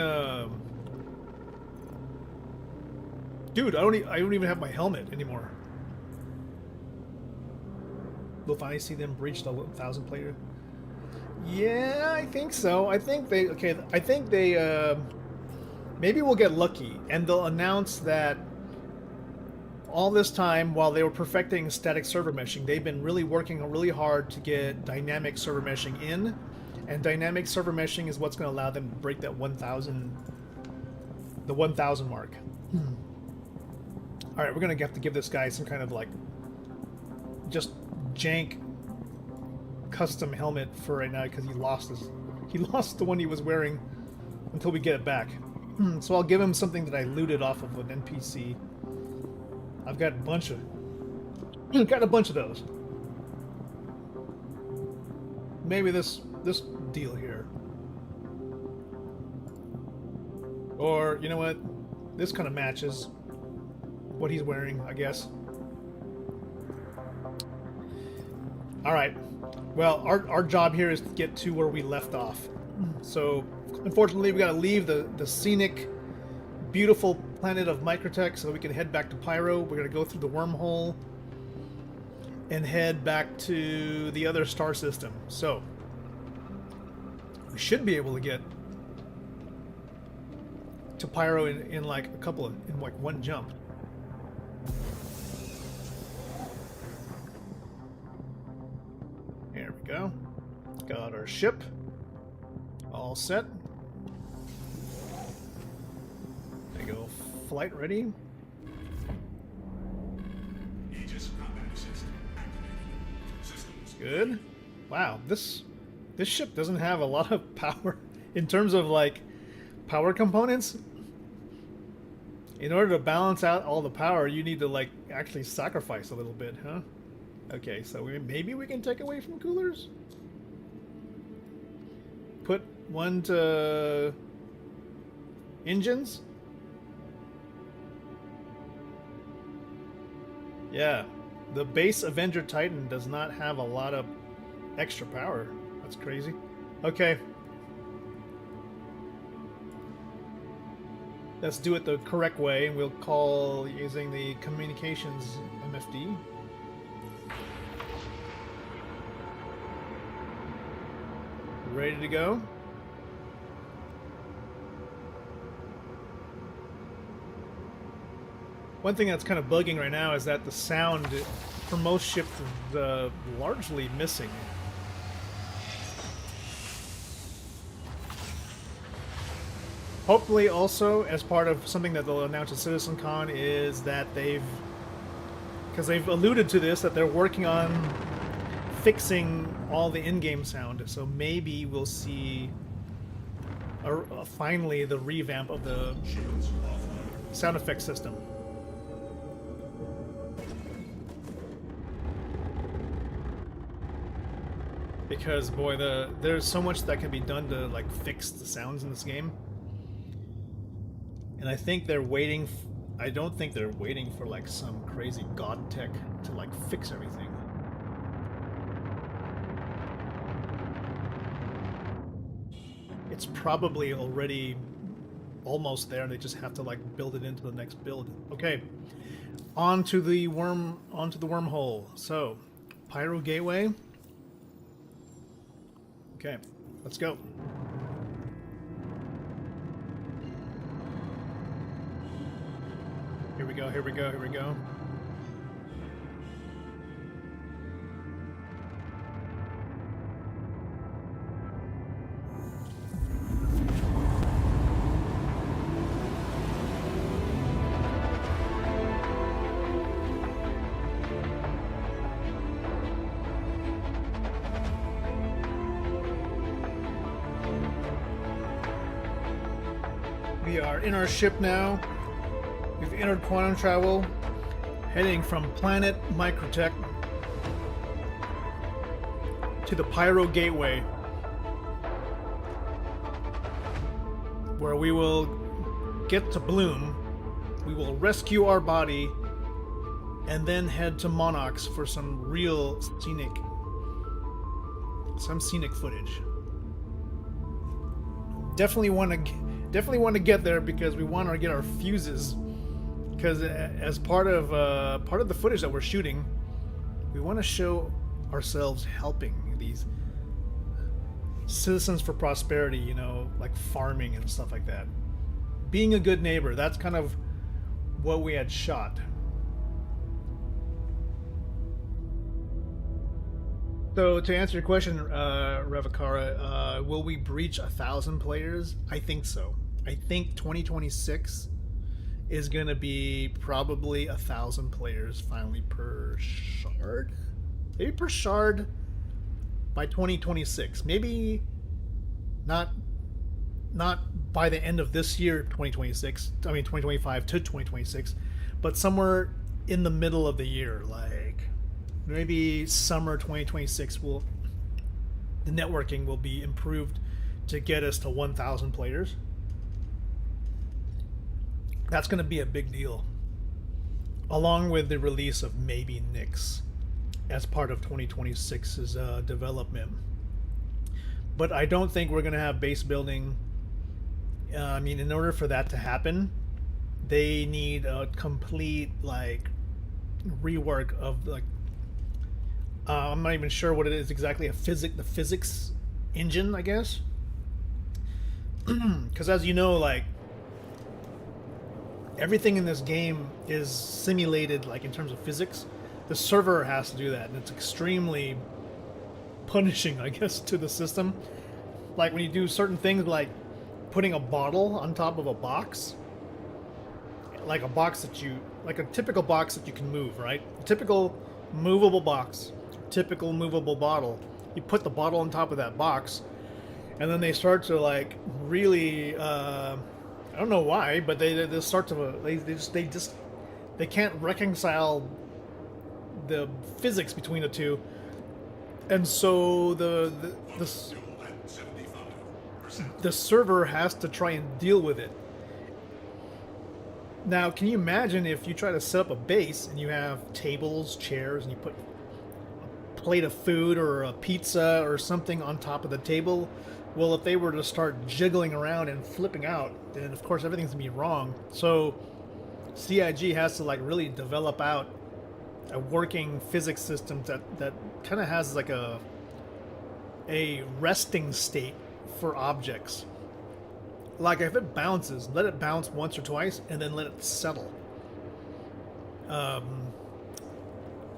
Dude, I don't even have my helmet anymore. We'll finally see them breach the 1,000 player. Yeah, I think so. I think they maybe we'll get lucky and they'll announce that all this time while they were perfecting static server meshing, they've been really working really hard to get dynamic server meshing in, and dynamic server meshing is what's going to allow them to break that 1,000 mark. All right, we're going to have to give this guy some kind of like just jank custom helmet for right now because he lost the one he was wearing until we get it back. So I'll give him something that I looted off of an NPC. I've got a bunch of those. Maybe this deal here. Or you know what? This kind of matches what he's wearing, I guess. Alright, well, our job here is to get to where we left off. So, unfortunately, we gotta leave the scenic, beautiful planet of Microtech so we can head back to Pyro. We're gonna go through the wormhole and head back to the other star system. So, we should be able to get to Pyro in like one jump. There we go. Got our ship all set. There you go. Flight ready. Good. Wow, this ship doesn't have a lot of power in terms of like power components. In order to balance out all the power, you need to like actually sacrifice a little bit, huh? Okay, so maybe we can take away from coolers? Put one to engines? Yeah, the base Avenger Titan does not have a lot of extra power. That's crazy. Okay. Let's do it the correct way, and we'll call using the communications MFD. Ready to go? One thing that's kind of bugging right now is that the sound for most ships is largely missing. Hopefully also, as part of something that they'll announce at CitizenCon, is that because they've alluded to this, that they're working on fixing all the in-game sound, so maybe we'll see finally the revamp of the sound effect system. Because boy, there's so much that can be done to like fix the sounds in this game, and I think they're waiting. I don't think they're waiting for like some crazy god tech to like fix everything. It's probably already almost there. They just have to like build it into the next build. Okay, onto the wormhole. So, Pyro Gateway. Okay, let's go. Here we go. Here we go. Here we go. We are in our ship now. We've entered quantum travel, heading from planet Microtech to the Pyro Gateway, where we will get to Bloom. We will rescue our body and then head to Monarchs for some real scenic footage. Definitely want to get there because we want to get our fuses. Because as part of the footage that we're shooting, we want to show ourselves helping these citizens for prosperity. You know, like farming and stuff like that. Being a good neighbor. That's kind of what we had shot. So to answer your question, Revakara, will we breach 1,000 players? I think so. I think 2026 is going to be probably 1,000 players finally per shard. Maybe per shard by 2026. Maybe not by the end of this year, 2026. I mean 2025 to 2026, but somewhere in the middle of the year, like. Maybe summer 2026 the networking will be improved to get us to 1,000 players. That's going to be a big deal. Along with the release of maybe Nyx as part of 2026's development. But I don't think we're going to have base building. I mean, in order for that to happen, they need a complete like rework of like I'm not even sure what it is exactly. The physics engine, I guess. Because as you know, like everything in this game is simulated, like in terms of physics. The server has to do that, and it's extremely punishing, I guess, to the system. Like when you do certain things, like putting a bottle on top of a box, like a typical box that you can move, right? A typical movable box. Typical movable bottle. You put the bottle on top of that box, and then they start to like really I don't know why, but they start to they can't reconcile the physics between the two, and so the server has to try and deal with it. Now, can you imagine if you try to set up a base and you have tables, chairs, and you put plate of food or a pizza or something on top of the table? Well, if they were to start jiggling around and flipping out, then of course everything's gonna be wrong. So CIG has to like really develop out a working physics system that kind of has like a resting state for objects. Like if it bounces, let it bounce once or twice and then let it settle.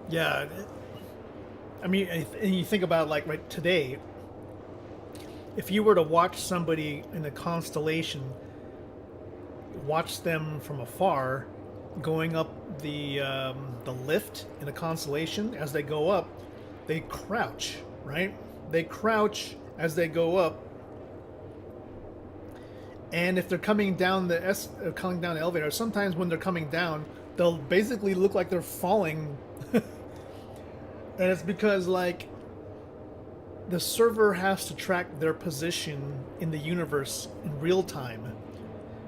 Yeah. I mean, and you think about like right today, if you were to watch somebody in a constellation, watch them from afar, going up the lift in a constellation, as they go up, they crouch, right? They crouch as they go up, and if they're coming down the elevator, sometimes when they're coming down, they'll basically look like they're falling. And it's because, like, the server has to track their position in the universe in real time.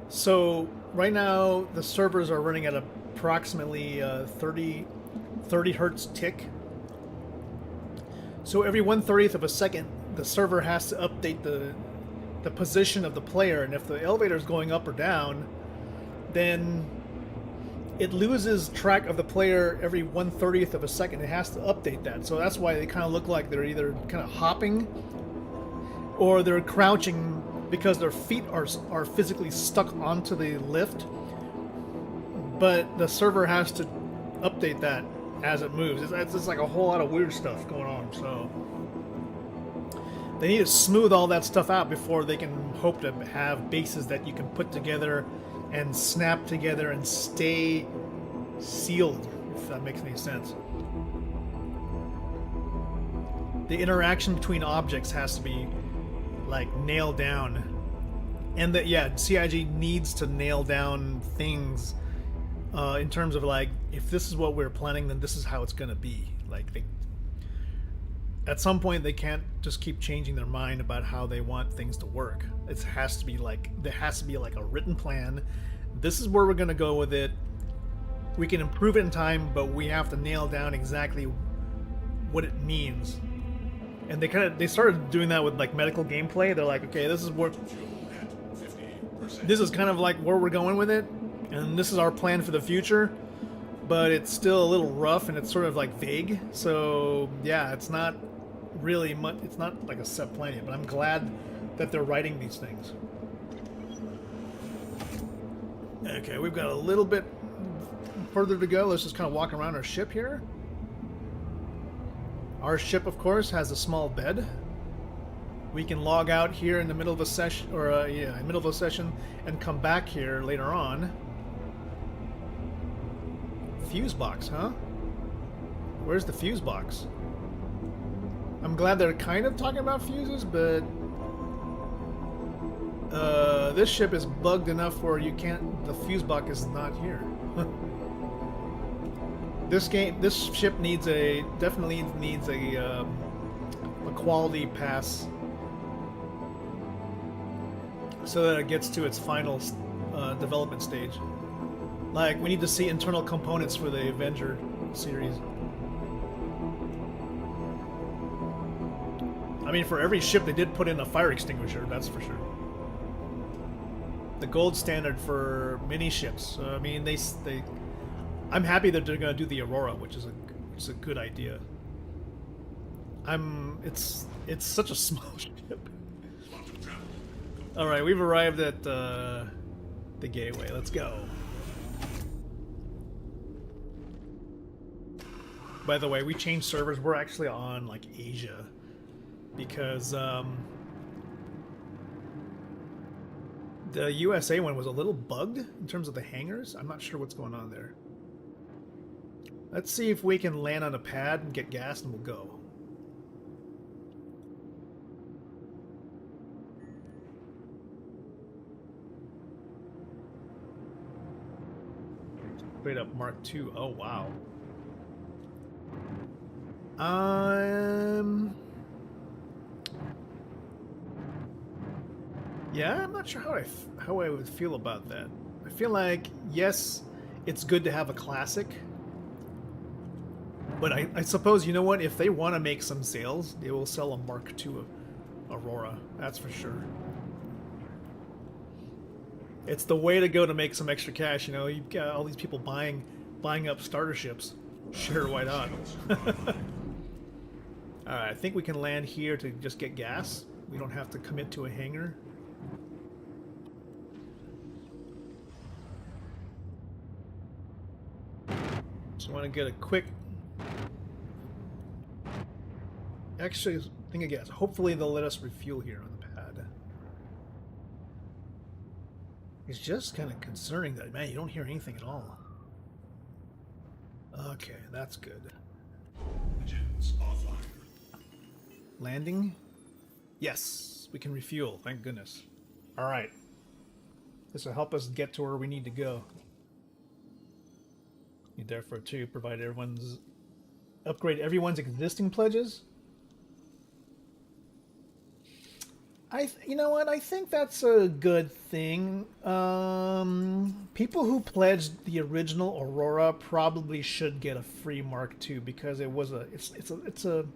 So, right now, the servers are running at approximately 30 hertz tick. So, every 1/30th of a second, the server has to update the position of the player. And if the elevator is going up or down, then it loses track of the player every 1/30th of a second. It has to update that. So that's why they kind of look like they're either kind of hopping or they're crouching because their feet are physically stuck onto the lift. But the server has to update that as it moves. It's just like a whole lot of weird stuff going on. So they need to smooth all that stuff out before they can hope to have bases that you can put together and snap together and stay sealed, if that makes any sense. The interaction between objects has to be like nailed down And that, yeah, CIG needs to nail down things in terms of like, if this is what we're planning, then this is how it's going to be. Like, at some point, they can't just keep changing their mind about how they want things to work. It has to be like, there has to be like a written plan. This is where we're going to go with it. We can improve it in time, but we have to nail down exactly what it means. And they started doing that with like medical gameplay. They're like, okay, this is kind of like where we're going with it, and this is our plan for the future, but it's still a little rough and it's sort of like vague. So yeah, it's not really much, it's not like a set plan yet, but I'm glad that they're writing these things. Okay, we've got a little bit further to go. Let's just kind of walk around our ship here. Our ship, of course, has a small bed. We can log out here in the middle of a session, or yeah, in the middle of a session, and come back here later on. Fuse box, huh? Where's the fuse box? I'm glad they're kind of talking about fuses, but this ship is bugged enough where you can't. The fuse box is not here. This ship definitely needs a quality pass so that it gets to its final development stage. Like, we need to see internal components for the Avenger series. I mean, for every ship they did put in a fire extinguisher, that's for sure. The gold standard for mini ships. I mean, I'm happy that they're going to do the Aurora, which is a good idea. It's such a small ship. All right, we've arrived at the gateway. Let's go. By the way, we changed servers. We're actually on like Asia because the USA one was a little bugged in terms of the hangars. I'm not sure what's going on there. Let's see if we can land on a pad and get gas, and we'll go. Straight up Mark II. Oh, wow. Yeah, I'm not sure how I would feel about that. I feel like, yes, it's good to have a classic. But I suppose, you know what, if they want to make some sales, they will sell a Mark II Aurora. That's for sure. It's the way to go to make some extra cash, you know. You've got all these people buying up starter ships. Sure, why not? Alright, I think we can land here to just get gas. We don't have to commit to a hangar. Just want to get a quick... Actually, I think I guess. Hopefully they'll let us refuel here on the pad. It's just kind of concerning that, man, you don't hear anything at all. Okay, that's good. Landing? Yes, we can refuel, thank goodness. Alright. This will help us get to where we need to go. Need therefore to provide upgrade everyone's existing pledges. You know what? I think that's a good thing. People who pledged the original Aurora probably should get a free Mark II because it was an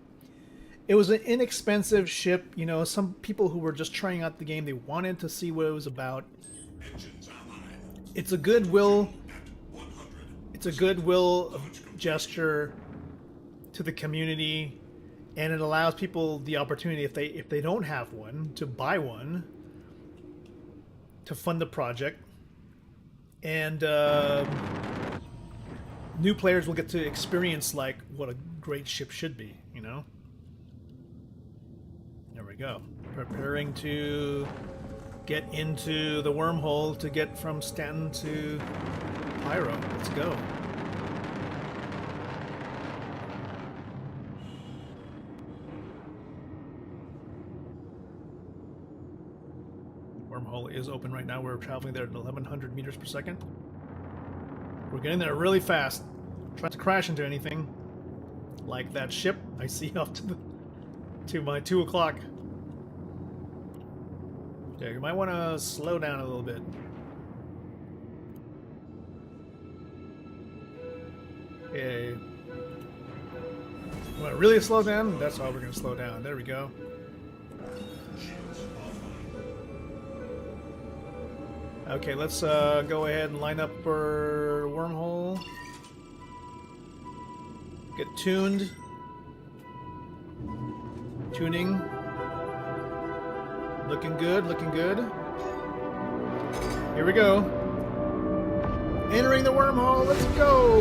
inexpensive ship. You know, some people who were just trying out the game, they wanted to see what it was about. It's a goodwill. It's a goodwill gesture to the community. And it allows people the opportunity, if they don't have one, to buy one, to fund the project, and new players will get to experience like what a great ship should be. You know. There we go. Preparing to get into the wormhole to get from Stanton to Pyro. Let's go. Wormhole is open right now. We're traveling there at 1100 meters per second. We're getting there really fast. Try not to crash into anything. Like that ship I see off to my 2 o'clock. Yeah, you might want to slow down a little bit. Okay. Want to really slow down? That's how we're going to slow down. There we go. Okay, let's go ahead and line up for wormhole. Get tuned. Tuning. Looking good, looking good. Here we go. Entering the wormhole, let's go!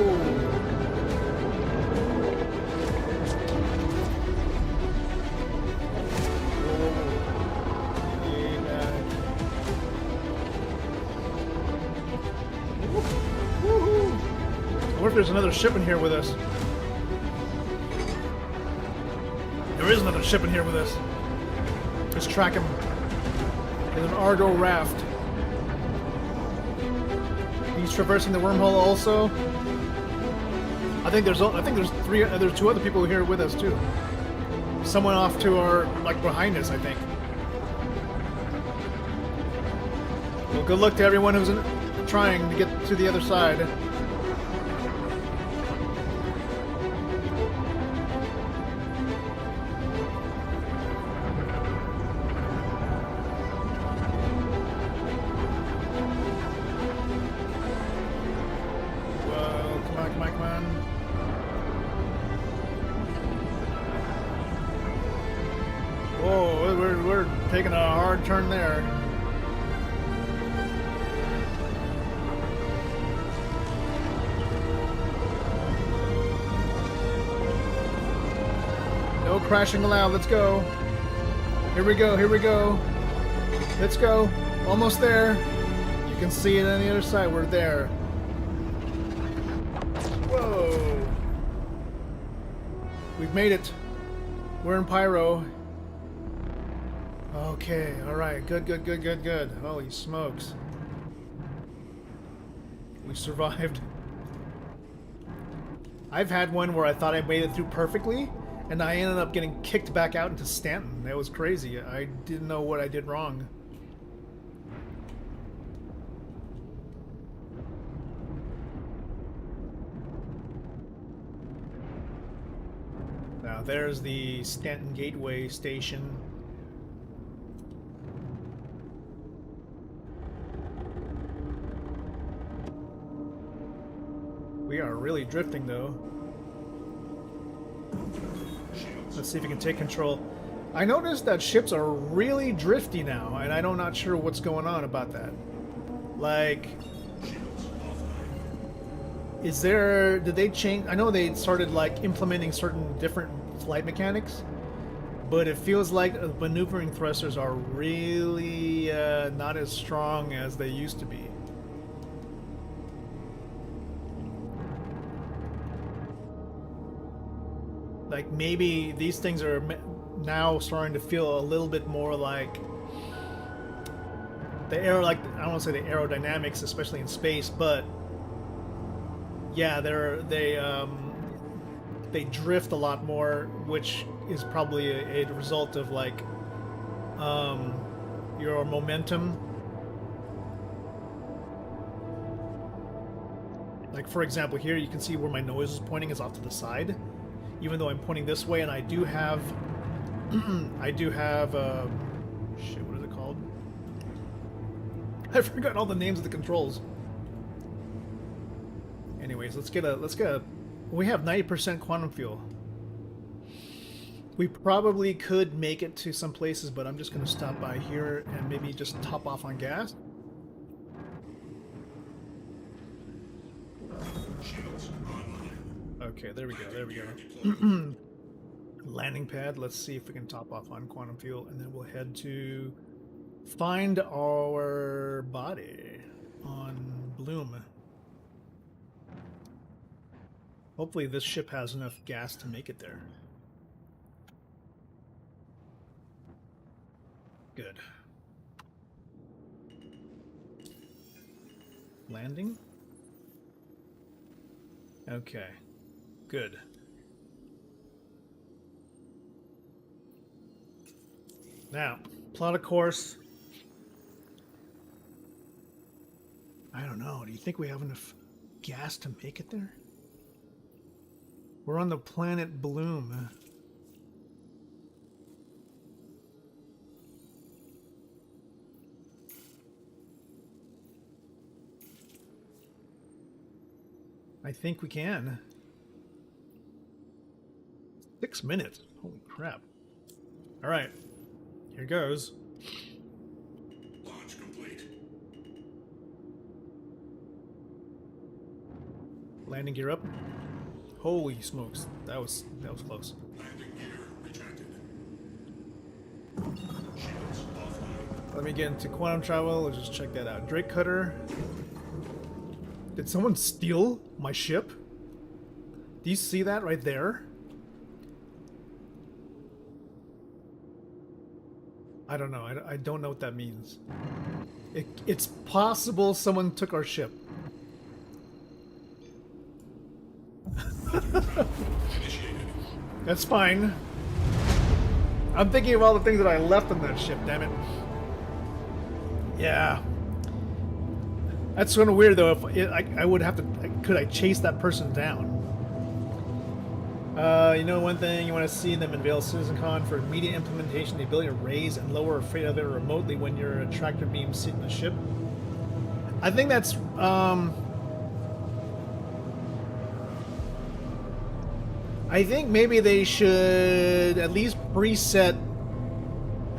I wonder if there's another ship in here with us. There is another ship in here with us. Let's track him. There's an Argo raft. He's traversing the wormhole also. I think there's two other people here with us too. Someone off to our behind us, I think. Well, good luck to everyone who's trying to get to the other side. Taking a hard turn there. No crashing allowed. Let's go. Here we go. Here we go. Let's go. Almost there. You can see it on the other side. We're there. Whoa. We've made it. We're in Pyro. Okay, alright, good. Holy smokes. We survived. I've had one where I thought I made it through perfectly, and I ended up getting kicked back out into Stanton. That was crazy. I didn't know what I did wrong. Now there's the Stanton Gateway station. We are really drifting, though. Let's see if we can take control. I noticed that ships are really drifty now, and I'm not sure what's going on about that. Like, did they change? I know they started, implementing certain different flight mechanics, but it feels like maneuvering thrusters are really not as strong as they used to be. Like, maybe these things are now starting to feel a little bit more like the I don't want to say the aerodynamics, especially in space, but yeah, they drift a lot more, which is probably a result of your momentum. Like, for example, here you can see where my nose is pointing is off to the side. Even though I'm pointing this way, and I do have, shit, what is it called? I forgot all the names of the controls. Anyways, let's get a, we have 90% quantum fuel. We probably could make it to some places, but I'm just going to stop by here and maybe just top off on gas. Okay, there we go. Landing pad. Let's see if we can top off on quantum fuel, and then we'll head to find our body on Bloom. Hopefully this ship has enough gas to make it there. Good. Landing? Okay. Good. Now, plot a course. I don't know. Do you think we have enough gas to make it there? We're on the planet Bloom. I think we can. 6 minutes. Holy crap. All right. Here goes. Launch complete. Landing gear up. Holy smokes. That was close. Landing gear retracted. Let me get into quantum travel. Let's just check that out. Drake Cutter. Did someone steal my ship? Do you see that right there? I don't know. I don't know what that means. It's possible someone took our ship. That's fine. I'm thinking of all the things that I left on that ship, damn it. Yeah. That's sort of weird, though. If I would have to... Could I chase that person down? You know one thing, you want to see them unveil CitizenCon for immediate implementation, the ability to raise and lower a freight elevator remotely when your tractor beam sit in the ship. I think that's... I think maybe they should at least preset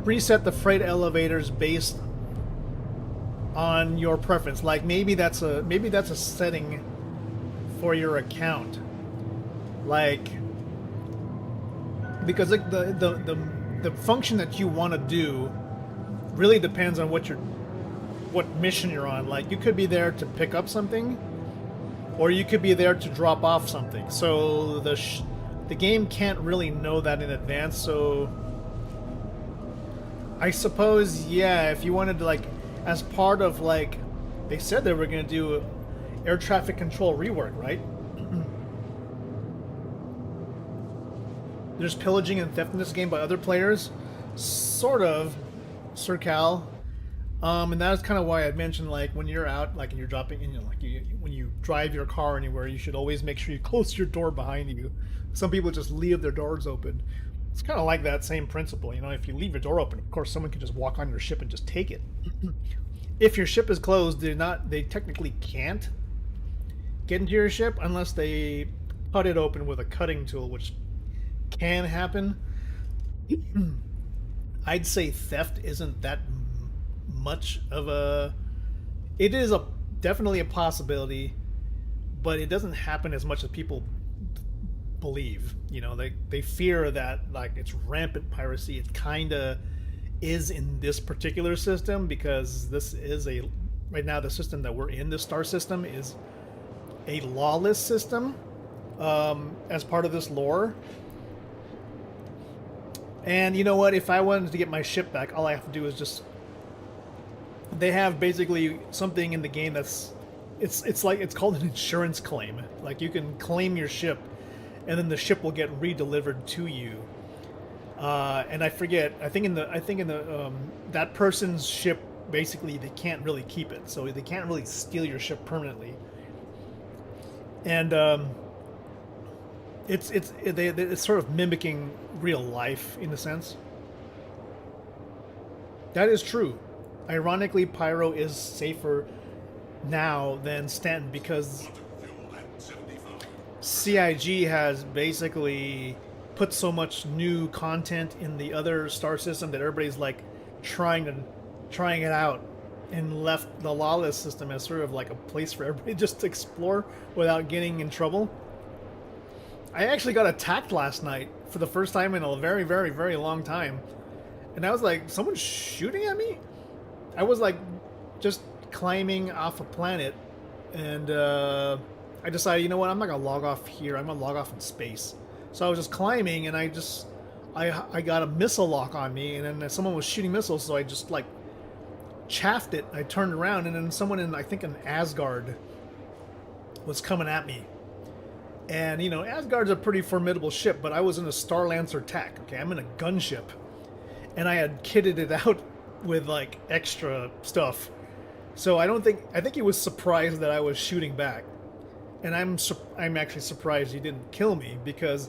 the freight elevators based on your preference. Like maybe that's a setting for your account. Like because like the function that you want to do really depends on what mission you're on. Like you could be there to pick up something, or you could be there to drop off something. So the game can't really know that in advance. So I suppose, yeah, if you wanted to, like, as part of, like, they said they were going to do air traffic control rework, right? There's pillaging and theft in this game by other players, sort of, Sir Cal. And that's kind of why I mentioned, like, when you're out, like, and you're dropping, you know, like, when you drive your car anywhere, you should always make sure you close your door behind you. Some people just leave their doors open. It's kind of like that same principle, you know. If you leave your door open, of course, someone can just walk on your ship and just take it. If your ship is closed, they technically can't get into your ship unless they cut it open with a cutting tool, which can happen. I'd say theft isn't that much of a... It is definitely a possibility, but it doesn't happen as much as people believe. You know, they fear that, like, it's rampant piracy. It kind of is in this particular system, because this is right now the system that we're in, the star system, is a lawless system as part of this lore. And you know what, if I wanted to get my ship back, all I have to do is just... They have basically something in the game that's... It's like, it's called an insurance claim. Like, you can claim your ship, and then the ship will get re-delivered to you. And I forget. I think in the that person's ship, basically they can't really keep it, so they can't really steal your ship permanently. And it's sort of mimicking real life in a sense. That is true. Ironically, Pyro is safer now than Stanton, because CIG has basically put so much new content in the other star system that everybody's like trying it out, and left the lawless system as sort of like a place for everybody just to explore without getting in trouble. I actually got attacked last night for the first time in a very, very, very long time, and I was like, someone's shooting at me? I was like just climbing off a planet, and I decided, you know what, I'm not gonna log off here, I'm gonna log off in space. So I was just climbing, and I got a missile lock on me, and then someone was shooting missiles, so I just like chaffed it. I turned around, and then someone in, I think, in Asgard was coming at me. And, you know, Asgard's a pretty formidable ship, but I was in a Star Lancer attack. Okay, I'm in a gunship. And I had kitted it out with, like, extra stuff. So I think he was surprised that I was shooting back. And I'm actually surprised he didn't kill me, because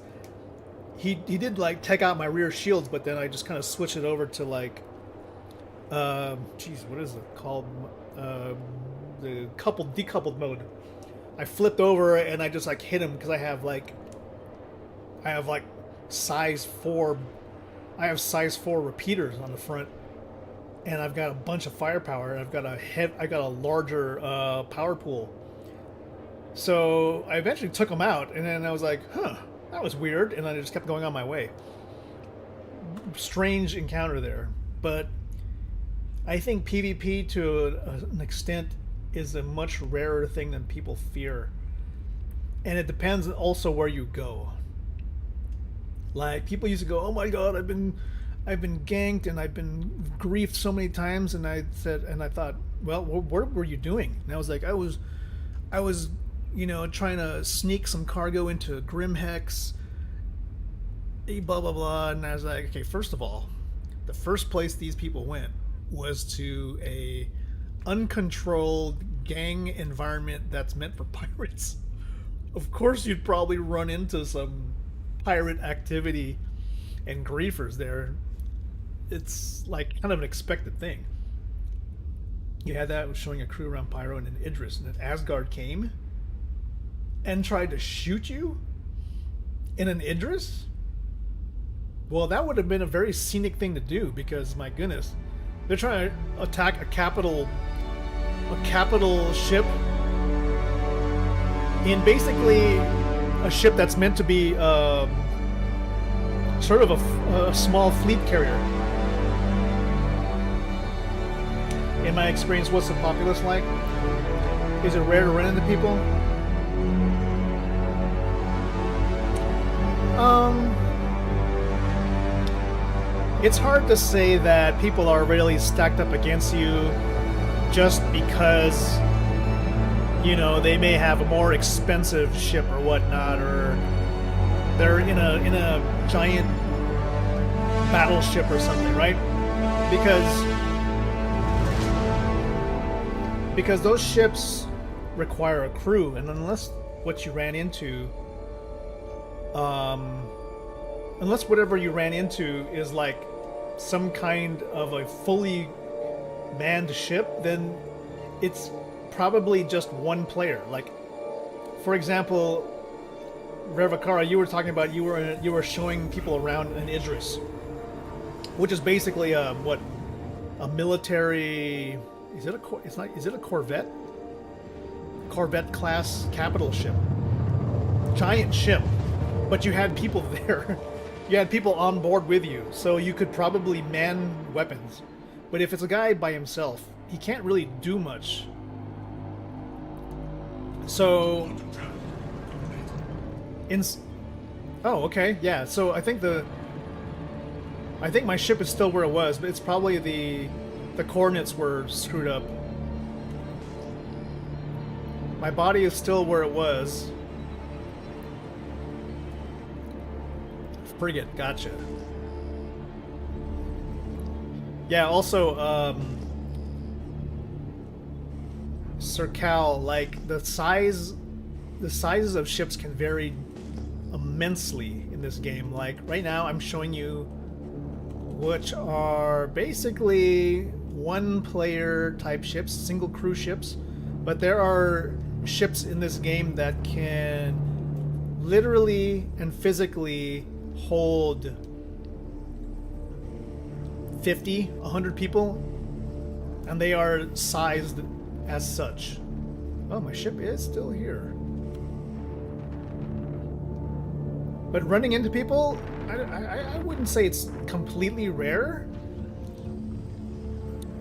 he did, like, take out my rear shields, but then I just kind of switched it over to, like, geez, what is it called? The decoupled mode. I flipped over and I just, like, hit him because I have size 4 repeaters on the front, and I've got a bunch of firepower, and I got a larger power pool. So I eventually took him out, and then I was like, huh, that was weird, and then I just kept going on my way. Strange encounter there, but I think PvP to an extent is a much rarer thing than people fear. And it depends also where you go. Like, people used to go, oh my god, I've been ganked and I've been griefed so many times, and I thought, well, what were you doing? And I was like, I was, you know, trying to sneak some cargo into Grimhex, blah blah blah. And I was like, okay, first of all, the first place these people went was to a uncontrolled gang environment that's meant for pirates. Of course you'd probably run into some pirate activity and griefers there. It's like kind of an expected thing. You had that, was showing a crew around Pyro and an Idris, and then Asgard came and tried to shoot you in an Idris? Well, that would have been a very scenic thing to do, because my goodness, they're trying to attack a capital ship in basically a ship that's meant to be sort of a small fleet carrier. In my experience, what's the populace like? Is it rare to run into people? It's hard to say that people are really stacked up against you just because, you know, they may have a more expensive ship or whatnot, or they're in a giant battleship or something, right? Because those ships require a crew, and unless what you ran into, unless whatever you ran into is like some kind of a fully manned ship, then it's probably just one player. Like, for example, Revakara, you were talking about you were showing people around an Idris, which is basically a military. Is it a Corvette? Corvette class capital ship, giant ship, but you had people there. You had people on board with you, so you could probably man weapons. But if it's a guy by himself, he can't really do much. So, oh, okay, yeah. So I think my ship is still where it was, but it's probably the coordinates were screwed up. My body is still where it was. Frigate, gotcha. Yeah, also, Sir Cal, like, the sizes of ships can vary immensely in this game. Like, right now I'm showing you which are basically one-player type ships, single crew ships, but there are ships in this game that can literally and physically hold 50, 100 people, and they are sized as such. Oh, my ship is still here. But running into people, I wouldn't say it's completely rare.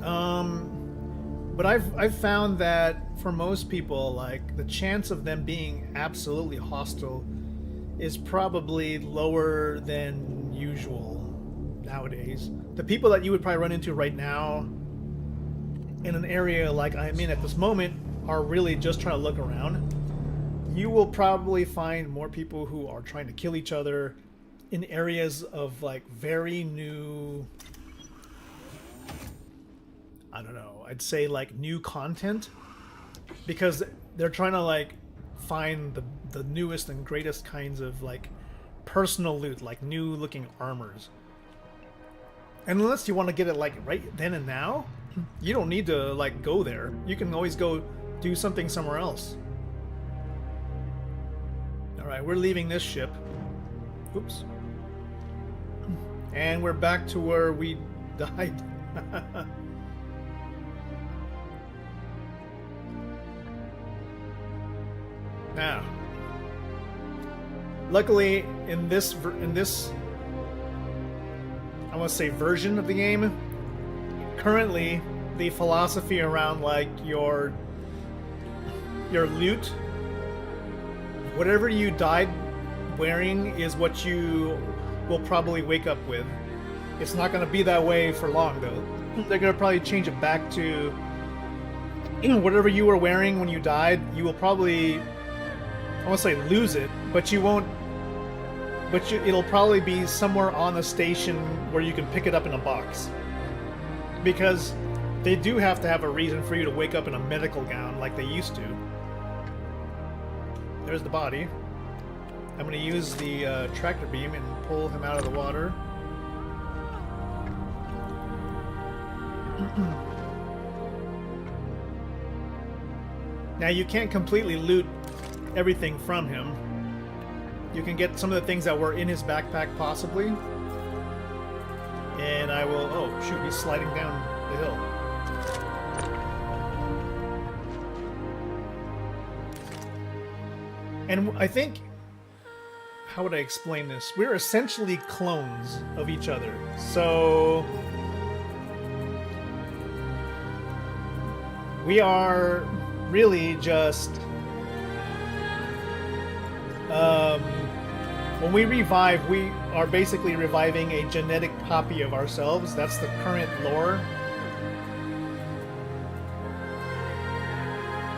But I've found that for most people, like, the chance of them being absolutely hostile is probably lower than usual nowadays. The people that you would probably run into right now in an area like I'm in at this moment are really just trying to look around, you will probably find more people who are trying to kill each other in areas of like very new, I don't know, I'd say like new content, because they're trying to like find the newest and greatest kinds of like personal loot, like new looking armors. And unless you want to get it like right then and now, you don't need to like go there. You can always go do something somewhere else. Alright, we're leaving this ship. Oops. And we're back to where we died. Now, luckily in this I want to say version of the game, currently the philosophy around like your loot, whatever you died wearing is what you will probably wake up with. It's not going to be that way for long though. They're going to probably change it back to whatever you were wearing when you died. You will probably, I won't say lose it, but you won't. But it'll probably be somewhere on the station where you can pick it up in a box. Because they do have to have a reason for you to wake up in a medical gown like they used to. There's the body. I'm going to use the tractor beam and pull him out of the water. Now you can't completely loot everything from him. You can get some of the things that were in his backpack, possibly. And I will... Oh, shoot, he's sliding down the hill. And I think... How would I explain this? We're essentially clones of each other. So... We are really just... when we revive, we are basically reviving a genetic copy of ourselves. That's the current lore.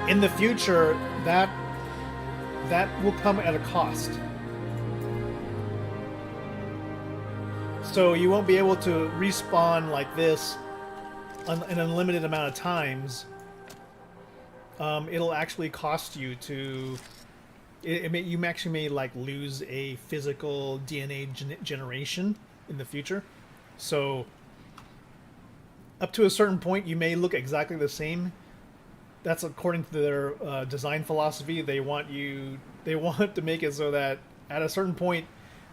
In the future, that will come at a cost. So you won't be able to respawn like this an unlimited amount of times. It'll actually cost you to... you actually may like lose a physical DNA generation in the future. So up to a certain point, you may look exactly the same. That's according to their design philosophy. They want to make it so that at a certain point,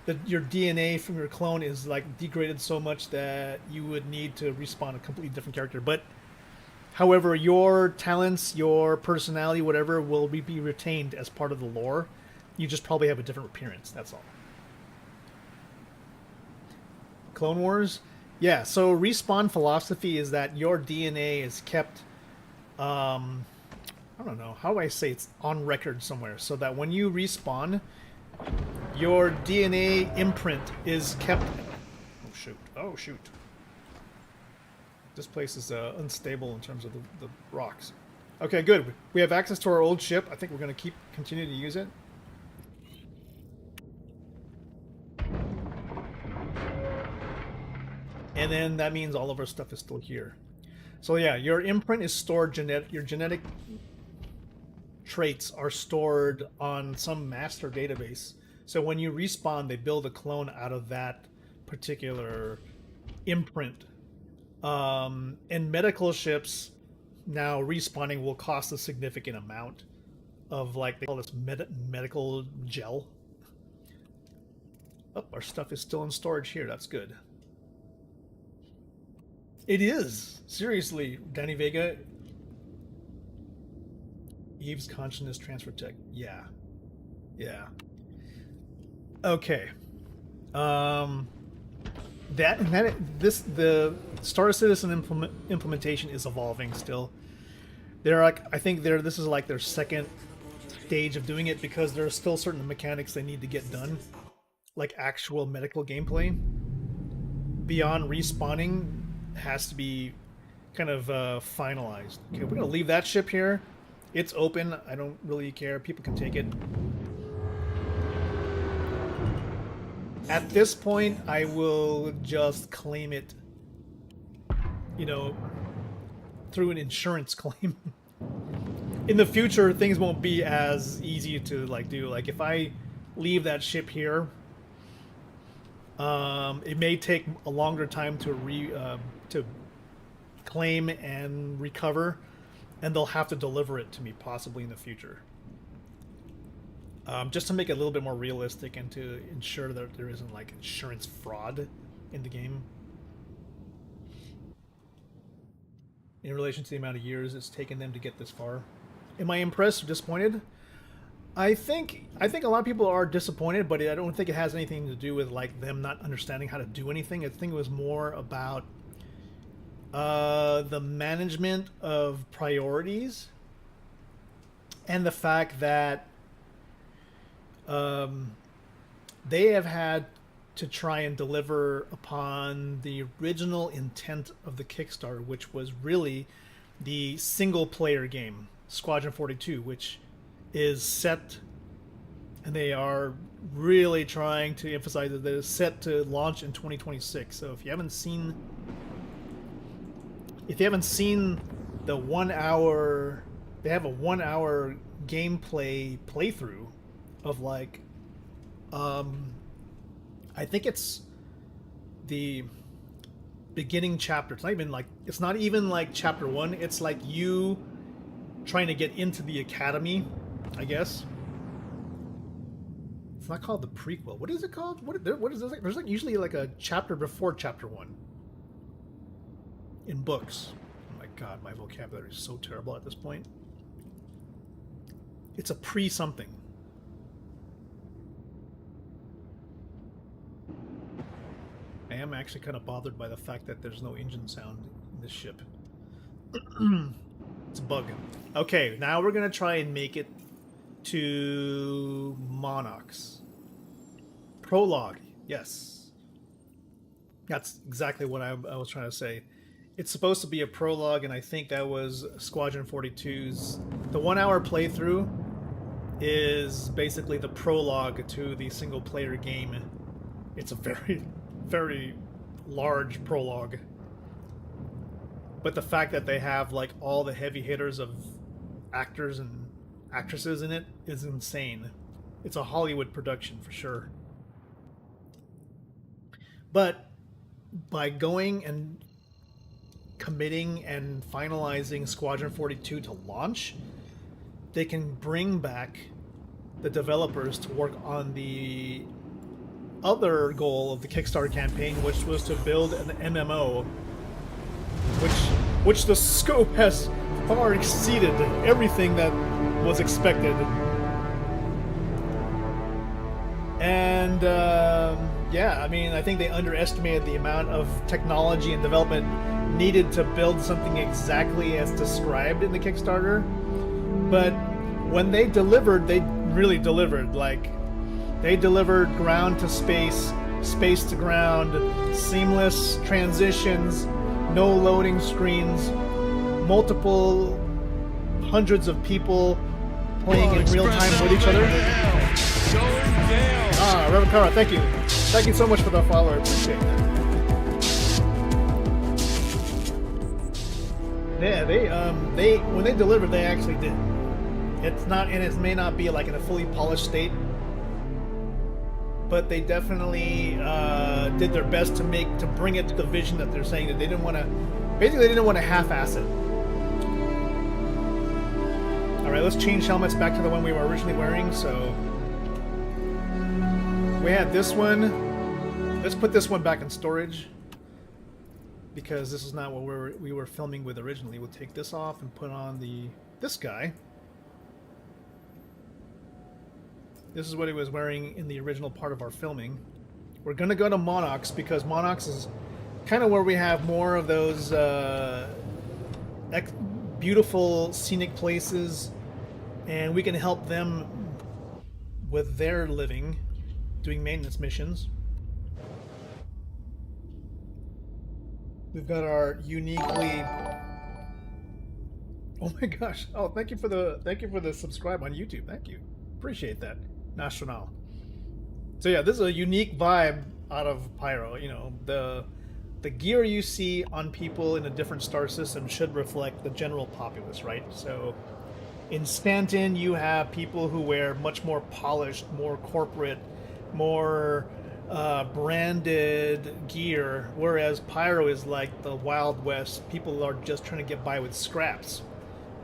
that your DNA from your clone is like degraded so much that you would need to respawn a completely different character. But however, your talents, your personality, whatever, will be retained as part of the lore. You just probably have a different appearance, that's all. Clone Wars? Yeah, so respawn philosophy is that your DNA is kept, I don't know, how do I say it's on record somewhere, so that when you respawn, your DNA imprint is kept... Oh, shoot. Oh, shoot. This place is unstable in terms of the rocks. Okay, good. We have access to our old ship. I think we're going to continue to use it. And then that means all of our stuff is still here. So yeah, your imprint is stored, your genetic traits are stored on some master database. So when you respawn, they build a clone out of that particular imprint. In medical ships, now respawning will cost a significant amount of, like, they call this medical gel. Oh, our stuff is still in storage here. That's good. It is. Seriously, Danny Vega. Eve's consciousness transfer tech. Yeah. Yeah. Okay. The Star Citizen implementation is evolving still. They're like, I think this is like their second stage of doing it, because there are still certain mechanics they need to get done, like actual medical gameplay. Beyond respawning has to be kind of finalized. Okay, we're gonna leave that ship here. It's open. I don't really care. People can take it. At this point, I will just claim it, you know, through an insurance claim. In the future, things won't be as easy to like do. Like if I leave that ship here, it may take a longer time to claim and recover, and they'll have to deliver it to me possibly in the future. Just to make it a little bit more realistic and to ensure that there isn't like insurance fraud in the game. In relation to the amount of years it's taken them to get this far. Am I impressed or disappointed? I think a lot of people are disappointed, but I don't think it has anything to do with like them not understanding how to do anything. I think it was more about the management of priorities and the fact that they have had to try and deliver upon the original intent of the Kickstarter, which was really the single-player game, Squadron 42, which is set, and they are really trying to emphasize that it is set to launch in 2026. So if you haven't seen the 1 hour, they have a 1 hour gameplay playthrough of like I think it's the beginning chapter. It's not even like chapter 1. It's like you trying to get into the academy, I guess. It's not called the prequel. What is it called? What is this? There's like usually like a chapter before chapter 1 in books. Oh my god, my vocabulary is so terrible at this point. It's a pre-something. I am actually kind of bothered by the fact that there's no engine sound in this ship. It's bugging. Okay, now we're going to try and make it to Monarchs. Prologue, yes. That's exactly what I was trying to say. It's supposed to be a prologue, and I think that was Squadron 42's... The 1 hour playthrough is basically the prologue to the single-player game. It's a very, very large prologue. But the fact that they have like all the heavy hitters of actors and actresses in it is insane. It's a Hollywood production for sure. But by going and committing and finalizing Squadron 42 to launch, they can bring back the developers to work on the other goal of the Kickstarter campaign, which was to build an MMO, which the scope has far exceeded everything that was expected. And yeah, I mean, I think they underestimated the amount of technology and development needed to build something exactly as described in the Kickstarter. But when they delivered, they really delivered. Like, they delivered ground to space, space to ground, seamless transitions, no loading screens, multiple hundreds of people playing in real time with each other. Ah, Reverend Kara, thank you. Thank you so much for the follow. I appreciate that. Yeah, they when they delivered, they actually did. It's not, and it may not be like in a fully polished state, but they definitely did their best to bring it to the vision that they're saying, that they didn't want to. Basically, they didn't want to half-ass it. All right, let's change helmets back to the one we were originally wearing. So we had this one. Let's put this one back in storage, because this is not what we were filming with originally. We'll take this off and put on this guy. This is what he was wearing in the original part of our filming. We're gonna go to Monarchs, because Monarchs is kind of where we have more of those beautiful scenic places, and we can help them with their living, doing maintenance missions. We've got our uniquely Oh my gosh! Oh, thank you for the subscribe on YouTube. Thank you, appreciate that, National. So yeah, this is a unique vibe out of Pyro. You know, the gear you see on people in a different star system should reflect the general populace, right? So in Stanton, you have people who wear much more polished, more corporate, more branded gear, whereas Pyro is like the Wild West. People are just trying to get by with scraps.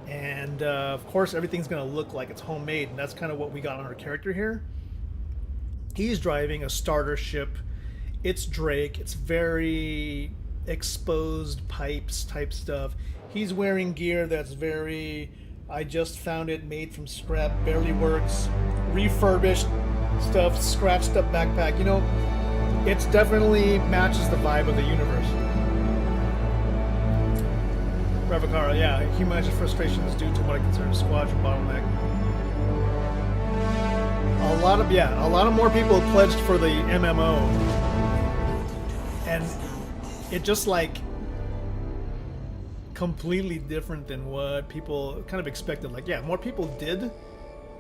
And of course, everything's going to look like it's homemade, and that's kind of what we got on our character here. He's driving a starter ship. It's Drake. It's very exposed pipes type stuff. He's wearing gear that's very, I just found it, made from scrap, barely works, refurbished stuff, scratched up backpack. You know, it's definitely matches the vibe of the universe. Ravakara, yeah, humanizes frustrations due to what I consider squadron bottleneck. A lot of more people pledged for the MMO, and it just like completely different than what people kind of expected. Like, yeah, more people did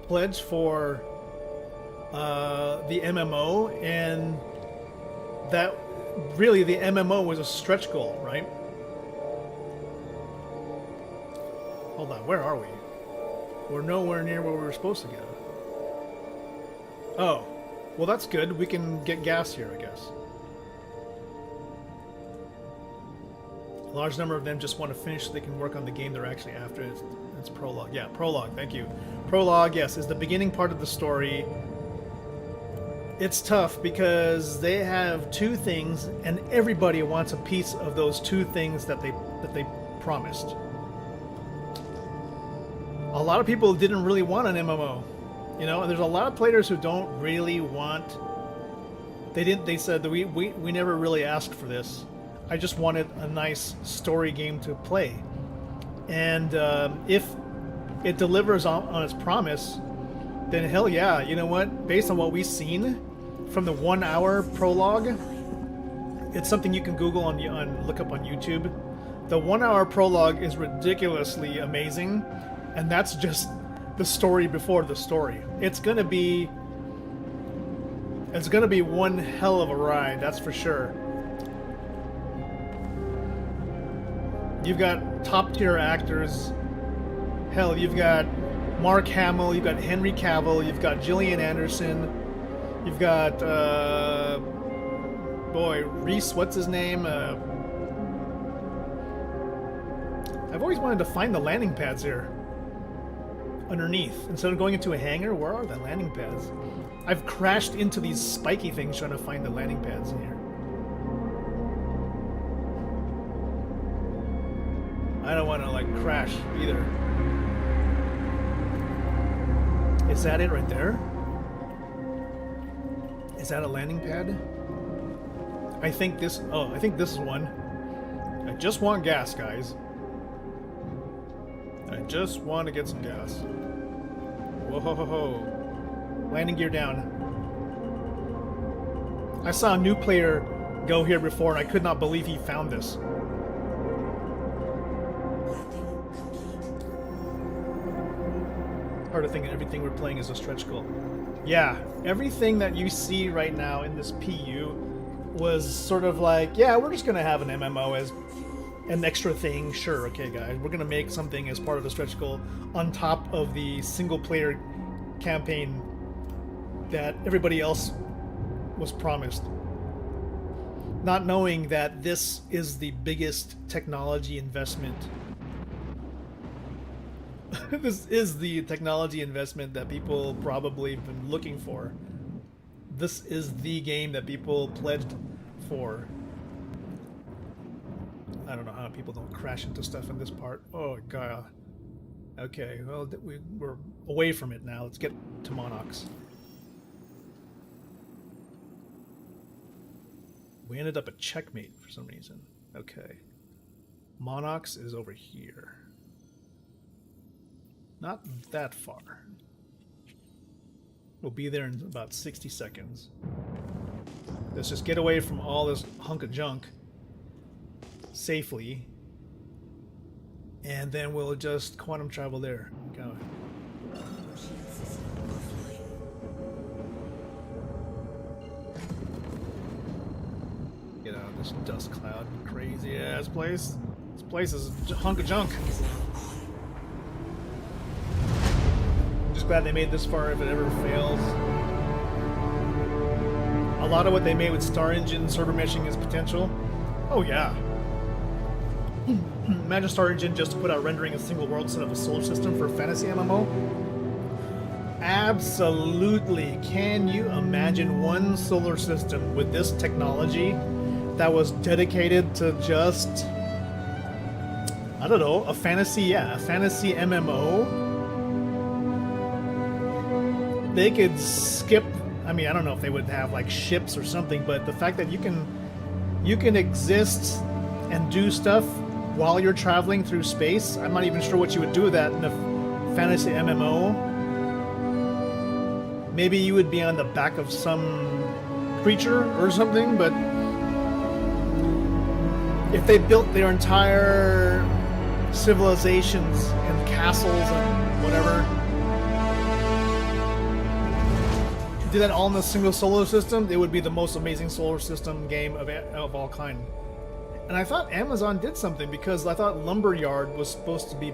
pledge for the MMO, and that really the MMO was a stretch goal, right? Hold on, where are we? We're nowhere near where we were supposed to go. Oh, well that's good. We can get gas here, I guess. A large number of them just want to finish so they can work on the game they're actually after. It's prologue. Yeah, prologue, thank you. Prologue, yes, is the beginning part of the story. It's tough because they have two things and everybody wants a piece of those two things that they promised. A lot of people didn't really want an MMO. You know, there's a lot of players who don't really want. They said that we never really asked for this. I just wanted a nice story game to play. And if it delivers on its promise, then hell yeah. You know what? Based on what we've seen from the 1 hour prologue, it's something you can Google on look up on YouTube. The 1 hour prologue is ridiculously amazing, and that's just the story before the story. It's gonna be one hell of a ride, that's for sure. You've got top tier actors. Hell, you've got Mark Hamill, you've got Henry Cavill, you've got Gillian Anderson, you've got Reese, what's his name? I've always wanted to find the landing pads here. Underneath. Instead of going into a hangar, where are the landing pads? I've crashed into these spiky things trying to find the landing pads in here. I don't want to like crash either. Is that it right there? Is that a landing pad? I think this is one. I just want gas, guys. I just want to get some gas. Whoa, ho, ho, ho. Landing gear down. I saw a new player go here before and I could not believe he found this. Hard to think that everything we're playing is a stretch goal. Yeah, everything that you see right now in this PU was sort of like, yeah, we're just going to have an MMO as an extra thing. Sure, okay guys, we're gonna make something as part of the stretch goal on top of the single player campaign that everybody else was promised, not knowing that this is the biggest technology investment. This is the technology investment that people probably have been looking for. This is the game that people pledged for. I don't know how people don't crash into stuff in this part. Oh, God. Okay, well, we're away from it now. Let's get to Monox. We ended up at checkmate for some reason. Okay. Monox is over here. Not that far. We'll be there in about 60 seconds. Let's just get away from all this hunk of junk safely, And then we'll just quantum travel there. Go. Get out of this dust cloud. Crazy ass place. This place is a hunk of junk. Just glad they made this far if it ever fails. A lot of what they made with Star Engine server meshing is potential. Oh yeah. Imagine Star Engine just to put out rendering a single world instead of a solar system for a fantasy MMO. Absolutely. Can you imagine one solar system with this technology that was dedicated to just, I don't know, a fantasy MMO? They could skip, I mean, I don't know if they would have like ships or something, but the fact that you can exist and do stuff while you're traveling through space, I'm not even sure what you would do with that in a fantasy MMO. Maybe you would be on the back of some creature or something, but if they built their entire civilizations and castles and whatever, do that all in a single solar system, it would be the most amazing solar system game of all kind. And I thought Amazon did something, because I thought Lumberyard was supposed to be,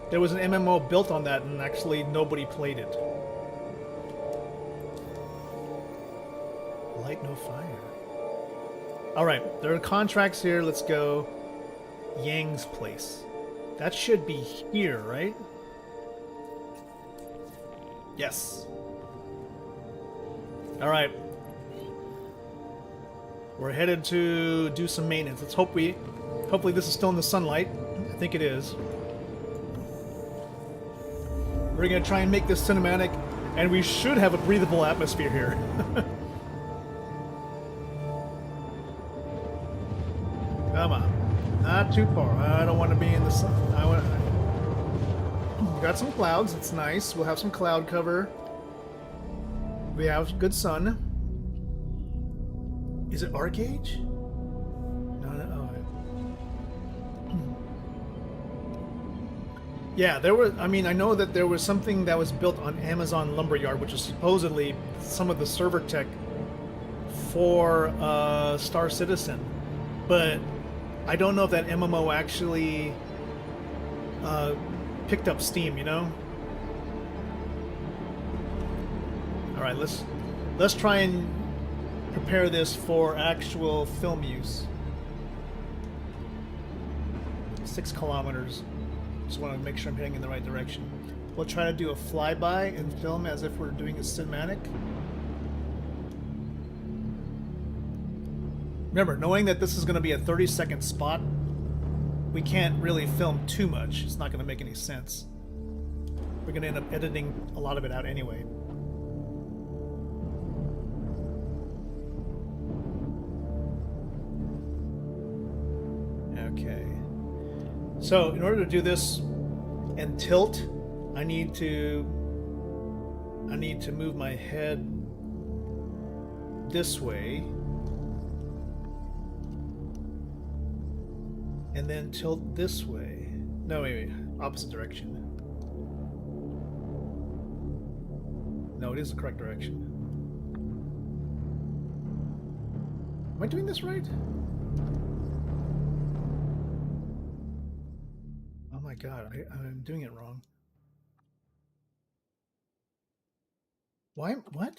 there was an MMO built on that, and actually nobody played it. Light no fire. Alright, there are contracts here. Let's go. Yang's place. That should be here, right? Yes. Alright. We're headed to do some maintenance. Let's hope hopefully this is still in the sunlight. I think it is. We're gonna try and make this cinematic, and we should have a breathable atmosphere here. Come on. Not too far. I don't want to be in the sun. Got some clouds. It's nice. We'll have some cloud cover. We have good sun. Is it our gauge? No. Yeah, there was. I mean, I know that there was something that was built on Amazon Lumberyard, which is supposedly some of the server tech for Star Citizen, but I don't know if that MMO actually picked up steam. You know. All right, let's try and prepare this for actual film use. 6 kilometers. Just want to make sure I'm heading in the right direction. We'll try to do a flyby and film as if we're doing a cinematic. Remember, knowing that this is going to be a 30-second spot, we can't really film too much. It's not going to make any sense. We're going to end up editing a lot of it out anyway. Okay. So, in order to do this and tilt, I need to move my head this way and then tilt this way. No, wait, opposite direction. No, it is the correct direction. Am I doing this right? Oh my god, I'm doing it wrong. Why? What?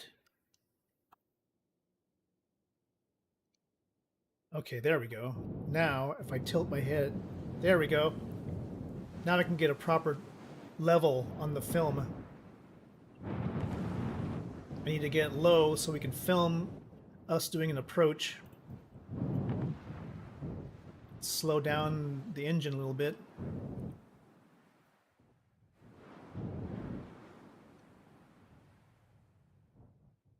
Okay, there we go. Now, if I tilt my head, there we go. Now I can get a proper level on the film. I need to get low so we can film us doing an approach. Slow down the engine a little bit.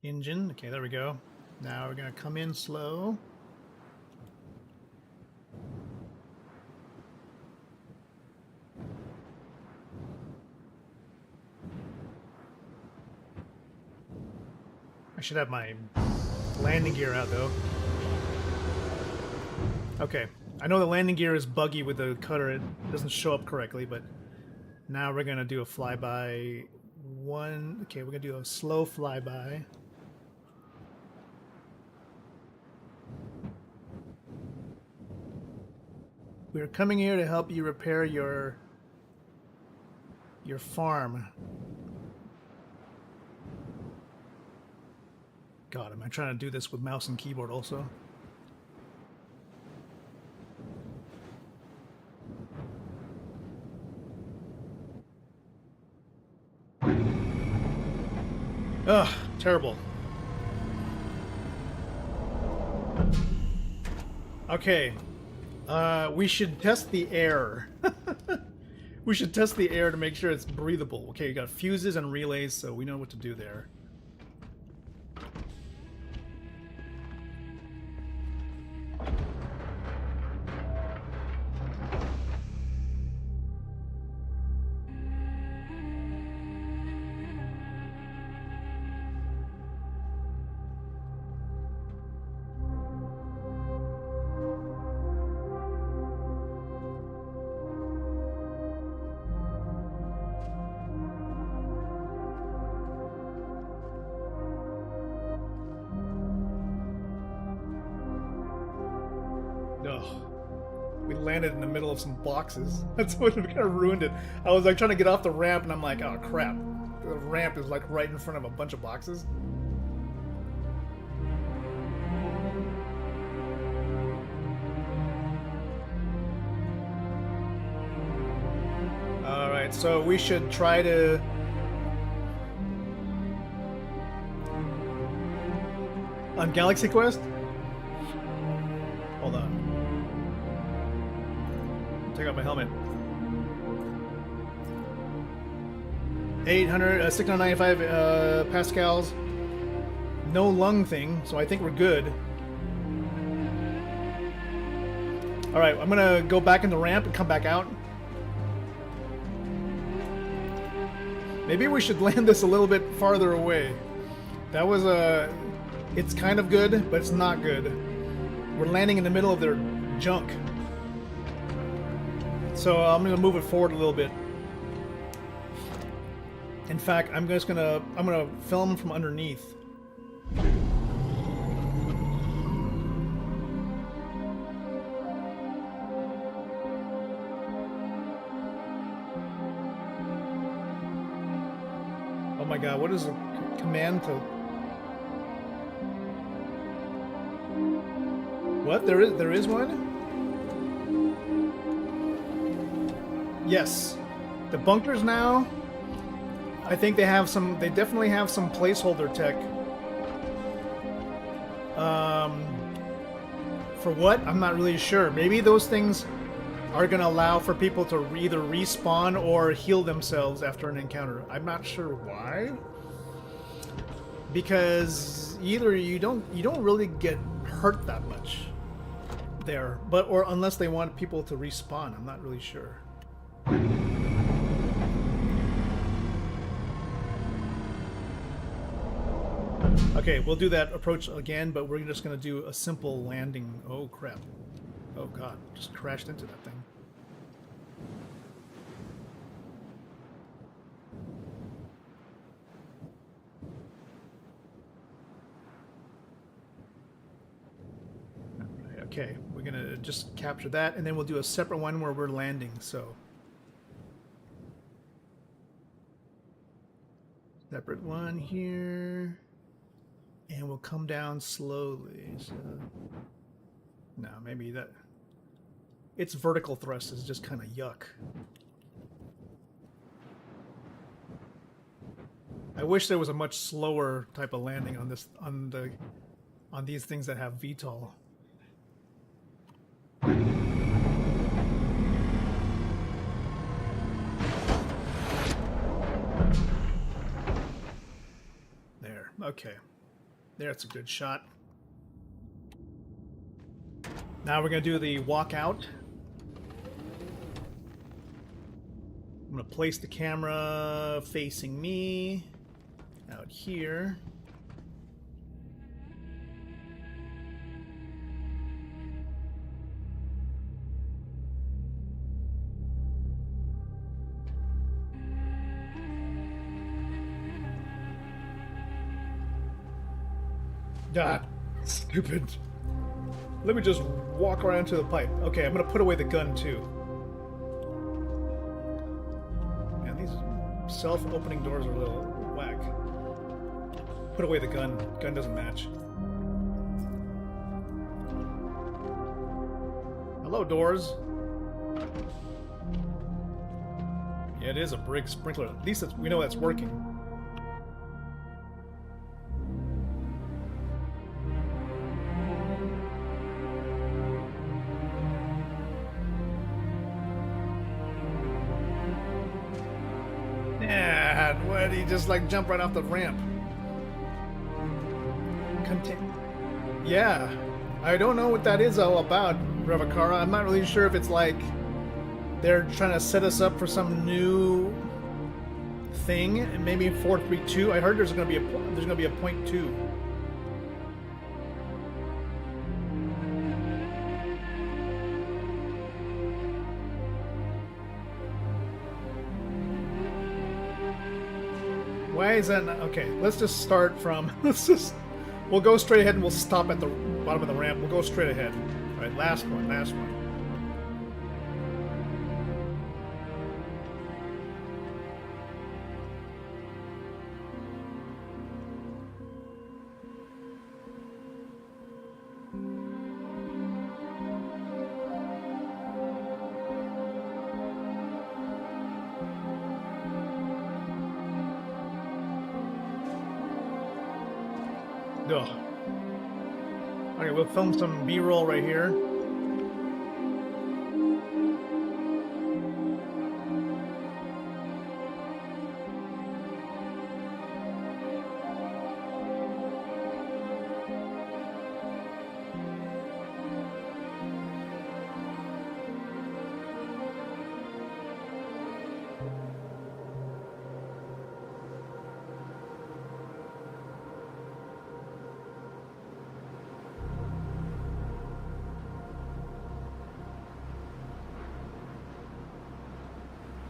Engine, okay, there we go. Now we're gonna come in slow. I should have my landing gear out though. Okay, I know the landing gear is buggy with the cutter. It doesn't show up correctly, but now we're going to do a flyby one. Okay, we're going to do a slow flyby. We're coming here to help you repair your farm. God, am I trying to do this with mouse and keyboard also? Ugh, terrible. Okay. We should test the air. We should test the air to make sure it's breathable. Okay, we got fuses and relays, so we know what to do there. We landed in the middle of some boxes. That's what kind of ruined it. I was like trying to get off the ramp and I'm like, oh crap. The ramp is like right in front of a bunch of boxes. Alright, so we should try to... On Galaxy Quest? Hold on. Take off my helmet. 695 pascals. No lung thing, so I think we're good. Alright, I'm gonna go back in the ramp and come back out. Maybe we should land this a little bit farther away. That was a... It's kind of good, but it's not good. We're landing in the middle of their junk. So I'm gonna move it forward a little bit. In fact, I'm gonna film from underneath. Oh my god, what is the command to... What? There is one? Yes. The bunkers now, I think they definitely have some placeholder tech. For what? I'm not really sure. Maybe those things are going to allow for people to either respawn or heal themselves after an encounter. I'm not sure why. Because either you don't really get hurt that much there, or unless they want people to respawn. I'm not really sure. Okay, we'll do that approach again, but we're just going to do a simple landing. Oh crap. Oh god, just crashed into that thing. Okay, we're going to just capture that, and then we'll do a separate one where we're landing, so... Separate one here, and we'll come down slowly. So, no, maybe that... Its vertical thrust is just kind of yuck. I wish there was a much slower type of landing on this, on these things that have VTOL. There, okay. There's a good shot. Now we're going to do the walk out. I'm going to place the camera facing me out here. God, stupid. Let me just walk around to the pipe. Okay, I'm gonna put away the gun too. Man, these self-opening doors are a little whack. Put away the gun. Gun doesn't match. Hello, doors. Yeah, it is a brick sprinkler. At least we know that's working. Yeah, what? He just like jump right off the ramp. Yeah, I don't know what that is all about, Revakara. I'm not really sure if it's like they're trying to set us up for some new thing, and maybe 432. I heard there's gonna be a point 2. Why is that not, okay, let's just start from, we'll go straight ahead and we'll stop at the bottom of the ramp. We'll go straight ahead. All right, last one. Ugh. Okay, we'll film some B-roll right here.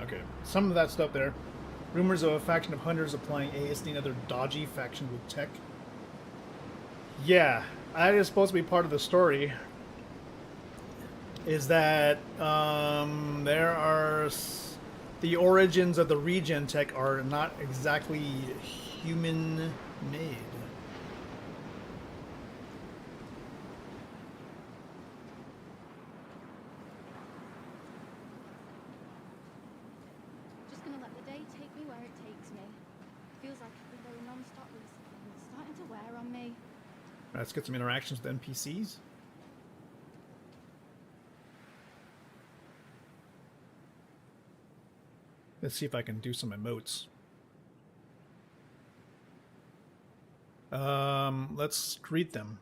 Okay, some of that stuff there. Rumors of a faction of hunters applying ASD and other dodgy faction with tech. Yeah, that is supposed to be part of the story. Is that there are the origins of the regen tech are not exactly human-made. Let's get some interactions with NPCs. Let's see if I can do some emotes. Let's greet them.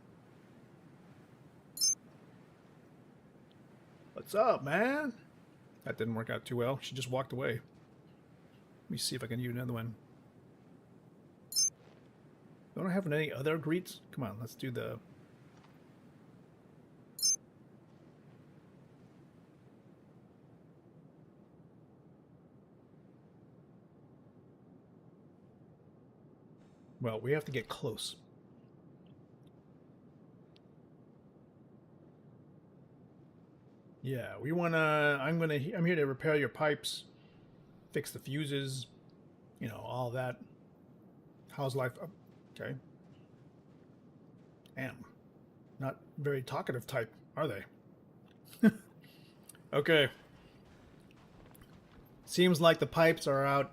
What's up, man? That didn't work out too well. She just walked away. Let me see if I can use another one. Don't I have any other greets? Come on, let's do the... Well, we have to get close. Yeah, we wanna... I'm here to repair your pipes, fix the fuses, you know, all that. How's life? Oh, okay. Damn. Not very talkative type, are they? Okay. Seems like the pipes are out.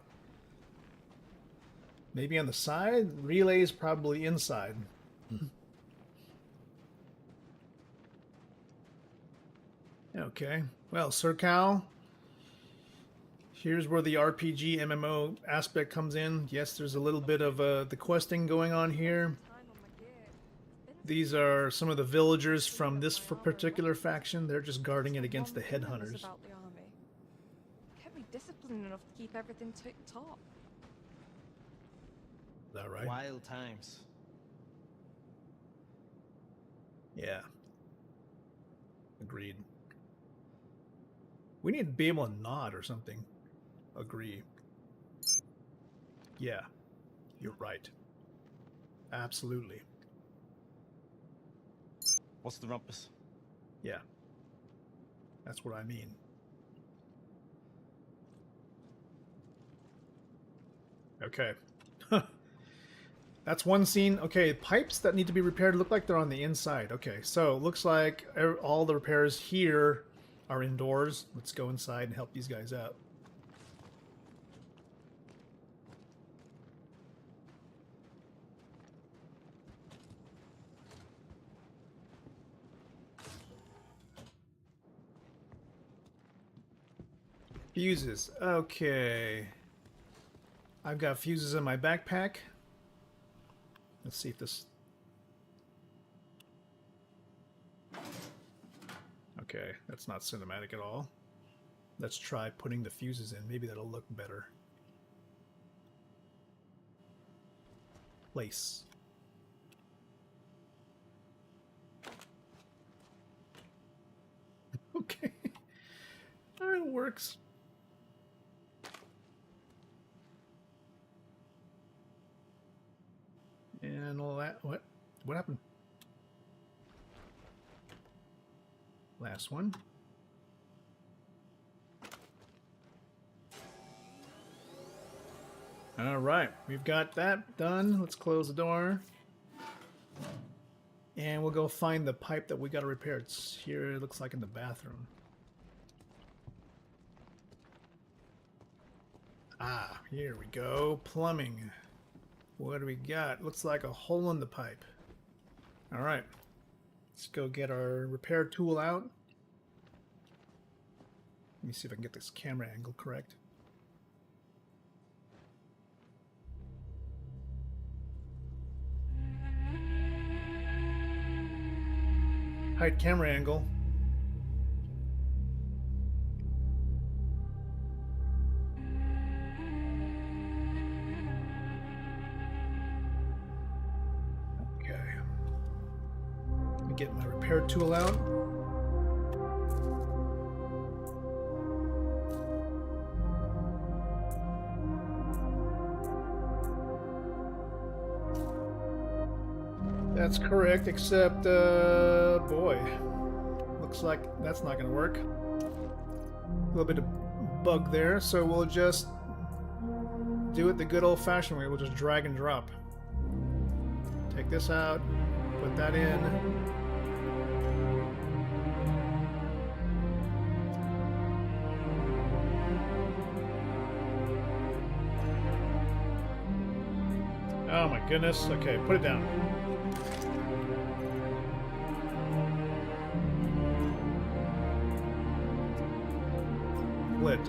Maybe on the side? Relays probably inside. Okay. Well, Sir Cal, here's where the RPG MMO aspect comes in. Yes, there's a little bit of the questing going on here. These are some of the villagers from this particular faction. They're just guarding it against the headhunters. Can't be disciplined enough to keep everything tip top. Is that right? Wild times. Yeah. Agreed. We need to be able to nod or something. Agree. Yeah. You're right. Absolutely. What's the rumpus? Yeah. That's what I mean. Okay. That's one scene. Okay, pipes that need to be repaired look like they're on the inside. Okay, so looks like all the repairs here are indoors. Let's go inside and help these guys out. Fuses. Okay. I've got fuses in my backpack. Let's see if this... Okay, that's not cinematic at all. Let's try putting the fuses in. Maybe that'll look better. Place. Okay. Alright, it works. And all that. What happened? Last one. All right, we've got that done. Let's close the door. And we'll go find the pipe that we got to repair. It's here, it looks like in the bathroom. Ah, here we go. Plumbing. What do we got? Looks like a hole in the pipe. All right. Let's go get our repair tool out. Let me see if I can get this camera angle correct. Height camera angle. Get my repair tool out. That's correct, except, boy, looks like that's not going to work. A little bit of bug there, so we'll just do it the good old-fashioned way. We'll just drag and drop. Take this out, put that in. Oh my goodness. Okay, put it down. Lit.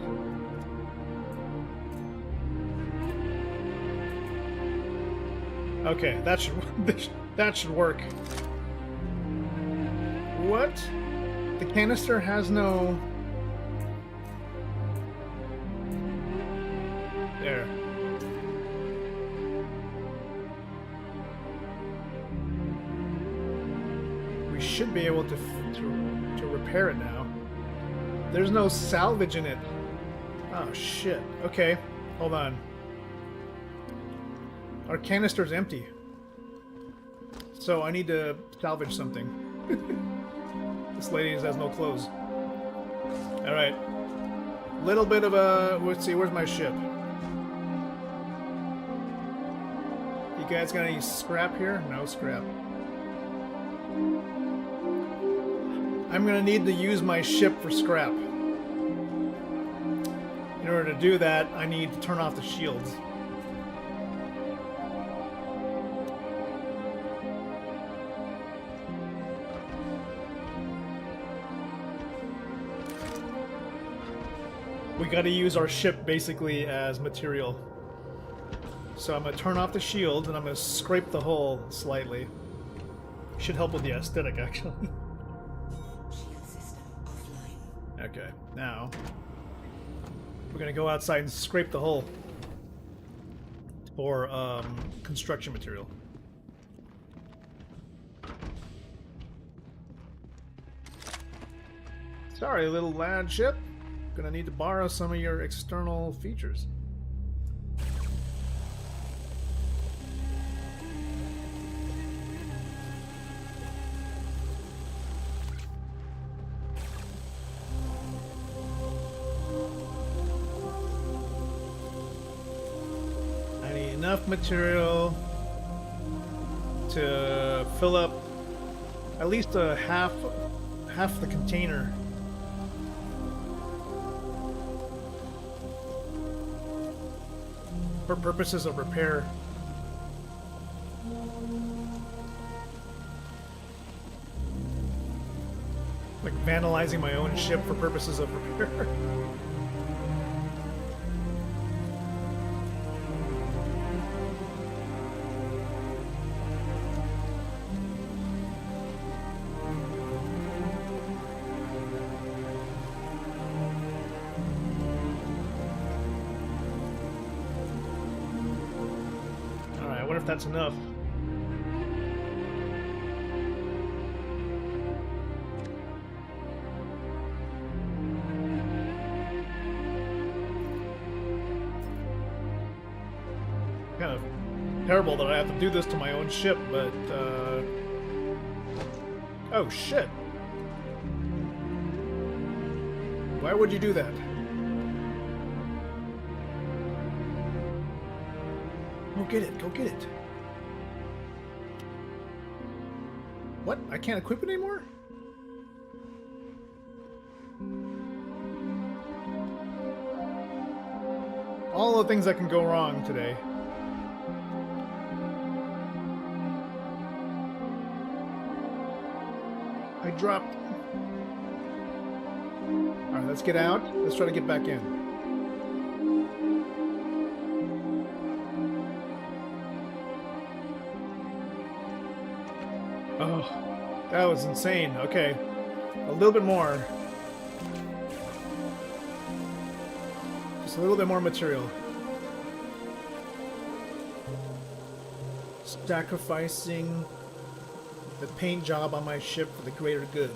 Okay, that should work. What? The canister has no... There. We should be able to repair it now. There's no salvage in it. Oh shit. Okay, hold on. Our canister's empty. So I need to salvage something. This lady has no clothes. Alright. Little bit of a... Let's see, where's my ship? You guys got any scrap here? No scrap. I'm gonna need to use my ship for scrap. In order to do that, I need to turn off the shields. We gotta use our ship basically as material. So I'm gonna turn off the shield and I'm gonna scrape the hull slightly. Should help with the aesthetic, actually. Okay, now we're gonna go outside and scrape the hull for construction material. Sorry, little lad ship. Gonna need to borrow some of your external features. enough material to fill up at least a half the container. For purposes of repair. Like vandalizing my own ship for purposes of repair. Alright, I wonder if that's enough. Kind of terrible that I have to do this to my own ship, but oh shit. Why would you do that? Go get it, go get it. What? I can't equip it anymore? All the things that can go wrong today. I dropped. Alright, let's get out. Let's try to get back in. Oh, that was insane. Okay. A little bit more. Just a little bit more material. Sacrificing the paint job on my ship for the greater good.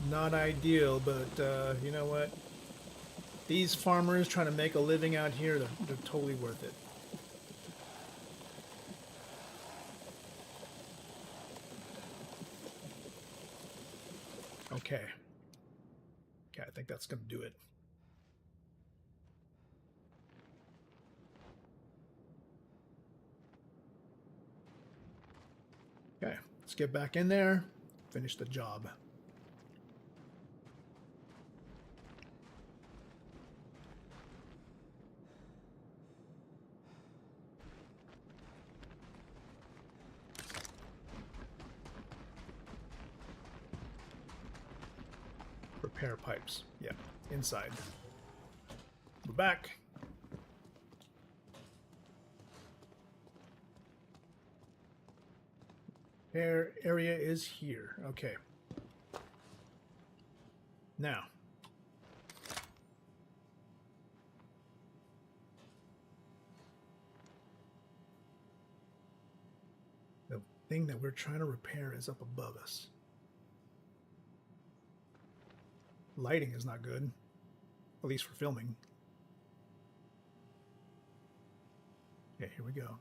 Not ideal, but you know what? These farmers trying to make a living out here, they're totally worth it. Okay. Okay, I think that's going to do it. Okay, let's get back in there, finish the job. Repair pipes. Yeah, inside. We're back. Air area is here. Okay. Now. The thing that we're trying to repair is up above us. Lighting is not good, at least for filming. Yeah, here we go.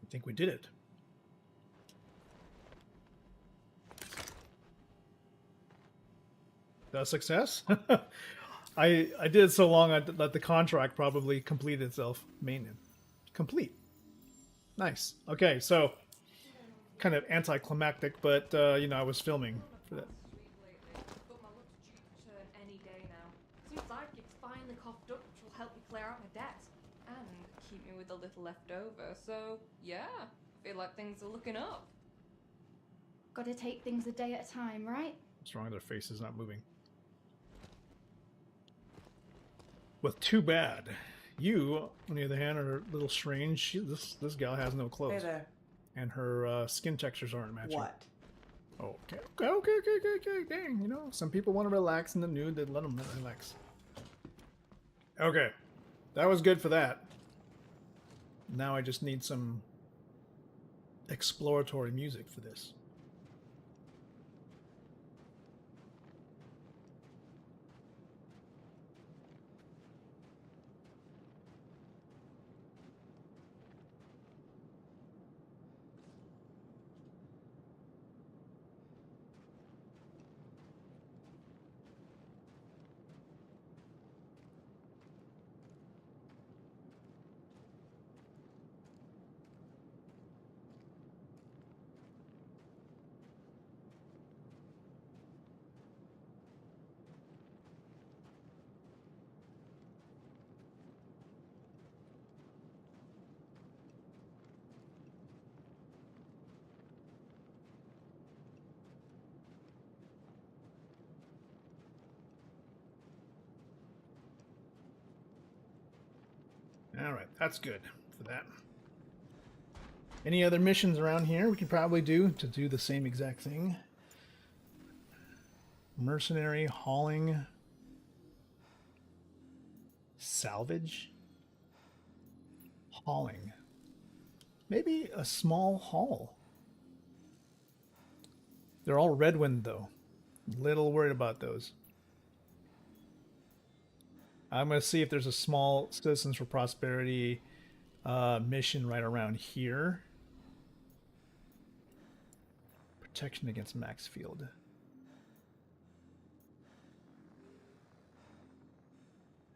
I think we did it. A success? I did it so long that the contract probably completed itself. Maintenance. Complete. Nice. Okay, so kind of anticlimactic, but you know, I was filming for that. But my luck's due to turn any day now. Seems like it's finally coughed up, which will help me clear out my debt. And keep me with a little left over. So, yeah, I feel like things are looking up. Gotta take things a day at a time, right? What's wrong with their faces not moving? Well, too bad. You, on the other hand, are a little strange. This gal has no clothes. Hey there. And her skin textures aren't matching. What? Oh, okay. Dang, you know, some people want to relax in the nude. They let them relax. Okay, that was good for that. Now I just need some exploratory music for this. All right, that's good for that. Any other missions around here we could probably do to do the same exact thing? Mercenary, hauling, salvage, hauling. Maybe a small haul. They're all Redwind though. Little worried about those. I'm going to see if there's a small Citizens for Prosperity mission right around here. Protection against Maxfield.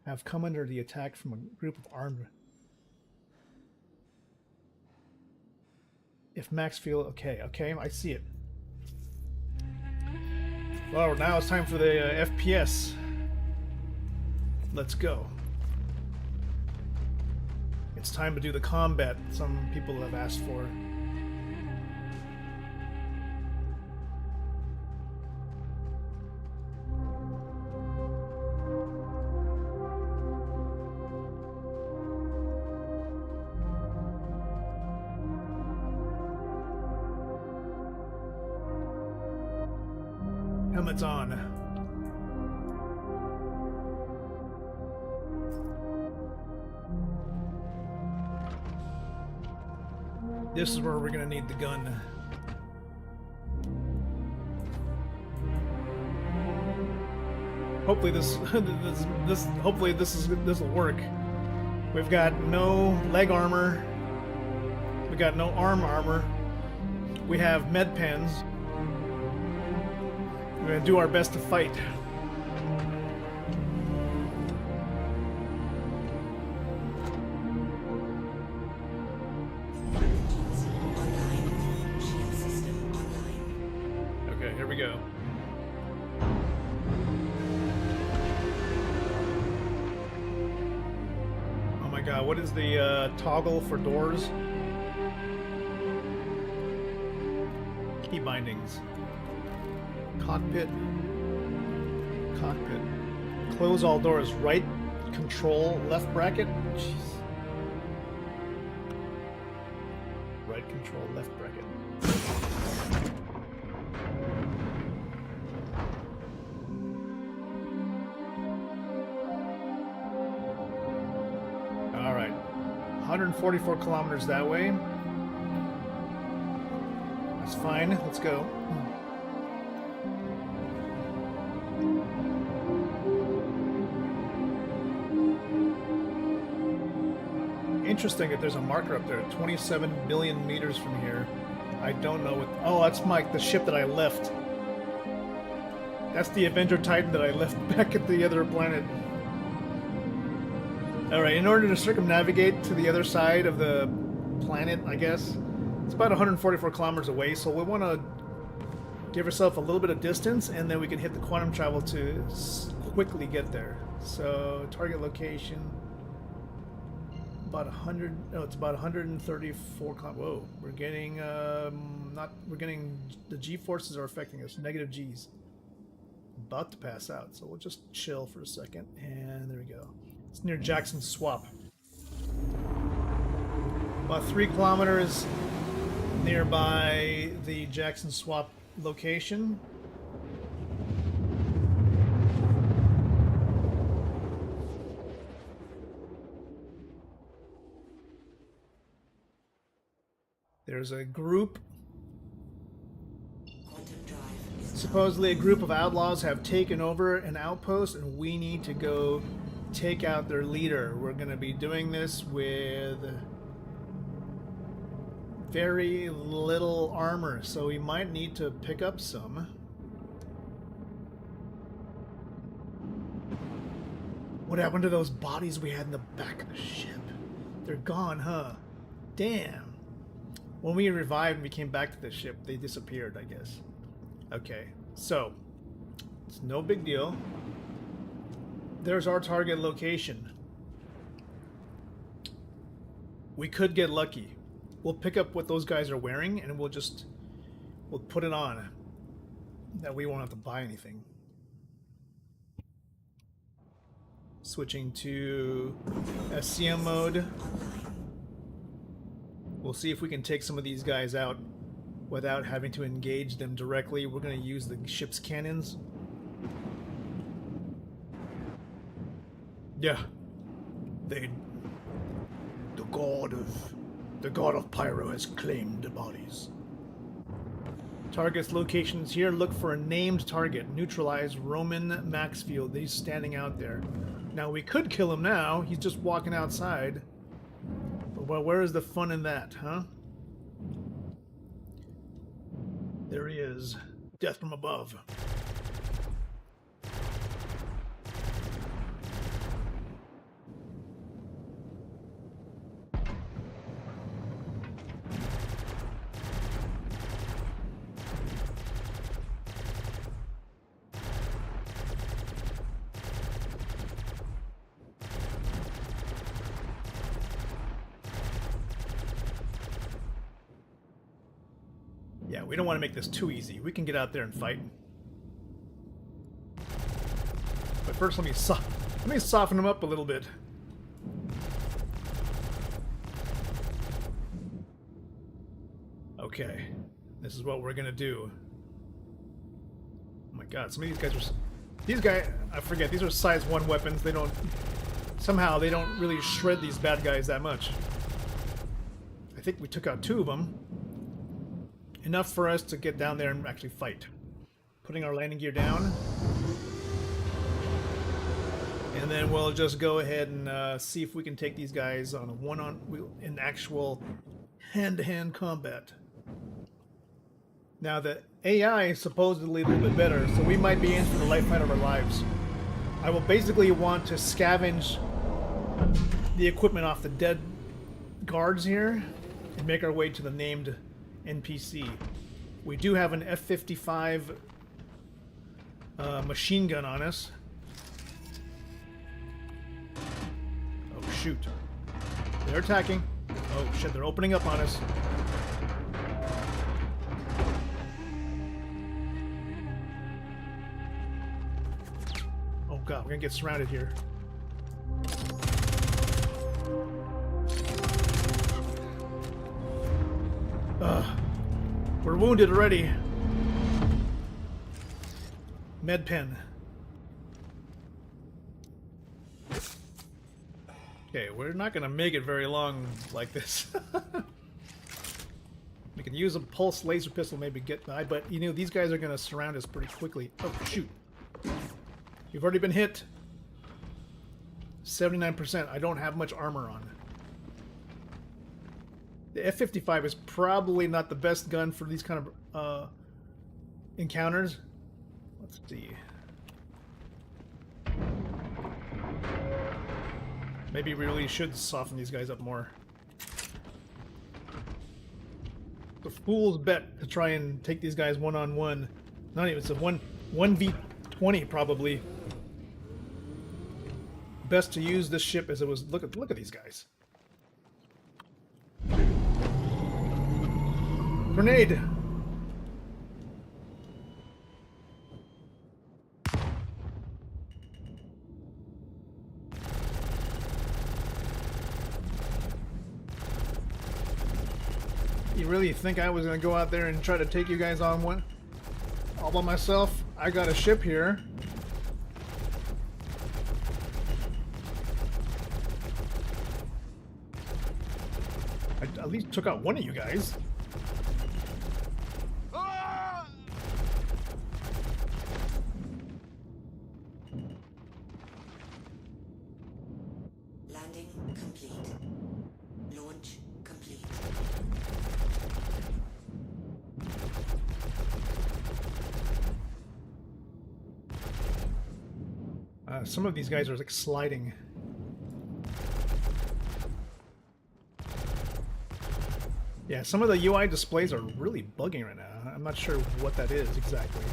Have come under the attack from a group of armed... If Maxfield... Okay, I see it. Well, now it's time for the FPS. Let's go. It's time to do the combat some people have asked for. Helmets on. This is where we're gonna need the gun. Hopefully this will work. We've got no leg armor. We got no arm armor. We have med pens. We're gonna do our best to fight. What is the toggle for doors? Key bindings. Cockpit. Cockpit. Close all doors. Right control, left bracket. Jeez. Right control, left bracket. All right. 144 kilometers that way. That's fine. Let's go. Interesting that there's a marker up there, 27 billion meters from here. I don't know what... Oh, that's the ship that I left. That's the Avenger Titan that I left back at the other planet. Alright, in order to circumnavigate to the other side of the planet, I guess, it's about 144 kilometers away, so we want to give ourselves a little bit of distance, and then we can hit the quantum travel to quickly get there. So, target location... About 100. No, it's about 134. Whoa, we're getting we're getting the G forces are affecting us. Negative G's. About to pass out, so we'll just chill for a second, and there we go. It's near Jackson Swap. About 3 kilometers nearby the Jackson Swap location. There's a group. Supposedly a group of outlaws have taken over an outpost and we need to go take out their leader. We're going to be doing this with very little armor, so we might need to pick up some. What happened to those bodies we had in the back of the ship? They're gone, huh? Damn. When we revived and we came back to the ship, they disappeared, I guess. Okay, so it's no big deal. There's our target location. We could get lucky. We'll pick up what those guys are wearing and we'll put it on. That we won't have to buy anything. Switching to SCM mode. We'll see if we can take some of these guys out without having to engage them directly. We're going to use the ship's cannons. Yeah. The god of Pyro has claimed the bodies. Target's locations here. Look for a named target. Neutralize Roman Maxfield. He's standing out there. Now we could kill him now. He's just walking outside. But well, where is the fun in that, huh? There he is. Death from above. Yeah, we don't want to make this too easy. We can get out there and fight. But first, let me soften him up a little bit. Okay, this is what we're gonna do. Oh my God, some of these guys are... These guys, I forget, these are size 1 weapons. They don't... Somehow, they don't really shred these bad guys that much. I think we took out 2 of them. Enough for us to get down there and actually fight. Putting our landing gear down. And then we'll just go ahead and see if we can take these guys on in actual hand-to-hand combat. Now the AI is supposedly a little bit better, so we might be in for the life fight of our lives. I will basically want to scavenge the equipment off the dead guards here and make our way to the named NPC. We do have an F-55 machine gun on us. Oh shoot. They're attacking. Oh shit, they're opening up on us. Oh god, we're gonna get surrounded here. We're wounded already. Med pen. Okay, we're not gonna make it very long like this. We can use a pulse laser pistol, maybe get by, but you know these guys are gonna surround us pretty quickly. Oh shoot! You've already been hit. 79%. I don't have much armor on. The F-55 is probably not the best gun for these kind of encounters. Let's see. Maybe we really should soften these guys up more. The fool's bet to try and take these guys one-on-one. Not even, it's a 1v20 probably. Best to use this ship as it was. Look at these guys. Grenade! You really think I was gonna go out there and try to take you guys on one? All by myself? I got a ship here. I at least took out one of you guys. Some of these guys are like sliding. Yeah, some of the UI displays are really bugging right now. I'm not sure what that is exactly.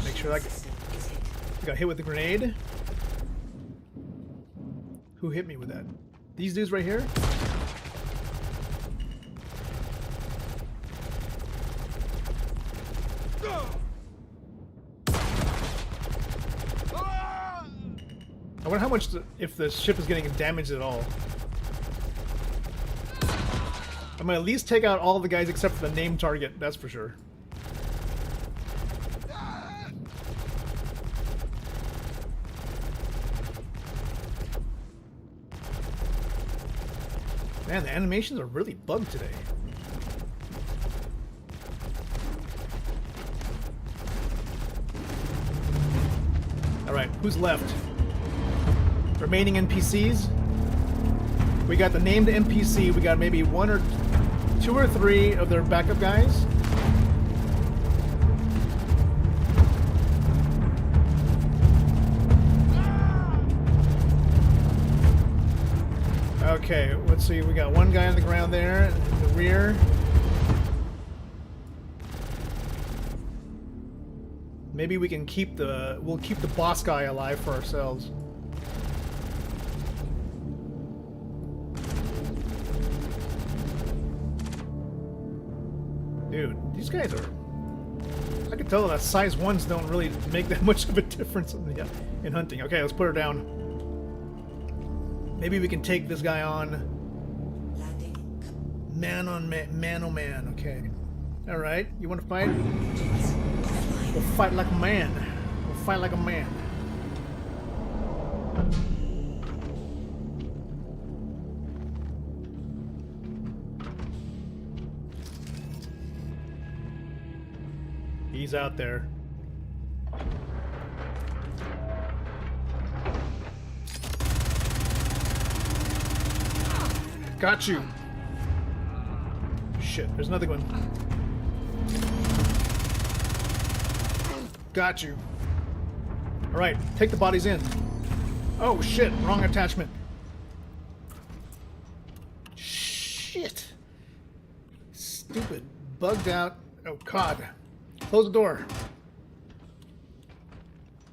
Make sure I got hit with the grenade. Who hit me with that? These dudes right here? I wonder how much, if the ship is getting damaged at all. I'm gonna at least take out all the guys except for the named target, that's for sure. Man, the animations are really bugged today. Alright, who's left? Remaining NPCs? We got the named NPC, we got maybe 1 or 2 or 3 of their backup guys. Okay, let's see, we got 1 guy on the ground there, in the rear. Maybe we can keep we'll keep the boss guy alive for ourselves. Dude, these guys are... I can tell that size 1s don't really make that much of a difference in hunting. Okay, let's put her down. Maybe we can take this guy on. Man on man, oh man. Okay. Alright, you want to fight? We'll fight like a man. We'll fight like a man. He's out there. Got you. Shit, there's another one. Got you. Alright, take the bodies in. Oh shit, wrong attachment. Shit. Stupid. Bugged out. Oh god. Close the door.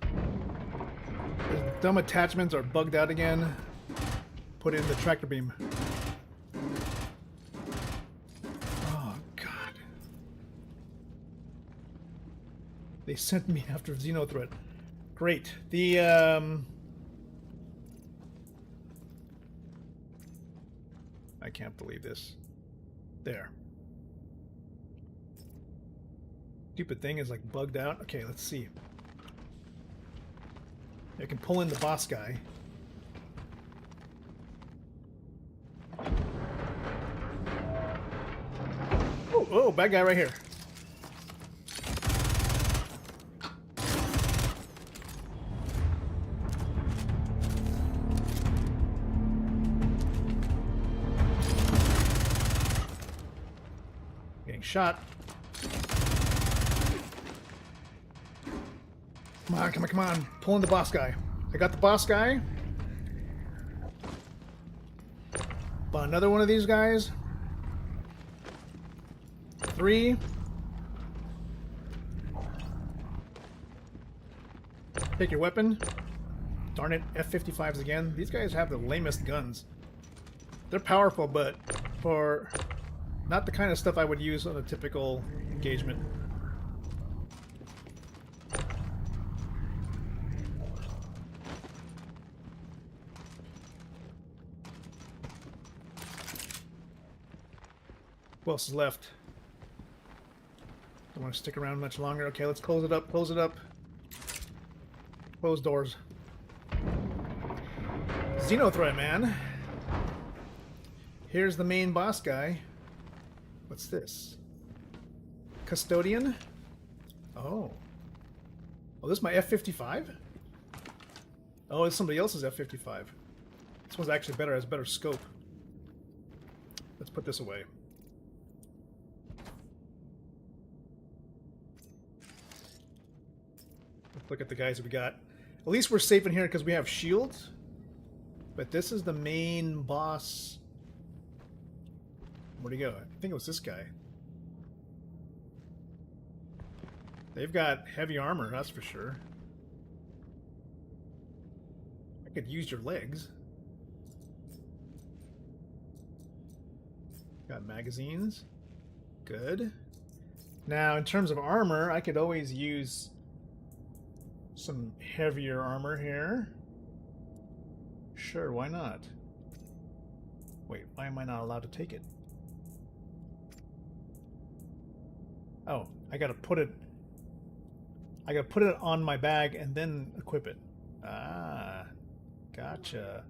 The dumb attachments are bugged out again. Put in the tractor beam. Oh god. They sent me after Xenothreat. Great. The I can't believe this. There. Stupid thing is like bugged out. Okay, let's see. I can pull in the boss guy. Oh, oh, bad guy right here. Getting shot. Come on, come on, come on. Pulling the boss guy. I got the boss guy. But another one of these guys. 3. Take your weapon. Darn it, F-55s again. These guys have the lamest guns. They're powerful, but for not the kind of stuff I would use on a typical engagement. Who else is left? Don't want to stick around much longer. Okay, let's close it up. Close it up. Close doors. Xenothreat, man. Here's the main boss guy. What's this? Custodian? Oh. Oh, this is my F-55? Oh, it's somebody else's F-55. This one's actually better, has better scope. Let's put this away. look at the guys we got. At least we're safe in here because we have shields. But this is the main boss. Where'd he go? I think it was this guy. They've got heavy armor, that's for sure. I could use your legs. Got magazines. Good. Now, in terms of armor, I could always use some heavier armor here. Sure, why not? Wait, why am I not allowed to take it? Oh, I gotta put it on my bag and then equip it. Ah, gotcha.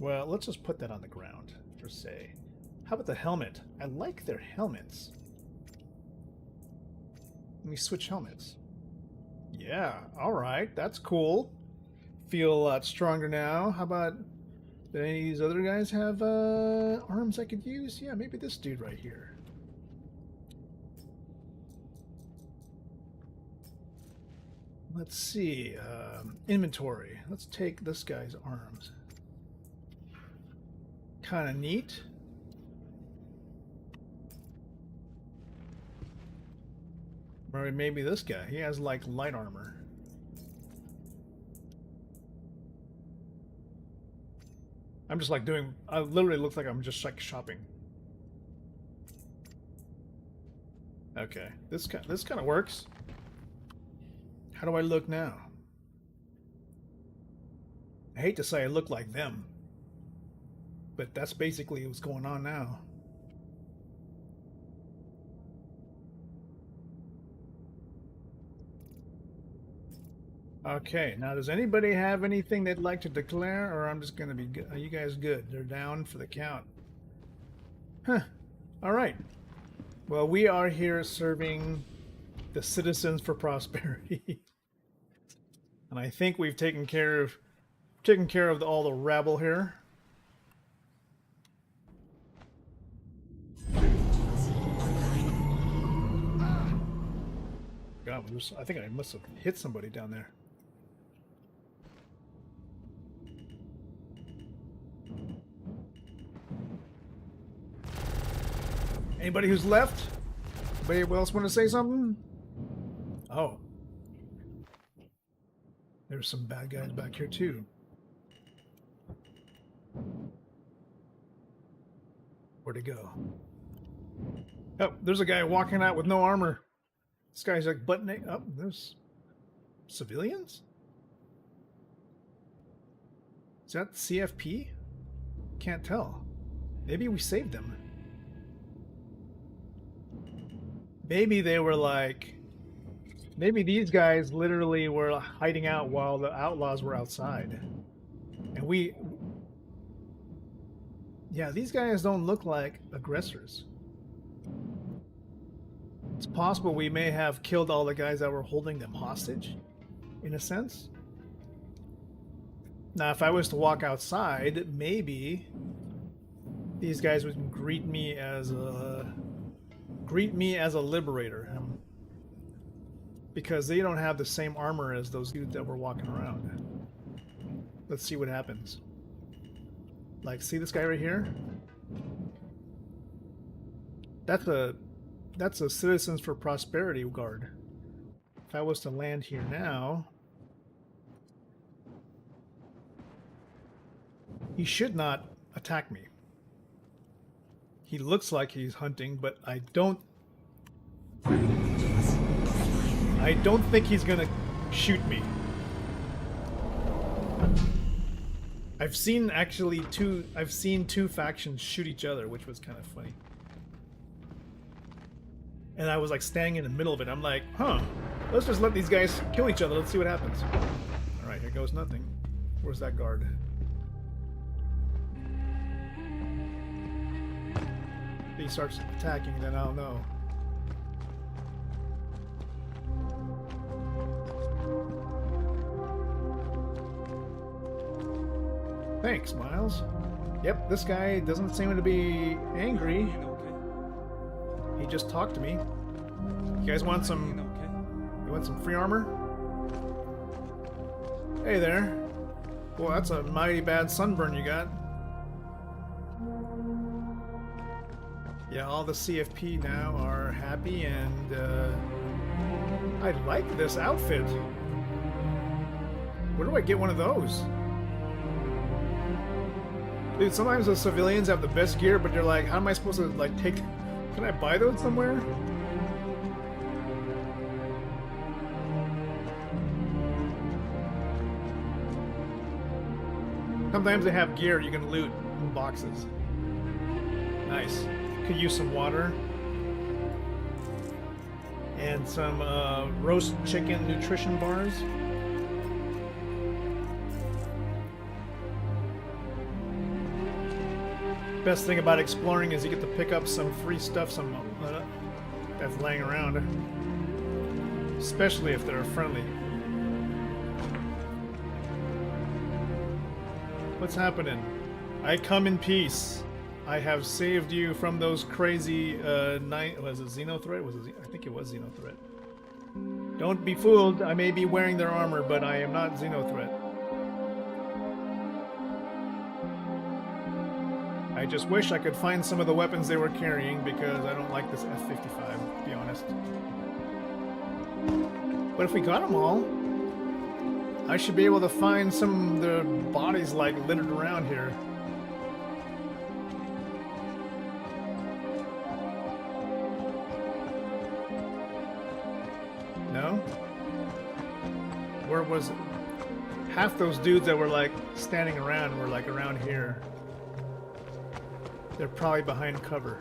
Well, let's just put that on the ground, for say. How about the helmet? I like their helmets. Let me switch helmets. Yeah, alright, that's cool. Feel a lot stronger now. How about, do any of these other guys have arms I could use? Yeah, maybe this dude right here. Let's see, inventory. Let's take this guy's arms. Kind of neat. Or maybe this guy. He has like light armor. I'm just like doing. I literally look like I'm just like shopping. Okay, this kind of works. How do I look now? I hate to say I look like them, but that's basically what's going on now. Okay, now does anybody have anything they'd like to declare, or I'm just gonna be good? Are you guys good? They're down for the count. Huh. Alright. Well, we are here serving the Citizens for Prosperity. And I think we've taken care of all the rabble here. God, I think I must have hit somebody down there. Anybody who's left? Anybody else want to say something? Oh. There's some bad guys back here too. Where'd he go? Oh, there's a guy walking out with no armor. This guy's like buttoning up. Oh, there's civilians? Is that CFP? Can't tell. Maybe we saved them. Maybe they were like... Maybe these guys literally were hiding out while the outlaws were outside. And we... Yeah, these guys don't look like aggressors. It's possible we may have killed all the guys that were holding them hostage, in a sense. Now, if I was to walk outside, maybe these guys would greet me as a liberator, because they don't have the same armor as those dudes that were walking around. Let's see what happens. Like, see this guy right here? That's a Citizens for Prosperity guard. If I was to land here now, he should not attack me. He looks like he's hunting, but I don't think he's gonna shoot me. I've seen two factions shoot each other, which was kind of funny. And I was like standing in the middle of it. I'm like, huh, let's just let these guys kill each other. Let's see what happens. Alright, here goes nothing. Where's that guard? If he starts attacking, then I'll know. Thanks, Miles. Yep, this guy doesn't seem to be angry. He just talked to me. You guys want some? Okay. You want some free armor? Hey there. Boy, that's a mighty bad sunburn you got. Yeah, all the CFP now are happy, and I like this outfit. Where do I get one of those? Dude, sometimes the civilians have the best gear, but you're like, how am I supposed to, like, take... Can I buy those somewhere? Sometimes they have gear you can loot in boxes. Nice. Could use some water. And some roast chicken nutrition bars. Best thing about exploring is you get to pick up some free stuff that's laying around. Especially if they're friendly. What's happening? I come in peace. I have saved you from those crazy was it Xenothreat? I think it was Xenothreat. Don't be fooled. I may be wearing their armor, but I am not Xenothreat. I just wish I could find some of the weapons they were carrying because I don't like this F-55, to be honest. But if we got them all, I should be able to find some of the bodies like littered around here. No? Where was it? Half those dudes that were like standing around were like around here. They're probably behind cover.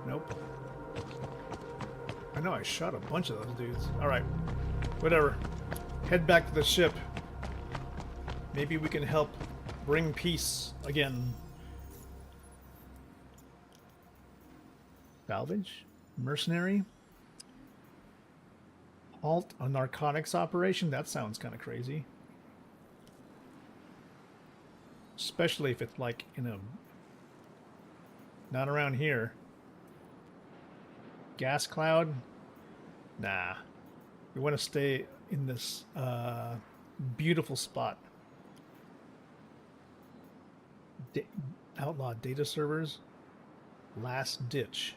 Nope. I know I shot a bunch of those dudes. Alright. Whatever. Head back to the ship. Maybe we can help bring peace again. Salvage? Mercenary? Halt a narcotics operation? That sounds kind of crazy. Especially if it's like in a... Not around here. Gas cloud? Nah. We want to stay in this beautiful spot. Outlaw data servers. Last ditch.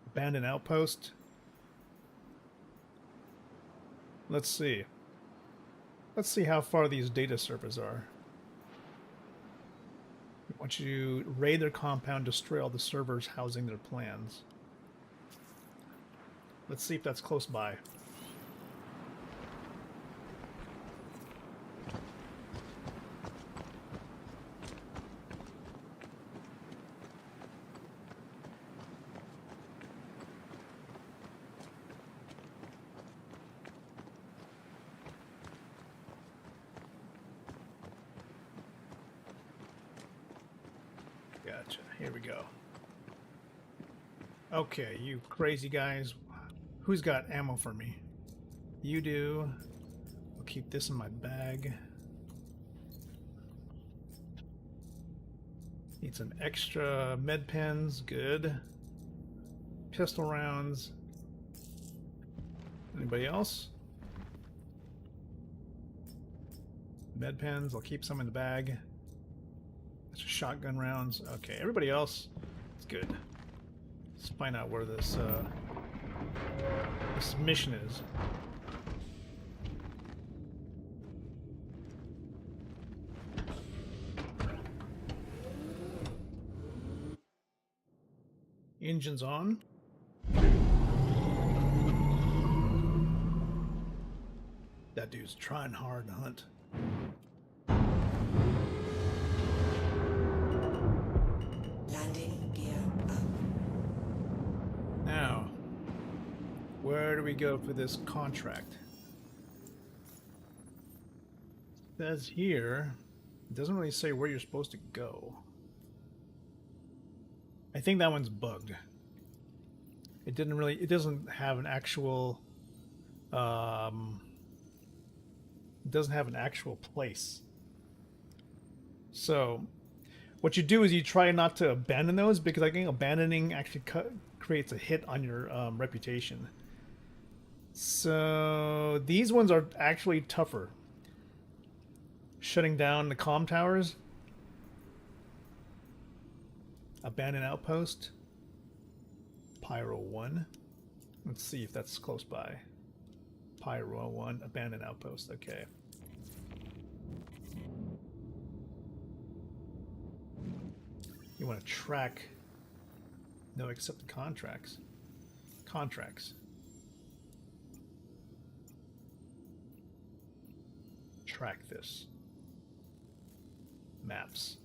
Abandoned outpost. Let's see. Let's see how far these data servers are. I want you to raid their compound, destroy all the servers housing their plans. Let's see if that's close by. Gotcha. Here we go. Okay, you crazy guys. Who's got ammo for me? You do. I'll keep this in my bag. Need some extra med pens. Good. Pistol rounds. Anybody else? Med pens. I'll keep some in the bag. That's just shotgun rounds. Okay, everybody else, it's good. Let's find out where this mission is. Engines on. That dude's trying hard to hunt. Landing gear up. Now, where do we go for this contract? It says here, it doesn't really say where you're supposed to go. I think that one's bugged. It doesn't have an actual, it doesn't have an actual place. So, What you do is you try not to abandon those, because I think abandoning actually creates a hit on your reputation. So these ones are actually tougher. Shutting down the comm towers. Abandoned outpost. Pyro 1. Let's see if that's close by. Pyro 1, abandoned outpost. Okay. You want to track no accepted contracts. Contracts. Track this. Maps.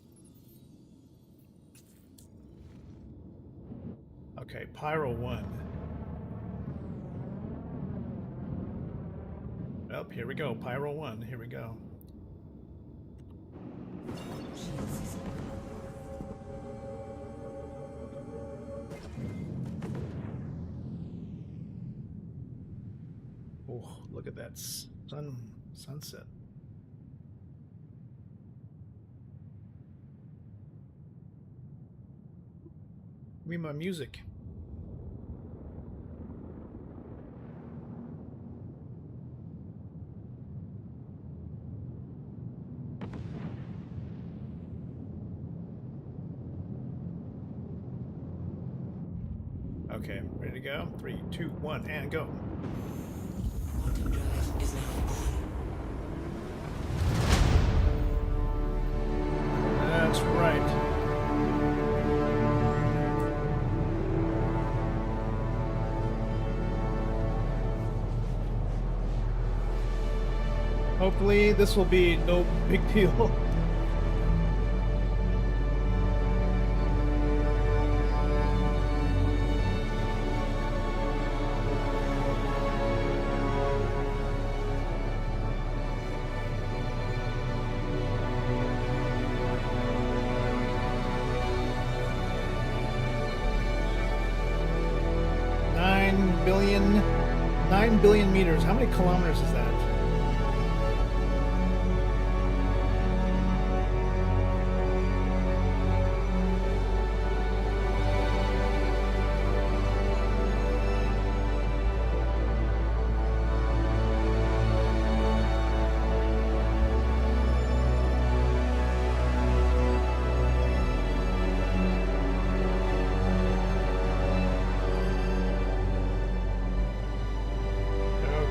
Okay, Pyro 1. Oh, here we go. Pyro 1. Here we go. Oh, look at that sunset. Give me my music. Okay, ready to go? 3, 2, 1, and go. That's right. Hopefully this will be no big deal. Nine billion meters. How many kilometers is that?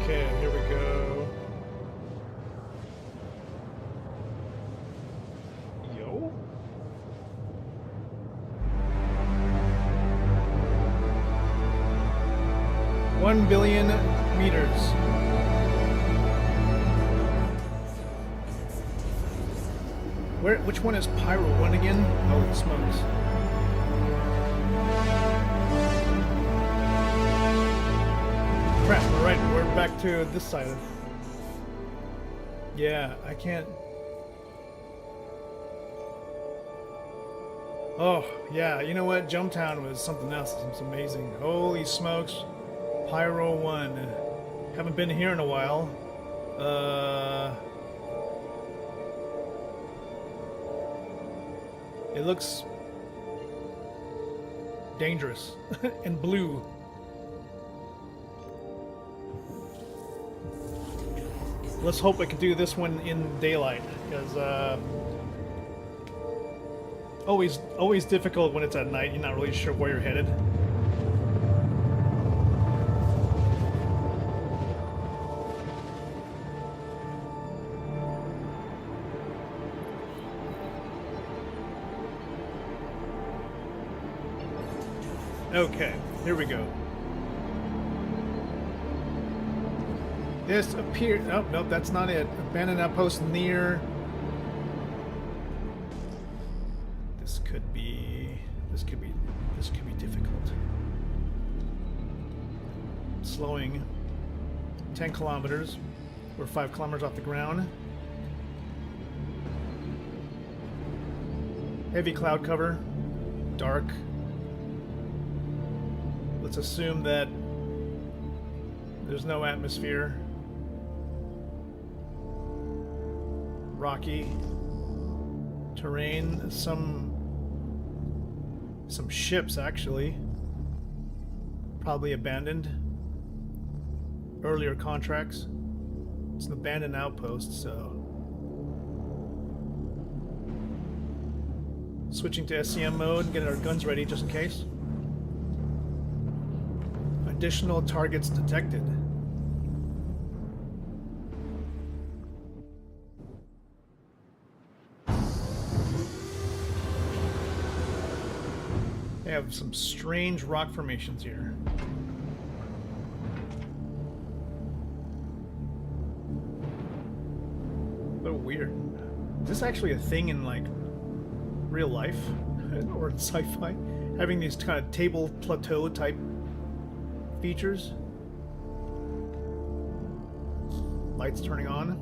Okay, here we go. Yo. $1 billion meters. Which one is Pyro 1 again? Holy smokes. Crap, alright, we're back to this side of... Yeah, I can't... Oh, yeah, you know what? Jumptown was something else. It's amazing. Holy smokes. Pyro 1. Haven't been here in a while. It looks... dangerous. And blue. Let's hope I can do this one in daylight, because always difficult when it's at night. You're not really sure where you're headed. Okay, here we go. This appears... Oh, nope, that's not it. Abandoned outpost near... This could be difficult. Slowing 10 kilometers. We're 5 kilometers off the ground. Heavy cloud cover. Dark. Let's assume that there's no atmosphere. Rocky terrain, some Some ships, actually. Probably abandoned. Earlier contracts. It's an abandoned outpost, so... Switching to SCM mode and getting our guns ready just in case. Additional targets detected. They have some strange rock formations here. So weird. Is this actually a thing in like real life or in sci-fi? Having these kind of table plateau type features. Lights turning on.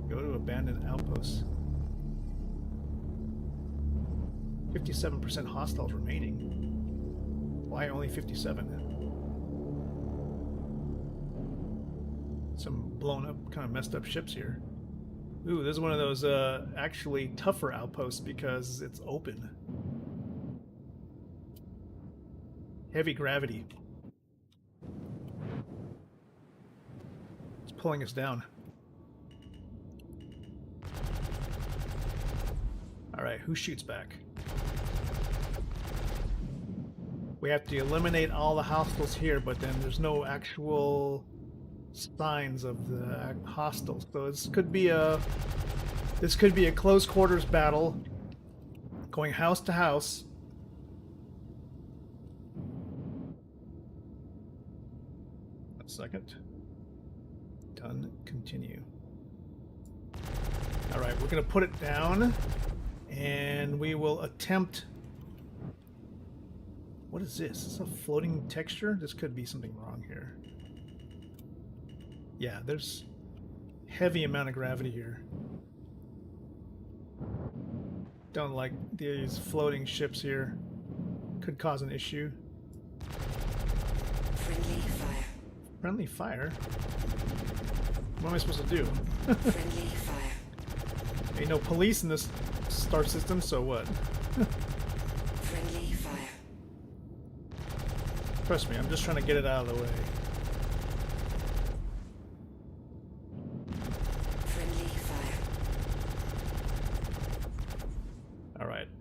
Go to abandoned outposts. 57% hostiles remaining. Why only 57? Some blown up, kind of messed up ships here. Ooh, this is one of those actually tougher outposts because it's open. Heavy gravity. It's pulling us down. Alright, who shoots back? We have to eliminate all the hostiles here, but then there's no actual signs of the hostiles. So this could be a close quarters battle, going house to house. A second. Done. Continue. All right, we're gonna put it down, and we will attempt. What is this? Is this a floating texture? This could be something wrong here. Yeah, there's heavy amount of gravity here. Don't like these floating ships here. Could cause an issue. Friendly fire. Friendly fire? What am I supposed to do? Friendly fire. Ain't no police in this star system, so what? Friendly fire. Trust me, I'm just trying to get it out of the way.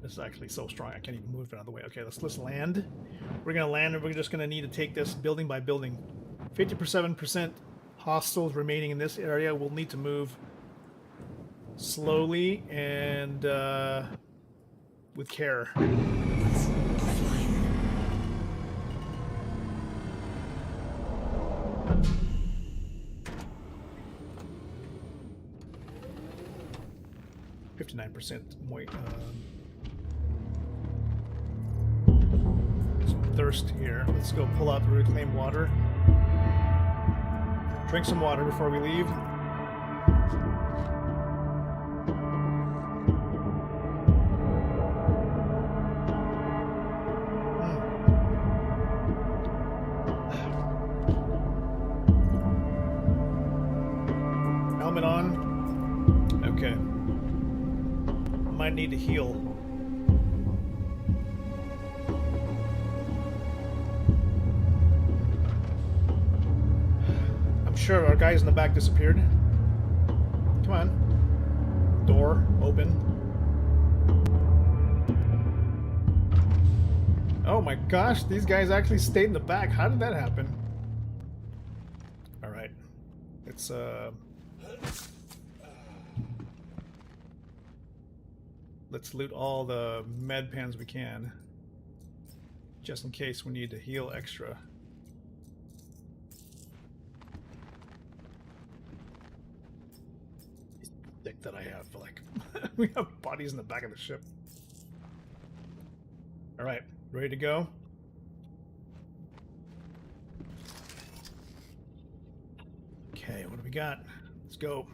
This is actually so strong I can't even move it out of the way. Okay, let's land. We're gonna land and we're just gonna need to take this building by building. 57% hostiles remaining in this area. We'll need to move slowly and with care. Thirst here. Let's go pull out the reclaimed water. Drink some water before we leave. Helmet on. Okay. Might need to heal. Sure, our guys in the back disappeared. Come on. Door open. Oh my gosh, these guys actually stayed in the back. How did that happen? Alright. It's let's loot all the med pans we can. Just in case we need to heal extra. That I have, like, we have bodies in the back of the ship. All right, ready to go? Okay, what do we got? Let's go.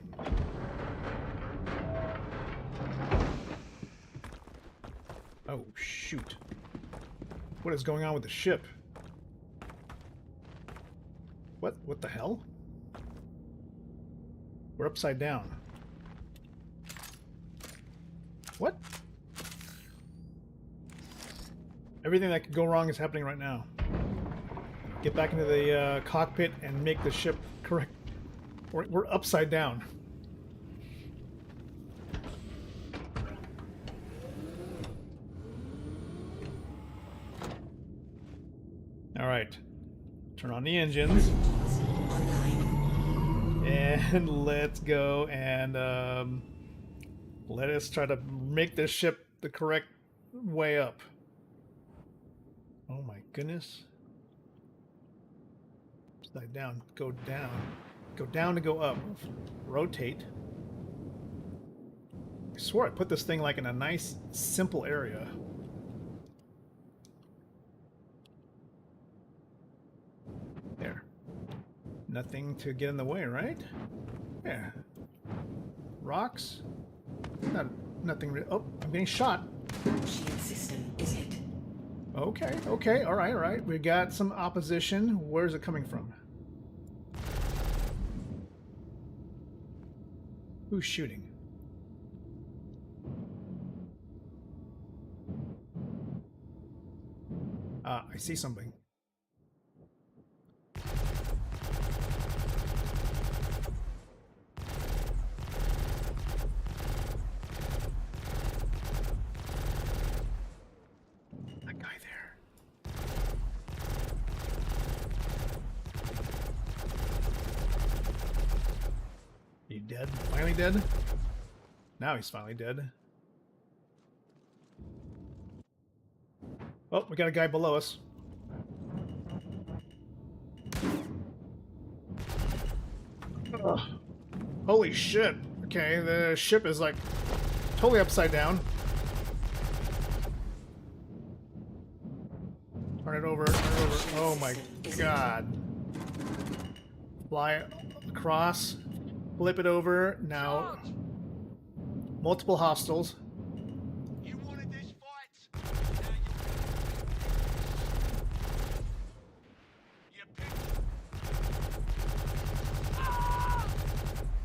Oh, shoot. What is going on with the ship? What the hell? We're upside down. What? Everything that could go wrong is happening right now. Get back into the cockpit and make the ship correct. We're upside down. All right. Turn on the engines. And let's go and let us try to make this ship the correct way up. Oh my goodness. Upside down. Go down. Go down to go up. Rotate. I swore I put this thing like in a nice, simple area. There. Nothing to get in the way, right? Yeah. Rocks. Nothing. Oh, I'm getting shot. Shield system, is it? Okay, okay, all right, all right. We got some opposition. Where's it coming from? Who's shooting? Ah, I see something. That guy there. You dead? Finally dead? Now he's finally dead. Oh, we got a guy below us. Ugh. Holy shit. Okay, the ship is like totally upside down. Turn it over, turn it over. Oh my god. Fly across, flip it over. Now, multiple hostiles. You wanted this fight?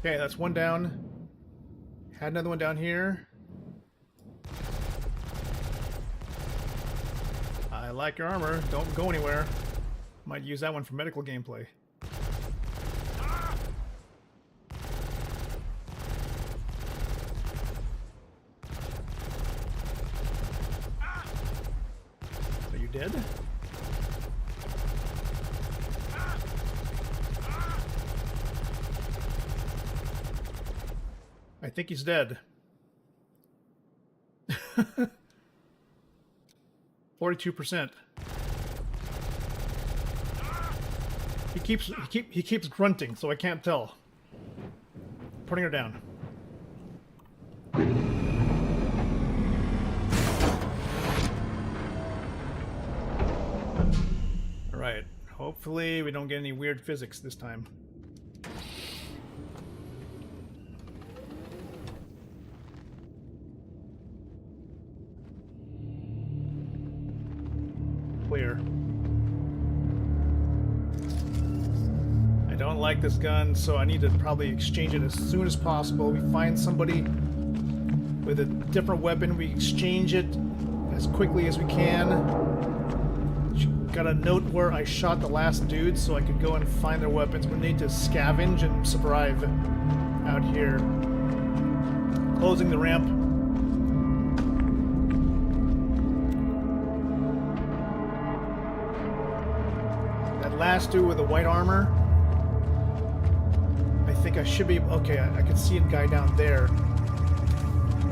Okay, that's one down. Had another one down here. I like your armor. Don't go anywhere. Might use that one for medical gameplay. Are you dead? I think he's dead. 42%. He keeps grunting, so I can't tell. Putting her down. All right. Hopefully we don't get any weird physics this time. Clear. I don't like this gun, so I need to probably exchange it as soon as possible. We find somebody with a different weapon, we exchange it as quickly as we can. Got a note where I shot the last dude so I could go and find their weapons. We need to scavenge and survive out here. Closing the ramp. Last dude with the white armor. I think I should be okay. I can see a guy down there.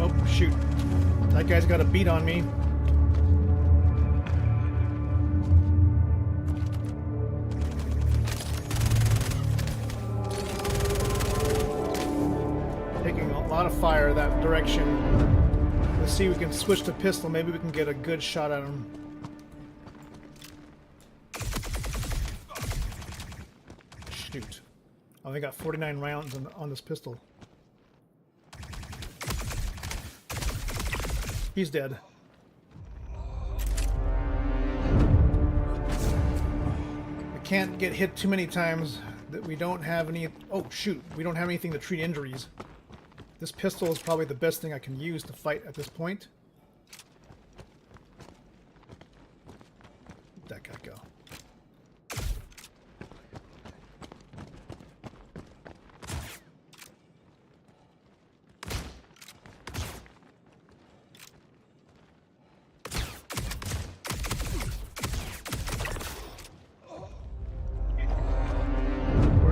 Oh shoot! That guy's got a beat on me. Taking a lot of fire that direction. Let's see if we can switch to pistol. Maybe we can get a good shot at him. Shoot. I only got 49 rounds on this pistol. He's dead. I can't get hit too many times that we don't have any... Oh, shoot. We don't have anything to treat injuries. This pistol is probably the best thing I can use to fight at this point.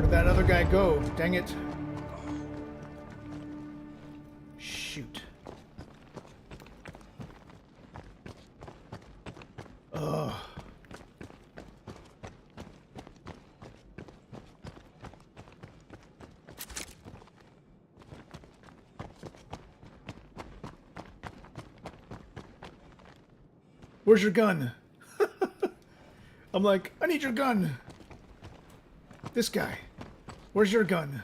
Where'd that other guy go? Dang it. Shoot. Ugh. Where's your gun? I'm like, I need your gun. This guy. Where's your gun?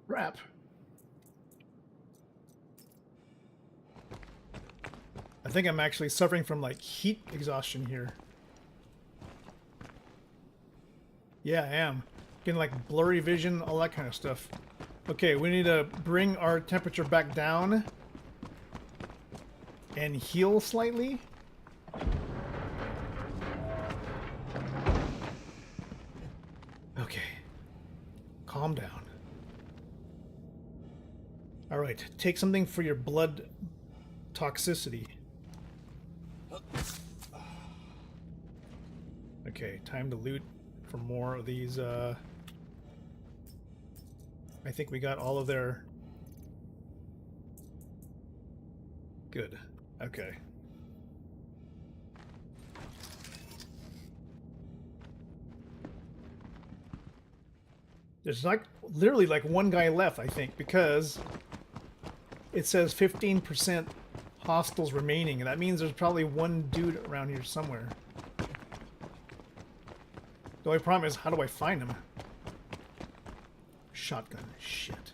Crap. I think I'm actually suffering from like heat exhaustion here. Yeah, I am. Getting like blurry vision, all that kind of stuff. Okay, we need to bring our temperature back down and heal slightly. Okay. Calm down. All right, take something for your blood toxicity. Okay, time to loot for more of these. I think we got all of their... Good. Okay. There's like literally like one guy left, I think, because it says 15% hostiles remaining, and that means there's probably one dude around here somewhere. The only problem is, how do I find him? Shotgun. Shit.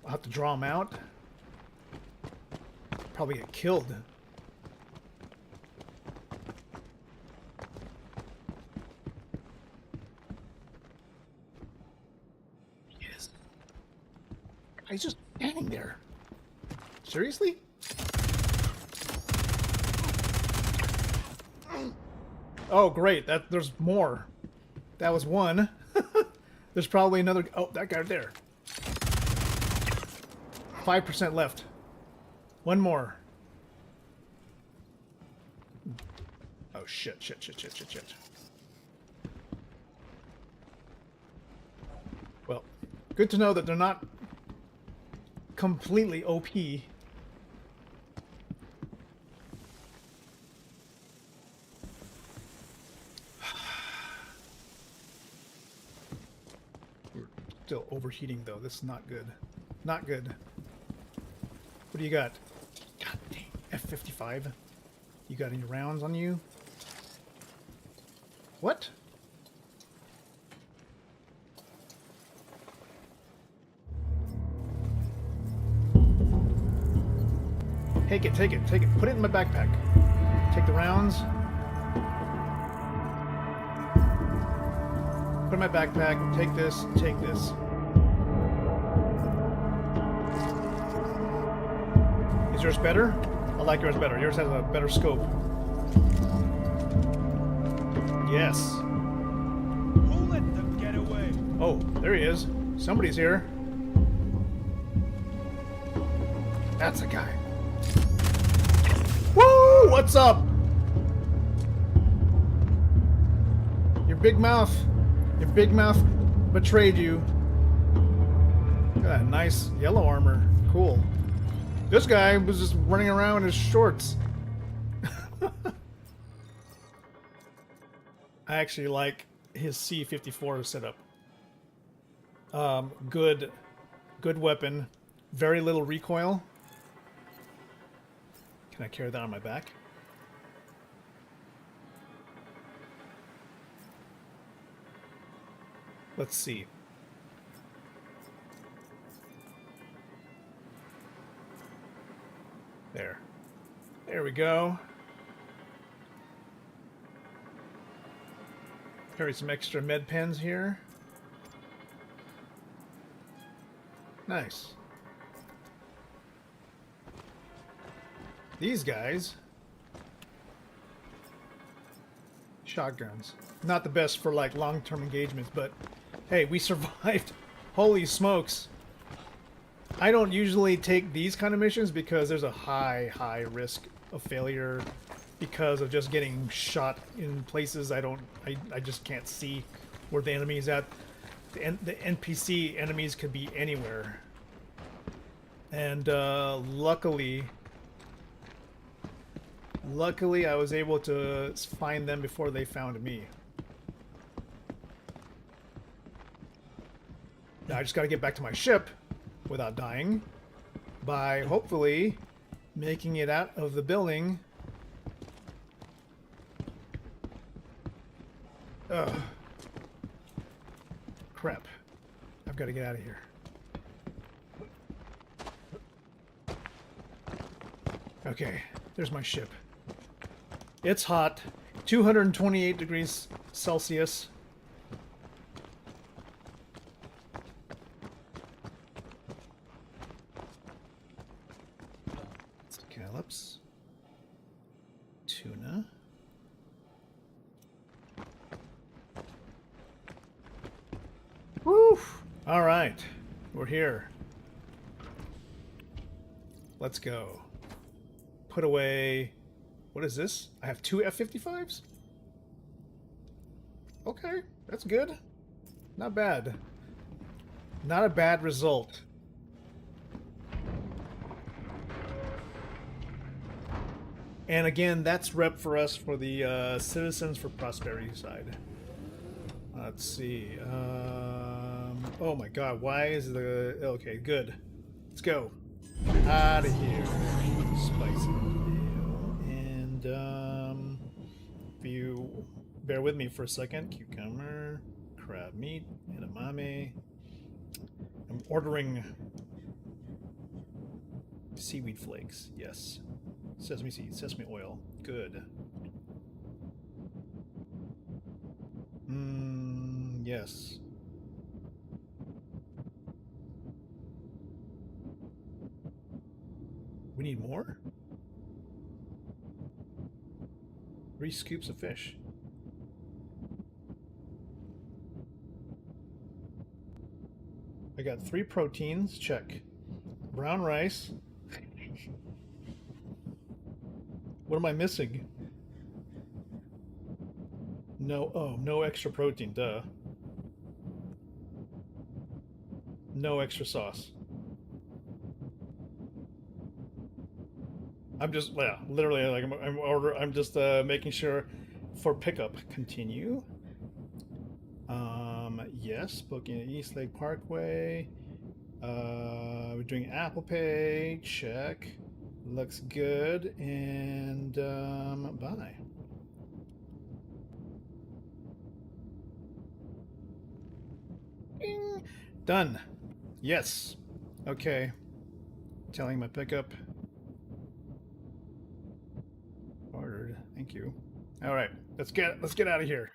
I'll have to draw him out. Probably get killed. Yes. He's just standing there. Seriously? Oh, great. There's more. That was one. There's probably another... Oh, that guy there. 5% left. One more. Oh, shit. Well, good to know that they're not completely OP. Still overheating though. This is not good. Not good. What do you got? God dang. F-55. You got any rounds on you? What? Take it. Put it in my backpack. Take the rounds. Put it in my backpack. Take this. Take this. Is yours better? I like yours better. Yours has a better scope. Yes. Who let them get away? Oh, there he is. Somebody's here. That's a guy. Woo! What's up? Your big mouth betrayed you. Look at that nice yellow armor. Cool. This guy was just running around in his shorts. I actually like his C-54 setup. Good weapon. Very little recoil. Can I carry that on my back? Let's see. There we go. Carry some extra med pens here. Nice. These guys. Shotguns. Not the best for like long-term engagements, but hey, we survived. Holy smokes. I don't usually take these kind of missions because there's a high risk of failure because of just getting shot in places I just can't see where the enemy is at. The NPC enemies could be anywhere. And luckily I was able to find them before they found me. Now I just got to get back to my ship without dying by hopefully making it out of the building. Ugh. Crap. I've got to get out of here. Okay, there's my ship. It's hot. 228 degrees Celsius. Scallops. Tuna. Woo! All right, we're here. Let's go. Put away. What is this? I have 2 F-55s? Okay, that's good. Not bad. Not a bad result. And again, that's rep for us for the Citizens for Prosperity side. Let's see. Oh my god, why is the... Okay, good. Let's go. Out of here. Spicy. And, if you bear with me for a second, cucumber, crab meat, edamame. I'm ordering seaweed flakes. Yes. Sesame seeds, sesame oil. Good. Yes. We need more? 3 scoops of fish. I got 3 proteins, check. Brown rice. What am I missing? No, oh, no extra protein, duh. No extra sauce. I'm just, yeah, literally, like, I'm just making sure for pickup. Continue. Yes, booking at East Lake Parkway. We're doing Apple Pay. Check. Looks good. And bye. Ding. Done. Yes. Okay. Telling my pickup. Ordered. Thank you. All right. Let's get out of here.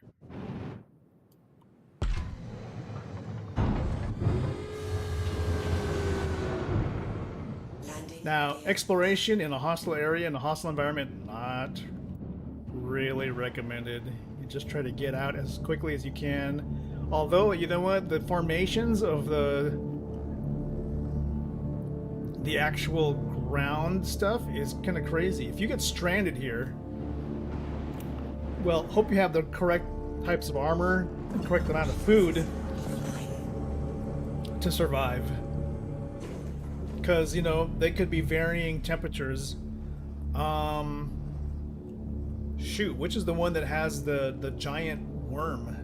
Now, exploration in a hostile area, in a hostile environment, not really recommended. You just try to get out as quickly as you can. Although, you know what? The formations of the actual ground stuff is kind of crazy. If you get stranded here, well, hope you have the correct types of armor and correct amount of food to survive. Because, you know, they could be varying temperatures. Shoot, which is the one that has the giant worm?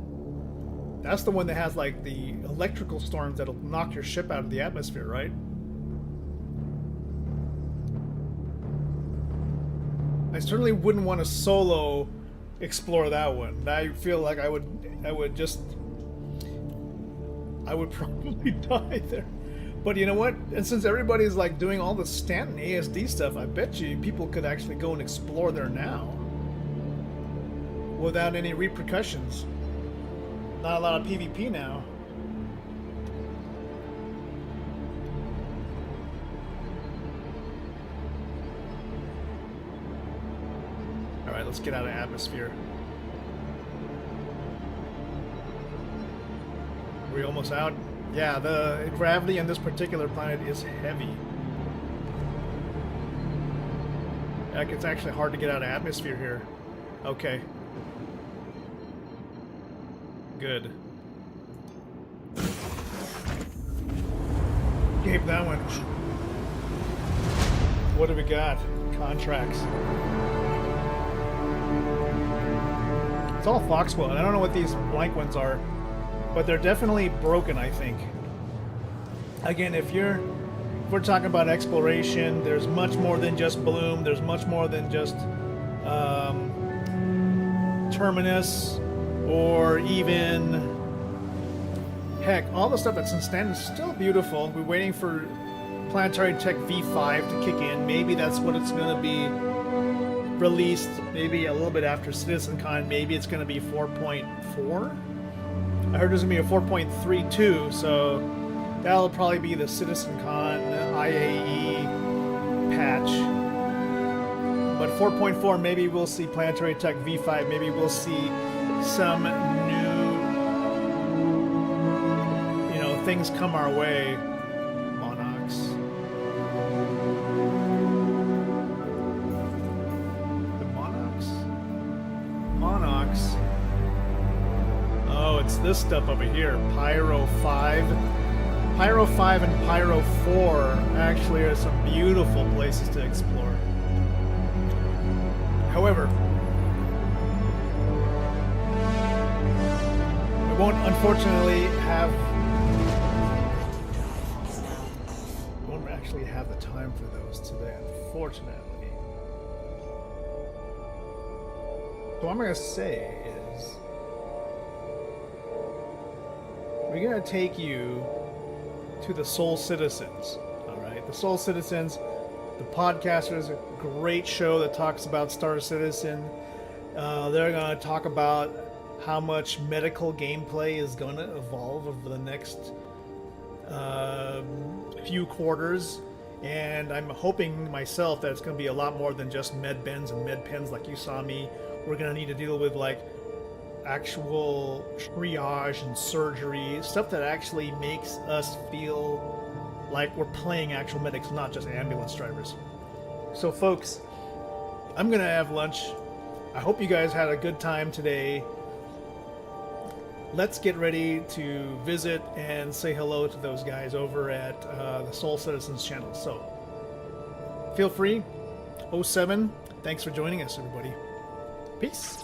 That's the one that has, like, the electrical storms that'll knock your ship out of the atmosphere, right? I certainly wouldn't want to solo explore that one. I feel like I would probably die there. But you know what? And since everybody's like doing all the Stanton ASD stuff, I bet you people could actually go and explore there now without any repercussions. Not a lot of PvP now. Alright, let's get out of atmosphere. Are we almost out? Yeah, the gravity on this particular planet is heavy. Heck, it's actually hard to get out of atmosphere here. Okay. Good. Gave that one. What do we got? Contracts. It's all Foxwell, and I don't know what these blank ones are, but they're definitely broken, I think. Again, if we're talking about exploration, there's much more than just Bloom. There's much more than just Terminus, or even heck, all the stuff that's in standard is still beautiful. We're waiting for Planetary Tech V5 to kick in. Maybe that's what it's going to be released. Maybe a little bit after CitizenCon. Maybe it's going to be 4.4. I heard there's going to be a 4.32, so that'll probably be the CitizenCon IAE patch. But 4.4, maybe we'll see Planetary Tech V5. Maybe we'll see some new, things come our way. Monarchs. The Monarchs? Monarchs. Oh, it's this stuff over here. Pyro 5. Pyro 5 and Pyro 4 actually are some beautiful places to explore. However, we won't unfortunately have the time for those today, unfortunately. So what I'm going to say is we're going to take you to the Soul Citizens. Alright, the Soul Citizens, the podcasters, a great show that talks about Star Citizen. They're going to talk about how much medical gameplay is going to evolve over the next few quarters, and I'm hoping myself that it's going to be a lot more than just med bends and med pens like you saw me. We're going to need to deal with like actual triage and surgery, stuff that actually makes us feel like we're playing actual medics, not just ambulance drivers. So folks, I'm going to have lunch. I hope you guys had a good time today. Let's get ready to visit and say hello to those guys over at the Soul Citizens channel. So, feel free. 07, thanks for joining us, everybody. Peace.